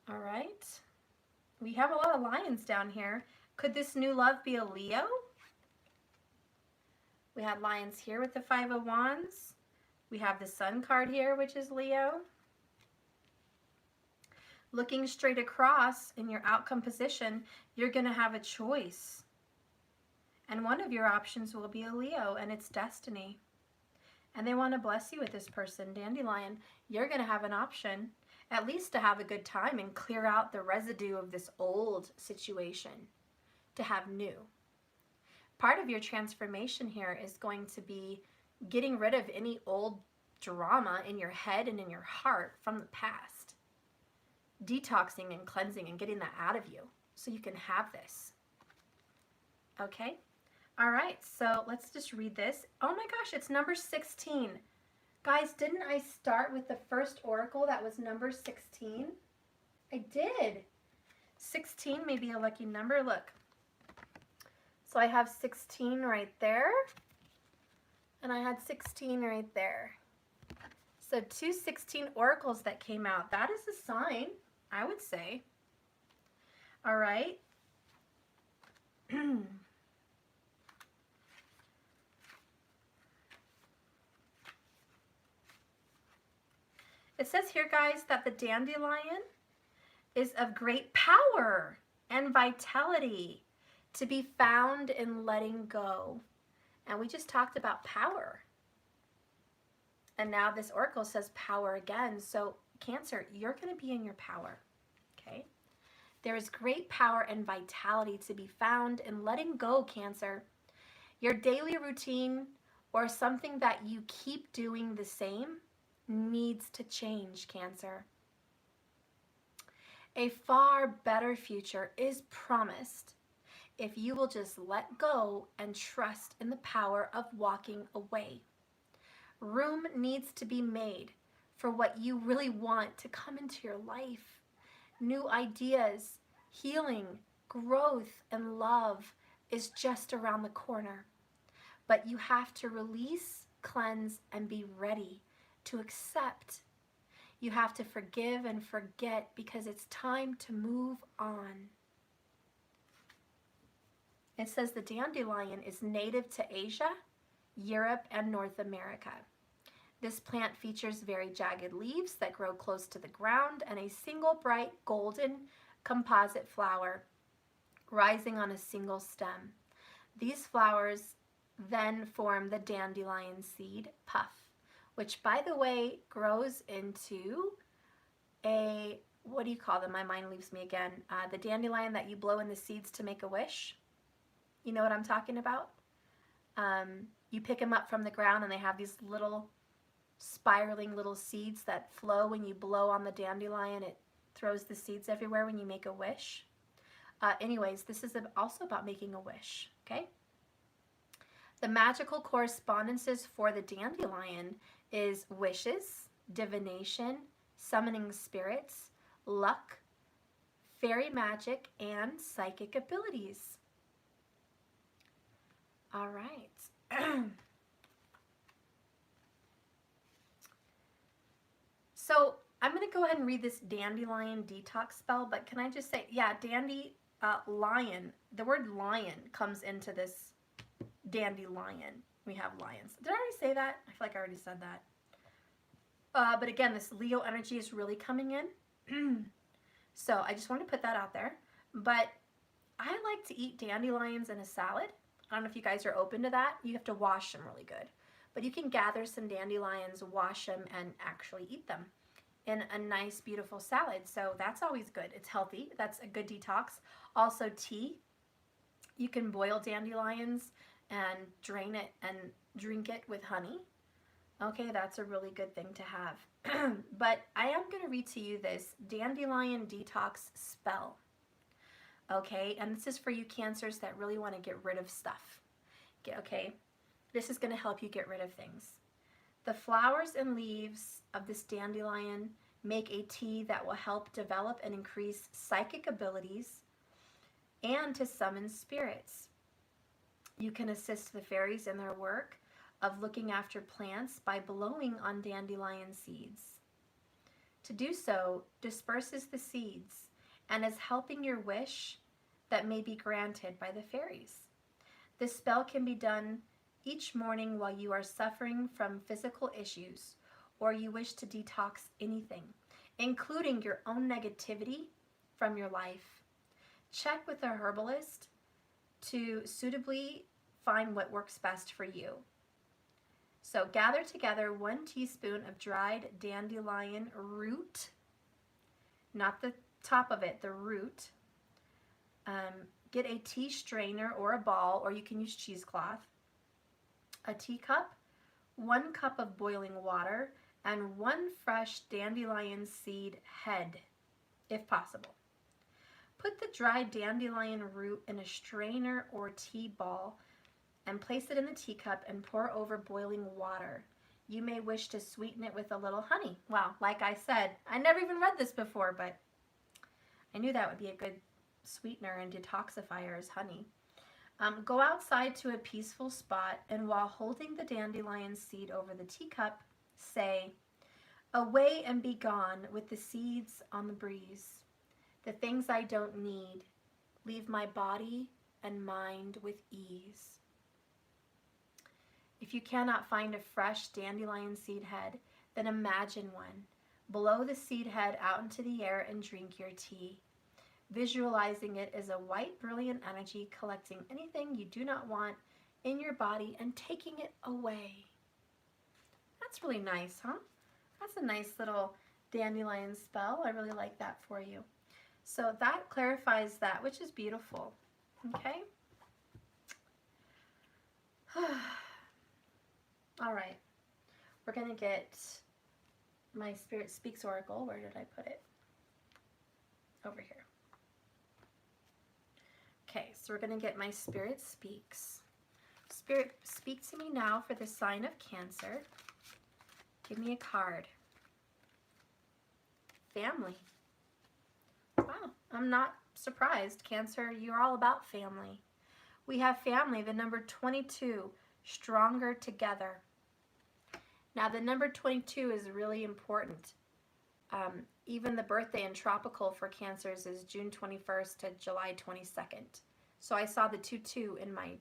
All right. We have a lot of lions down here. Could this new love be a Leo? We had lions here with the Five of Wands. We have the Sun card here, which is Leo. Looking straight across in your outcome position, you're going to have a choice. And one of your options will be a Leo, and it's destiny. And they want to bless you with this person. Dandelion, you're going to have an option, at least to have a good time and clear out the residue of this old situation, to have new. Part of your transformation here is going to be getting rid of any old drama in your head and in your heart from the past. Detoxing and cleansing and getting that out of you so you can have this. Okay? All right, so let's just read this. Oh my gosh, it's number 16. Guys, didn't I start with the first oracle that was number 16? I did. 16 may be a lucky number. Look. So I have 16 right there. And I had 16 right there. So 2 16 oracles that came out. That is a sign, I would say. All right. It says here, guys, that the dandelion is of great power and vitality to be found in letting go. And we just talked about power. And now this oracle says power again. So Cancer, you're going to be in your power. Okay? There is great power and vitality to be found in letting go, Cancer. Your daily routine or something that you keep doing the same needs to change, Cancer. A far better future is promised if you will just let go and trust in the power of walking away. Room needs to be made for what you really want to come into your life. New ideas, healing, growth, and love is just around the corner. But you have to release, cleanse, and be ready to accept. You have to forgive and forget because it's time to move on. It says the dandelion is native to Asia, Europe, and North America. This plant features very jagged leaves that grow close to the ground and a single bright golden composite flower rising on a single stem. These flowers then form the dandelion seed puff, which, by the way, grows into a, what do you call them? My mind leaves me again. The dandelion that you blow in the seeds to make a wish. You know what I'm talking about? You pick them up from the ground and they have these little spiraling little seeds that flow when you blow on the dandelion. It throws the seeds everywhere when you make a wish. Anyways, this is also about making a wish, okay? The magical correspondences for the dandelion is wishes, divination, summoning spirits, luck, fairy magic, and psychic abilities. All right. So I'm going to go ahead and read this dandelion detox spell, but can I just say, yeah, lion, the word lion comes into this dandelion. We have lions. Did I already say that? I feel like I already said that. But again, this Leo energy is really coming in. So I just wanted to put that out there. But I like to eat dandelions in a salad. I don't know if you guys are open to that. You have to wash them really good. But you can gather some dandelions, wash them, and actually eat them in a nice, beautiful salad. So that's always good. It's healthy. That's a good detox. Also tea. You can boil dandelions and drain it and drink it with honey. Okay, that's a really good thing to have. But I am going to read to you this dandelion detox spell. Okay, and this is for you Cancers that really want to get rid of stuff. Okay, this is going to help you get rid of things. The flowers and leaves of this dandelion make a tea that will help develop and increase psychic abilities and to summon spirits. You can assist the fairies in their work of looking after plants by blowing on dandelion seeds. To do so disperses the seeds and is helping your wish that may be granted by the fairies. This spell can be done each morning while you are suffering from physical issues or you wish to detox anything, including your own negativity from your life. Check with a herbalist to suitably find what works best for you. So gather together 1 teaspoon of dried dandelion root, not the top of it, the root. Get a tea strainer or a ball, or you can use cheesecloth, a teacup, 1 cup of boiling water, and 1 fresh dandelion seed head, if possible. Put the dried dandelion root in a strainer or tea ball and place it in the teacup and pour over boiling water. You may wish to sweeten it with a little honey. Wow, like I said, I never even read this before, but I knew that would be a good sweetener and detoxifier is honey. Go outside to a peaceful spot, and while holding the dandelion seed over the teacup, say, "Away and be gone with the seeds on the breeze. The things I don't need, leave my body and mind with ease." If you cannot find a fresh dandelion seed head, then imagine one. Blow the seed head out into the air and drink your tea, visualizing it as a white, brilliant energy collecting anything you do not want in your body and taking it away. That's really nice, huh? That's a nice little dandelion spell. I really like that for you. So that clarifies that, which is beautiful. Okay? All right. We're going to get my Spirit Speaks Oracle. Where did I put it? Over here. Okay, so we're going to get my Spirit Speaks. Spirit, speak to me now for the sign of Cancer. Give me a card. Family. Wow, I'm not surprised. Cancer, you're all about family. We have family, the number 22, stronger together. Now, the number 22 is really important. Even the birthday in tropical for Cancers is June 21st to July 22nd. So I saw the 2-2 in my,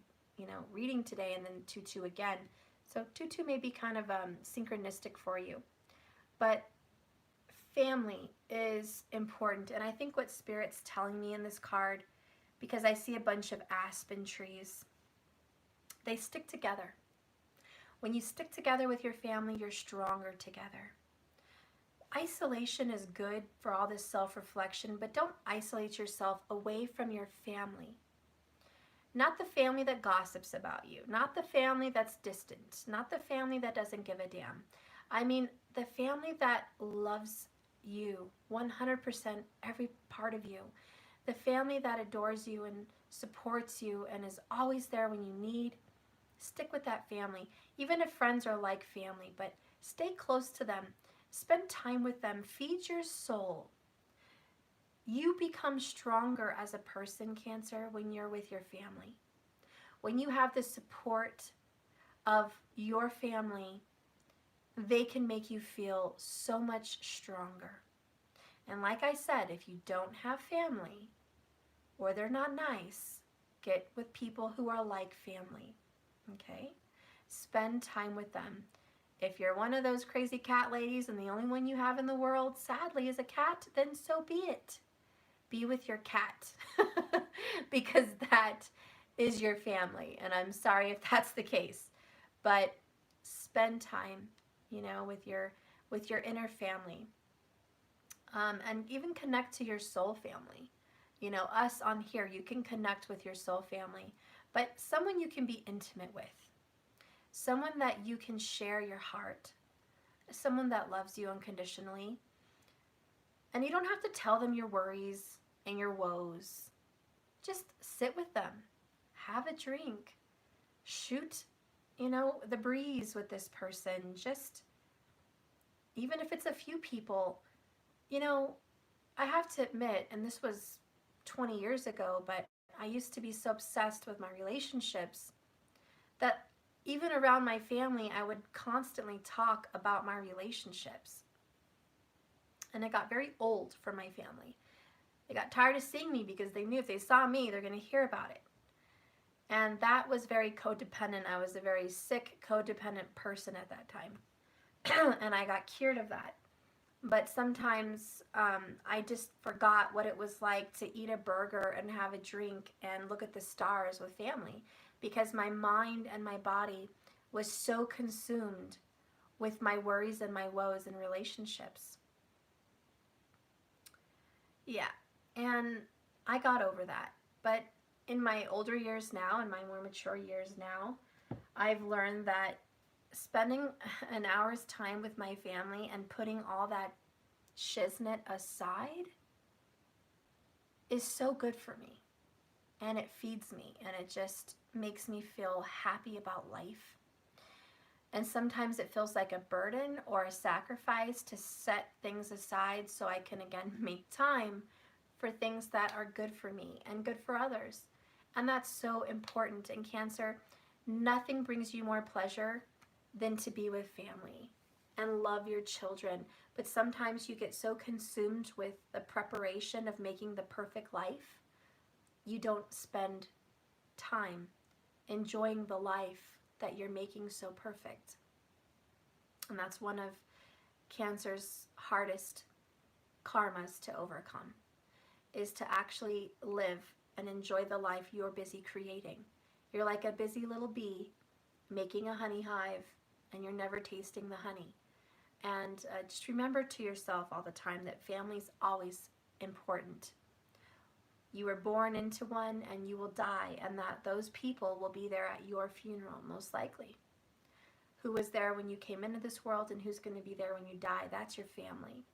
reading today, and then 2-2 again. So 2-2 may be kind of synchronistic for you. But family is important, and I think what Spirit's telling me in this card, because I see a bunch of aspen trees, they stick together. When you stick together with your family, you're stronger together. Isolation is good for all this self-reflection, but don't isolate yourself away from your family. Not the family that gossips about you, not the family that's distant, not the family that doesn't give a damn. I mean the family that loves you 100%, every part of you. The family that adores you and supports you and is always there when you need. Stick with that family. Even if friends are like family, but stay close to them. Spend time with them. Feed your soul. You become stronger as a person, Cancer, when you're with your family. When you have the support of your family, they can make you feel so much stronger. And like I said, if you don't have family or they're not nice, get with people who are like family, okay? Spend time with them. If you're one of those crazy cat ladies and the only one you have in the world, sadly, is a cat, then so be it. Be with your cat because that is your family. And I'm sorry if that's the case, but spend time, with your inner family. And even connect to your soul family. Us on here, you can connect with your soul family, but someone you can be intimate with. Someone that you can share your heart. Someone that loves you unconditionally. And you don't have to tell them your worries and your woes. Just sit with them. Have a drink. Shoot, the breeze with this person. Just, even if it's a few people, I have to admit, and this was 20 years ago, but I used to be so obsessed with my relationships that even around my family, I would constantly talk about my relationships. And it got very old for my family. They got tired of seeing me because they knew if they saw me, they're going to hear about it. And that was very codependent. I was a very sick, codependent person at that time. And I got cured of that. But sometimes I just forgot what it was like to eat a burger and have a drink and look at the stars with family, because my mind and my body was so consumed with my worries and my woes in relationships. Yeah, and I got over that. But in my older years now, in my more mature years now, I've learned that spending an hour's time with my family and putting all that shiznit aside is so good for me. And it feeds me, and it just makes me feel happy about life. And sometimes it feels like a burden or a sacrifice to set things aside so I can again make time for things that are good for me and good for others. And that's so important. In Cancer, nothing brings you more pleasure than to be with family and love your children. But sometimes you get so consumed with the preparation of making the perfect life, you don't spend time enjoying the life that you're making so perfect. And that's one of Cancer's hardest karmas to overcome, is to actually live and enjoy the life you're busy creating. You're like a busy little bee making a honey hive, and you're never tasting the honey. And just remember to yourself all the time that family's always important. You were born into one and you will die, and that those people will be there at your funeral, most likely. Who was there when you came into this world and who's going to be there when you die? That's your family.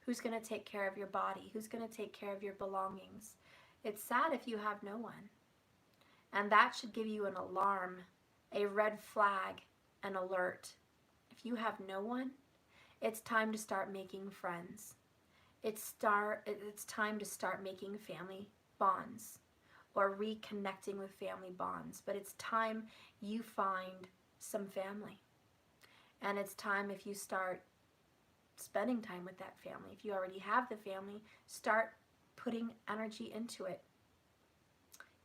Who's going to take care of your body? Who's going to take care of your belongings? It's sad if you have no one. And that should give you an alarm, a red flag, an alert. If you have no one, it's time to start making friends. It's time to start making family bonds or reconnecting with family bonds. But it's time you find some family. And it's time, if you start spending time with that family, if you already have the family, start putting energy into it.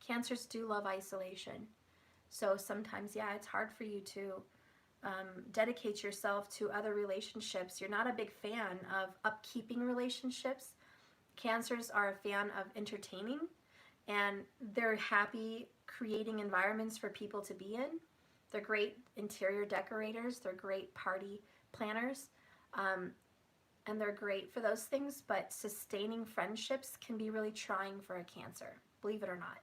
Cancers do love isolation. So sometimes, yeah, it's hard for you to dedicate yourself to other relationships. You're not a big fan of upkeeping relationships. Cancers are a fan of entertaining, and they're happy creating environments for people to be in. They're great interior decorators. They're great party planners. And they're great for those things, but sustaining friendships can be really trying for a Cancer, believe it or not.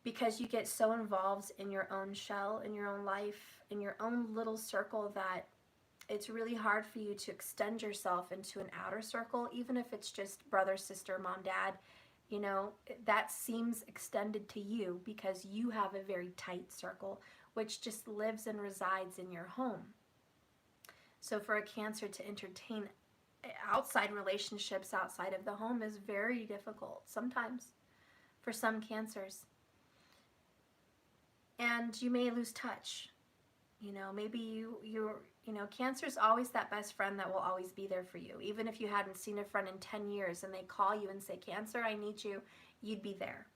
Because you get so involved in your own shell, in your own life, in your own little circle, that it's really hard for you to extend yourself into an outer circle, even if it's just brother, sister, mom, dad. You know, that seems extended to you because you have a very tight circle, which just lives and resides in your home. So for a Cancer to entertain outside relationships outside of the home is very difficult sometimes for some Cancers. And you may lose touch. You know, maybe you know, Cancer's always that best friend that will always be there for you. Even if you hadn't seen a friend in 10 years and they call you and say, Cancer, I need you, you'd be there.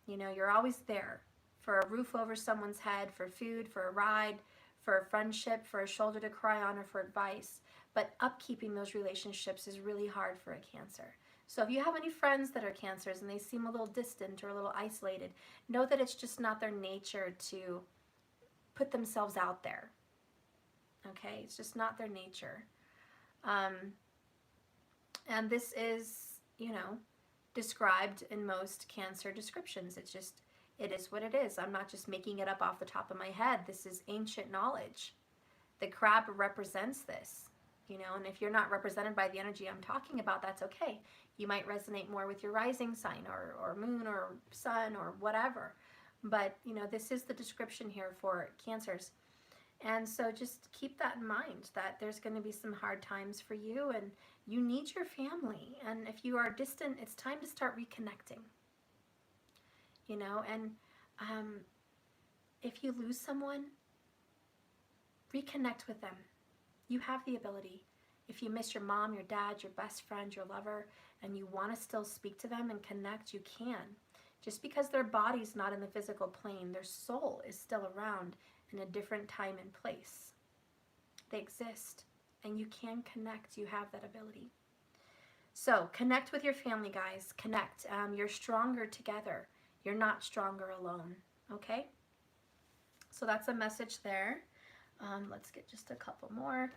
You know, you're always there for a roof over someone's head, for food, for a ride, for a friendship, for a shoulder to cry on, or for advice. But upkeeping those relationships is really hard for a Cancer. So if you have any friends that are Cancers and they seem a little distant or a little isolated, know that it's just not their nature to put themselves out there. Okay? It's just not their nature. And this is, you know, described in most Cancer descriptions. It's just, it is what it is. I'm not just making it up off the top of my head. This is ancient knowledge. The crab represents this, you know, and if you're not represented by the energy I'm talking about, that's okay. You might resonate more with your rising sign or moon or sun or whatever. But, you know, this is the description here for Cancers. And so just keep that in mind, that there's going to be some hard times for you and you need your family. And if you are distant, it's time to start reconnecting. You know, and if you lose someone, reconnect with them. You have the ability. If you miss your mom, your dad, your best friend, your lover, and you want to still speak to them and connect, you can. Just because their body's not in the physical plane, their soul is still around in a different time and place. They exist, and you can connect. You have that ability. So connect with your family, guys. Connect. You're stronger together. You're not stronger alone, okay? So that's a message there. Let's get just a couple more.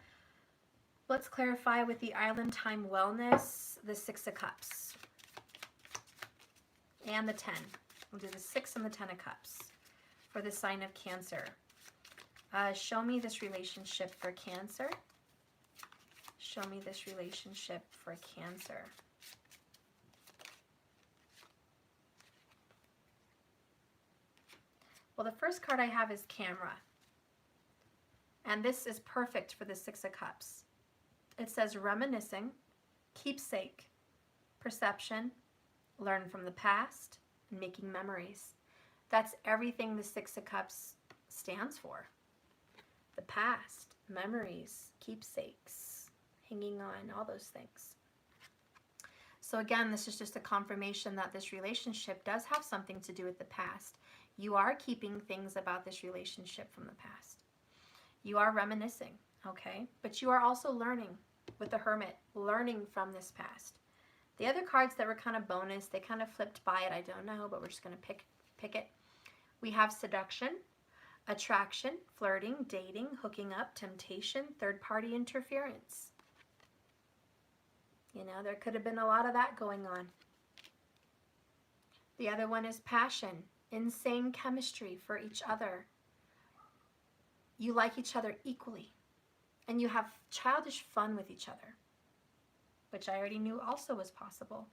Let's clarify with the Island Time Wellness, the 6 of Cups and the 10. We'll do the 6 and the 10 of Cups for the sign of Cancer. Show me this relationship for Cancer. Show me this relationship for Cancer. Well, the first card I have is Camera. And this is perfect for the 6 of Cups. It says reminiscing, keepsake, perception, learn from the past, and making memories. That's everything the 6 of Cups stands for. The past, memories, keepsakes, hanging on, all those things. So again, this is just a confirmation that this relationship does have something to do with the past. You are keeping things about this relationship from the past. You are reminiscing, okay? But you are also learning with the Hermit, learning from this past. The other cards that were kind of bonus, they kind of flipped by it, I don't know, but we're just going to pick it. We have seduction, attraction, flirting, dating, hooking up, temptation, third-party interference. You know, there could have been a lot of that going on. The other one is passion, insane chemistry for each other. You like each other equally, and you have childish fun with each other, which I already knew also was possible.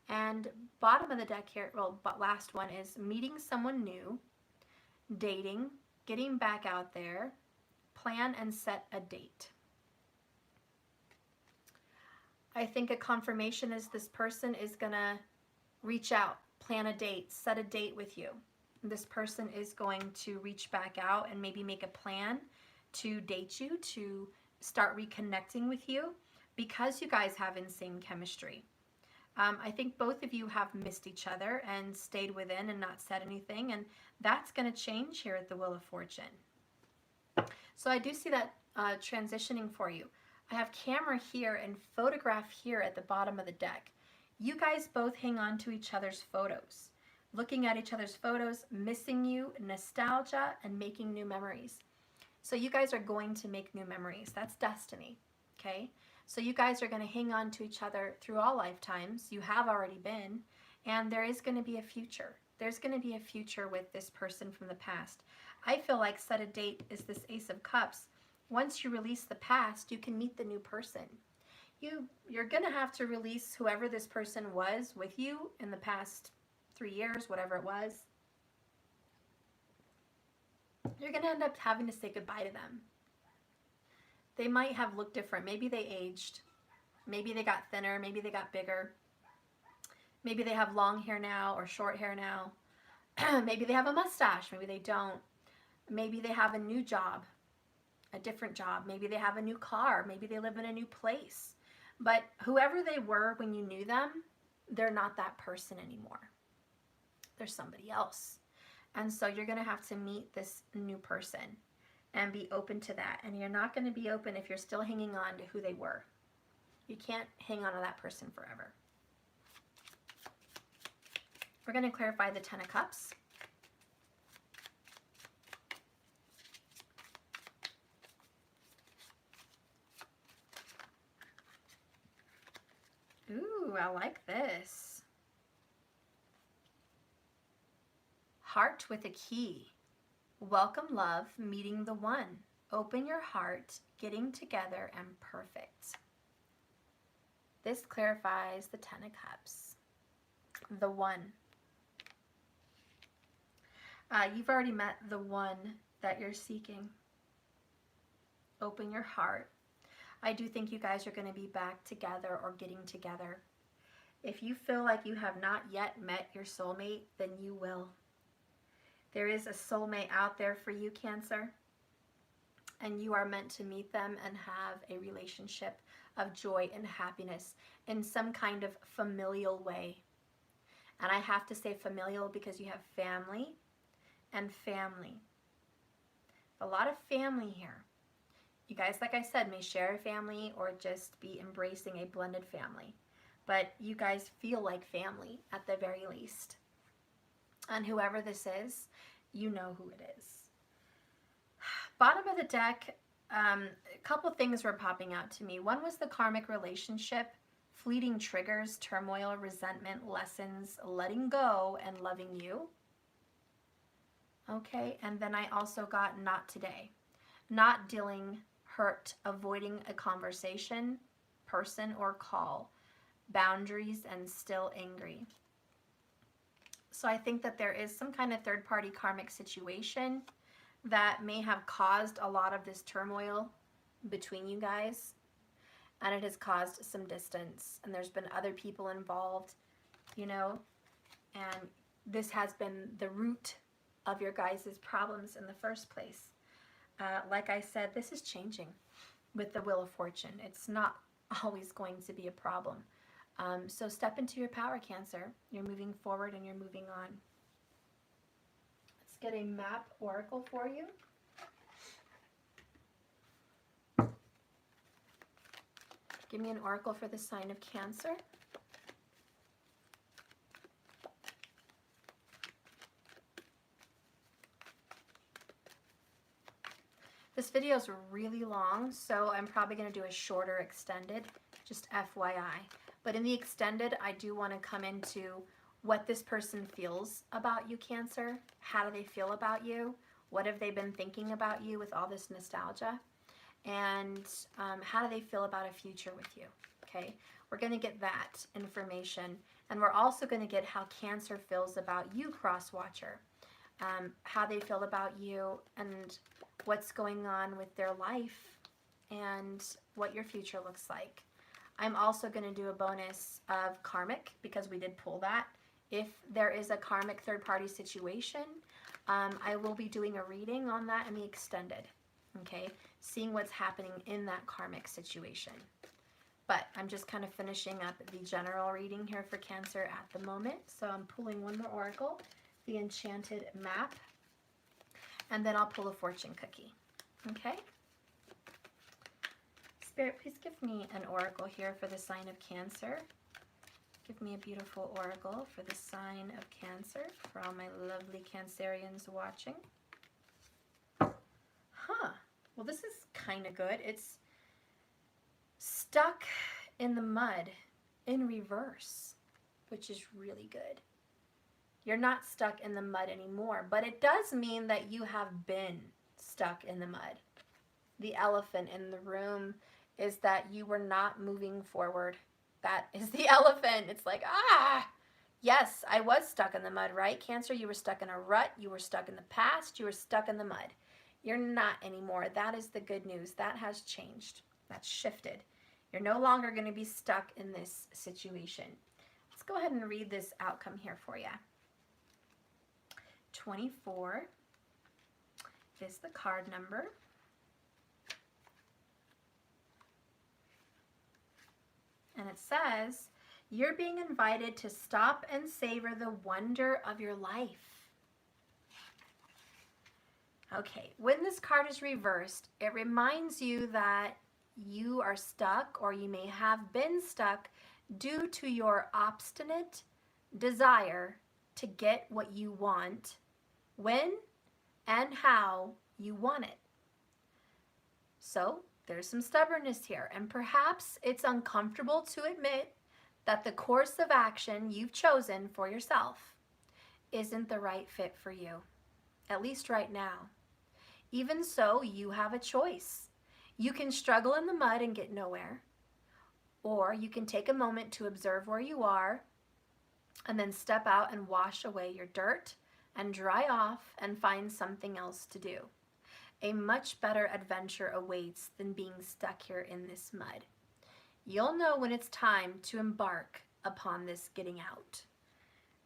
And bottom of the deck here, well, but last one is meeting someone new, dating, getting back out there, plan and set a date. I think a confirmation is this person is gonna reach out, plan a date, set a date with you. This person is going to reach back out and maybe make a plan to date you, to start reconnecting with you, because you guys have insane chemistry. I think both of you have missed each other and stayed within and not said anything, and that's going to change here at the Wheel of Fortune. So I do see that transitioning for you. I have camera here and photograph here at the bottom of the deck. You guys both hang on to each other's photos, looking at each other's photos, missing you, nostalgia, and making new memories. So you guys are going to make new memories. That's destiny, okay? So you guys are going to hang on to each other through all lifetimes. You have already been, and there is going to be a future. There's going to be a future with this person from the past. I feel like set a date is this Ace of Cups. Once you release the past, you can meet the new person. You're going to have to release whoever this person was with you in the past 3 years, whatever it was. You're going to end up having to say goodbye to them. They might have looked different. Maybe they aged. Maybe they got thinner. Maybe they got bigger. Maybe they have long hair now or short hair now. Maybe they have a mustache. Maybe they don't. Maybe they have a new job, a different job. Maybe they have a new car. Maybe they live in a new place. But whoever they were when you knew them, they're not that person anymore. They're somebody else. And so you're going to have to meet this new person and be open to that. And you're not going to be open if you're still hanging on to who they were. You can't hang on to that person forever. We're going to clarify the 10 of Cups. Ooh, I like this. Heart with a key. Welcome love, meeting the one. Open your heart, getting together, and perfect. This clarifies the 10 of Cups. The one. You've already met the one that you're seeking. Open your heart. I do think you guys are going to be back together or getting together. If you feel like you have not yet met your soulmate, then you will. There is a soulmate out there for you, Cancer. and you are meant to meet them and have a relationship of joy and happiness in some kind of familial way. And I have to say familial because you have family and family. A lot of family here. You guys, like I said, may share a family or just be embracing a blended family. But you guys feel like family at the very least. And whoever this is, you know who it is. Bottom of the deck, a couple things were popping out to me. One was the karmic relationship, fleeting triggers, turmoil, resentment, lessons, letting go, and loving you. Okay, and then I also got not today. Not dealing, hurt, avoiding a conversation, person, or call. Boundaries, and still angry. So I think that there is some kind of third-party karmic situation that may have caused a lot of this turmoil between you guys, and it has caused some distance, and there's been other people involved, you know, and this has been the root of your guys' problems in the first place. Like I said, this is changing with the Wheel of Fortune. It's not always going to be a problem. So step into your power, Cancer. You're moving forward and you're moving on. Let's get a map oracle for you. Give me an oracle for the sign of Cancer. This video is really long, so I'm probably going to do a shorter extended, just FYI. But in the extended, I do want to come into what this person feels about you, Cancer. How do they feel about you? What have they been thinking about you with all this nostalgia? And how do they feel about a future with you? Okay, we're going to get that information. And we're also going to get how Cancer feels about you, Cross-Watcher. How they feel about you and what's going on with their life and what your future looks like. I'm also going to do a bonus of Karmic because we did pull that. If there is a Karmic third-party situation, I will be doing a reading on that in the extended, okay? Seeing what's happening in that Karmic situation. But I'm just kind of finishing up the general reading here for Cancer at the moment. So I'm pulling one more oracle, the Enchanted Map, and then I'll pull a fortune cookie, okay? Spirit, please give me an oracle here for the sign of Cancer. Give me a beautiful oracle for the sign of Cancer for all my lovely Cancerians watching. Huh. Well, this is kind of good. It's stuck in the mud in reverse, which is really good. You're not stuck in the mud anymore, but it does mean that you have been stuck in the mud. The elephant in the room is that you were not moving forward. That is the elephant. It's like, yes, I was stuck in the mud, right? Cancer, you were stuck in a rut. You were stuck in the past. You were stuck in the mud. You're not anymore. That is the good news. That has changed. That's shifted. You're no longer going to be stuck in this situation. Let's go ahead and read this outcome here for you. 24 is the card number. And it says, you're being invited to stop and savor the wonder of your life. Okay, when this card is reversed, it reminds you that you are stuck, or you may have been stuck, due to your obstinate desire to get what you want, when and how you want it. So there's some stubbornness here, and perhaps it's uncomfortable to admit that the course of action you've chosen for yourself isn't the right fit for you, at least right now. Even so, you have a choice. You can struggle in the mud and get nowhere, or you can take a moment to observe where you are and then step out and wash away your dirt and dry off and find something else to do. A much better adventure awaits than being stuck here in this mud. You'll know when it's time to embark upon this getting out.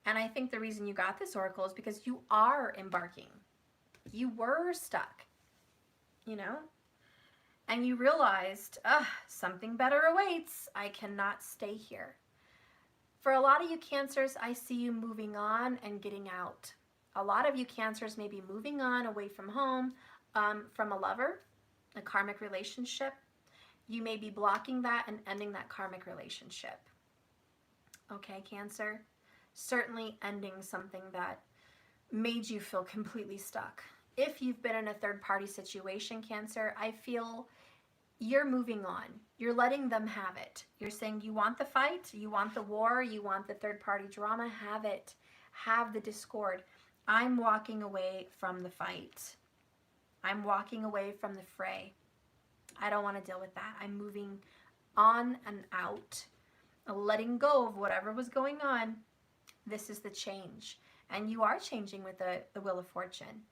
And I think the reason you got this oracle is because you are embarking. You were stuck, you know? and you realized, something better awaits. I cannot stay here. For a lot of you Cancers, I see you moving on and getting out. A lot of you Cancers may be moving on away from home, from a lover, a karmic relationship. You may be blocking that and ending that karmic relationship. Okay, Cancer? Certainly ending something that made you feel completely stuck. If you've been in a third-party situation, Cancer, I feel you're moving on. You're letting them have it. You're saying you want the fight, you want the war, you want the third-party drama, have it. Have the discord. I'm walking away from the fight. I'm walking away from the fray. I don't want to deal with that. I'm moving on and out, letting go of whatever was going on. This is the change. And you are changing with the Wheel of Fortune.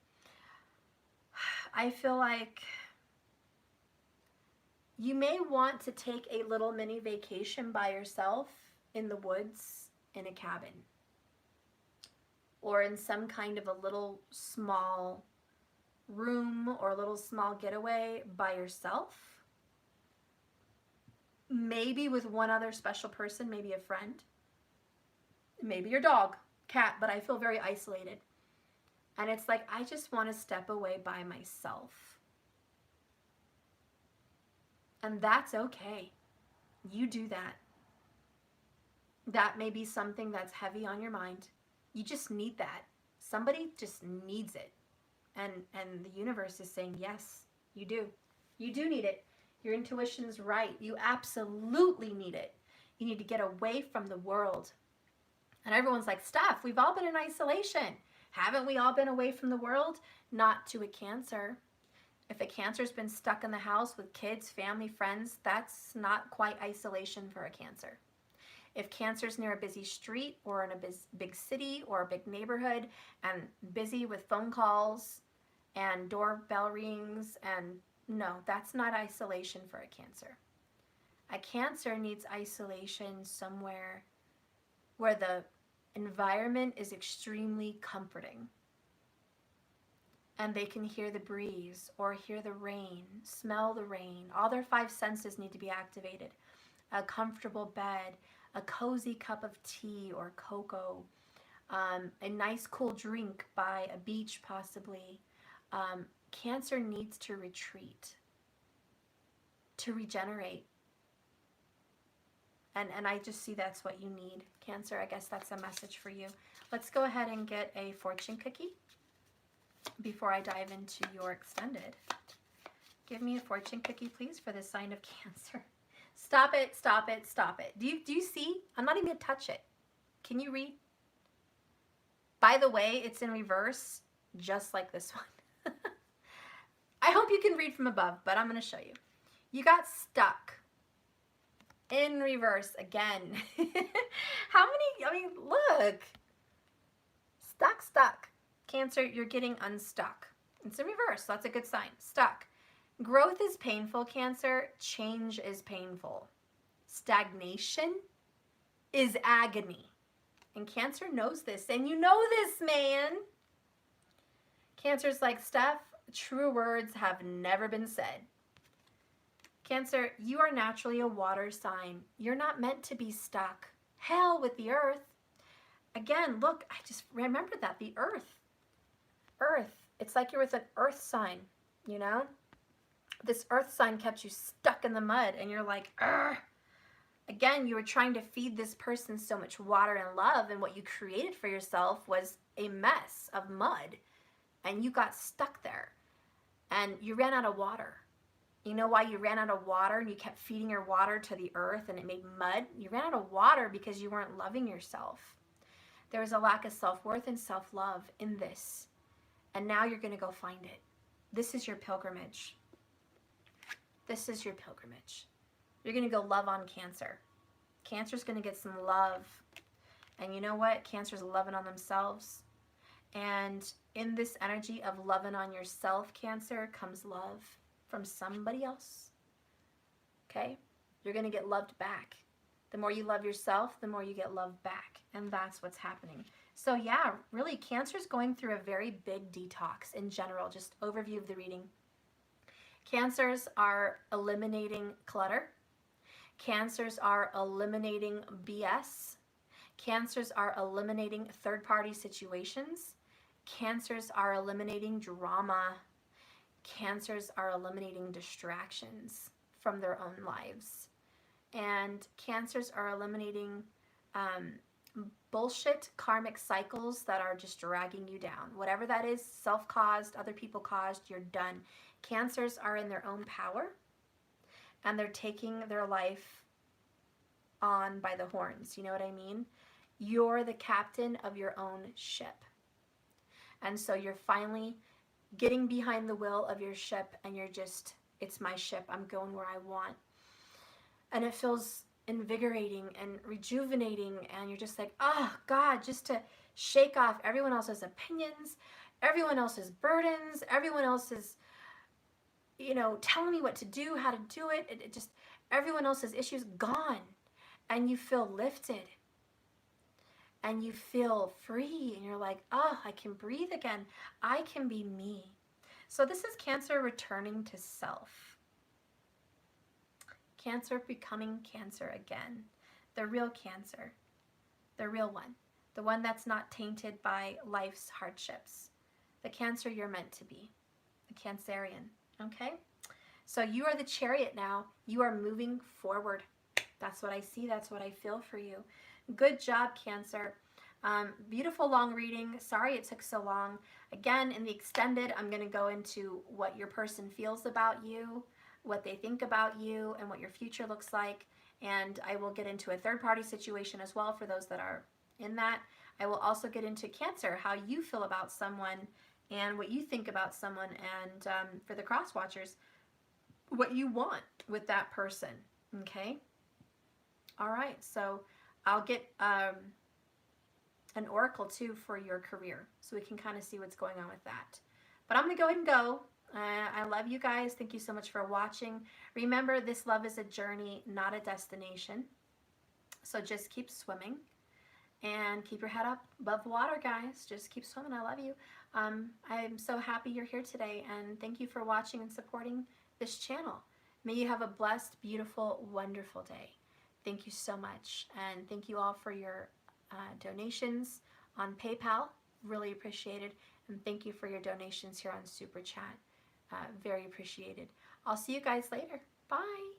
I feel like you may want to take a little mini vacation by yourself in the woods in a cabin, or in some kind of a little small room or a little small getaway by yourself. Maybe with one other special person, maybe a friend, maybe your dog, cat, but I feel very isolated. And it's like, I just want to step away by myself. And that's okay. You do that. That may be something that's heavy on your mind. You just need that. Somebody just needs it. And the universe is saying, yes, you do. You do need it. Your intuition's right. You absolutely need it. You need to get away from the world. And everyone's like, Steph, we've all been in isolation. Haven't we all been away from the world? Not to a Cancer. If a Cancer's been stuck in the house with kids, family, friends, that's not quite isolation for a Cancer. If Cancer's near a busy street or in a big city or a big neighborhood and busy with phone calls and doorbell rings, and no, that's not isolation for a Cancer. A Cancer needs isolation somewhere where the environment is extremely comforting. And they can hear the breeze or hear the rain, smell the rain. All their 5 senses need to be activated. A comfortable bed, a cozy cup of tea or cocoa, a nice cool drink by a beach possibly. Cancer needs to retreat, to regenerate. And I just see that's what you need, Cancer. I guess that's a message for you. Let's go ahead and get a fortune cookie before I dive into your extended. Give me a fortune cookie, please, for the sign of Cancer. Stop it, stop it, stop it. Do you see? I'm not even going to touch it. Can you read? By the way, it's in reverse, just like this one. I hope you can read from above, but I'm going to show you. You got stuck. In reverse again. How many, I mean, look. Stuck. Cancer, you're getting unstuck. It's in reverse, so that's a good sign. Stuck. Growth is painful, Cancer. Change is painful. Stagnation is agony. And Cancer knows this, and you know this, man. Cancer's like, Steph, true words have never been said. Cancer, you are naturally a water sign. You're not meant to be stuck. Hell with the earth. Again, look, I just remember that, the earth. Earth. It's like you're with an earth sign, you know? This earth sign kept you stuck in the mud, and you're like, Argh. Again, you were trying to feed this person so much water and love, and what you created for yourself was a mess of mud, and you got stuck there, and you ran out of water. You know why you ran out of water and you kept feeding your water to the earth and it made mud? You ran out of water because you weren't loving yourself. There was a lack of self-worth and self-love in this. And now you're going to go find it. This is your pilgrimage. This is your pilgrimage. You're going to go love on Cancer. Cancer's going to get some love. And you know what? Cancer's loving on themselves. And in this energy of loving on yourself, Cancer, comes love from somebody else. Okay? You're going to get loved back. The more you love yourself, the more you get loved back. And that's what's happening. So yeah, really, Cancer's going through a very big detox in general. Just overview of the reading. Cancers are eliminating clutter. Cancers are eliminating BS. Cancers are eliminating third-party situations. Cancers are eliminating drama. Cancers are eliminating distractions from their own lives. And cancers are eliminating bullshit karmic cycles that are just dragging you down. Whatever that is, self-caused, other people caused, you're done. Cancers are in their own power, and they're taking their life on by the horns. You know what I mean? You're the captain of your own ship. And so you're finally getting behind the wheel of your ship, and you're just, it's my ship. I'm going where I want. And it feels invigorating and rejuvenating, and you're just like, oh God, just to shake off everyone else's opinions, everyone else's burdens, everyone else's, you know, telling me what to do, how to do it. It just, everyone else's issues gone, and you feel lifted, and you feel free, and you're like, oh, I can breathe again. I can be me. So this is Cancer returning to self. Cancer becoming Cancer again. The real Cancer. The real one. The one that's not tainted by life's hardships. The Cancer you're meant to be. The Cancerian. Okay? So you are the Chariot now. You are moving forward. That's what I see. That's what I feel for you. Good job, Cancer. Beautiful long reading. Sorry it took so long. Again, in the extended, I'm going to go into what your person feels about you, what they think about you, and what your future looks like. And I will get into a third-party situation as well for those that are in that. I will also get into Cancer, how you feel about someone and what you think about someone, and for the cross watchers, what you want with that person. Okay? All right, so I'll get an oracle too for your career, so we can kind of see what's going on with that. But I'm going to go ahead and go. I love you guys. Thank you so much for watching. Remember, this love is a journey, not a destination. So just keep swimming and keep your head up above the water, guys. Just keep swimming. I love you. I'm so happy you're here today, and thank you for watching and supporting this channel. May you have a blessed, beautiful, wonderful day. Thank you so much, and thank you all for your donations on PayPal. Really appreciated. And thank you for your donations here on Super Chat. Very appreciated. I'll see you guys later. Bye.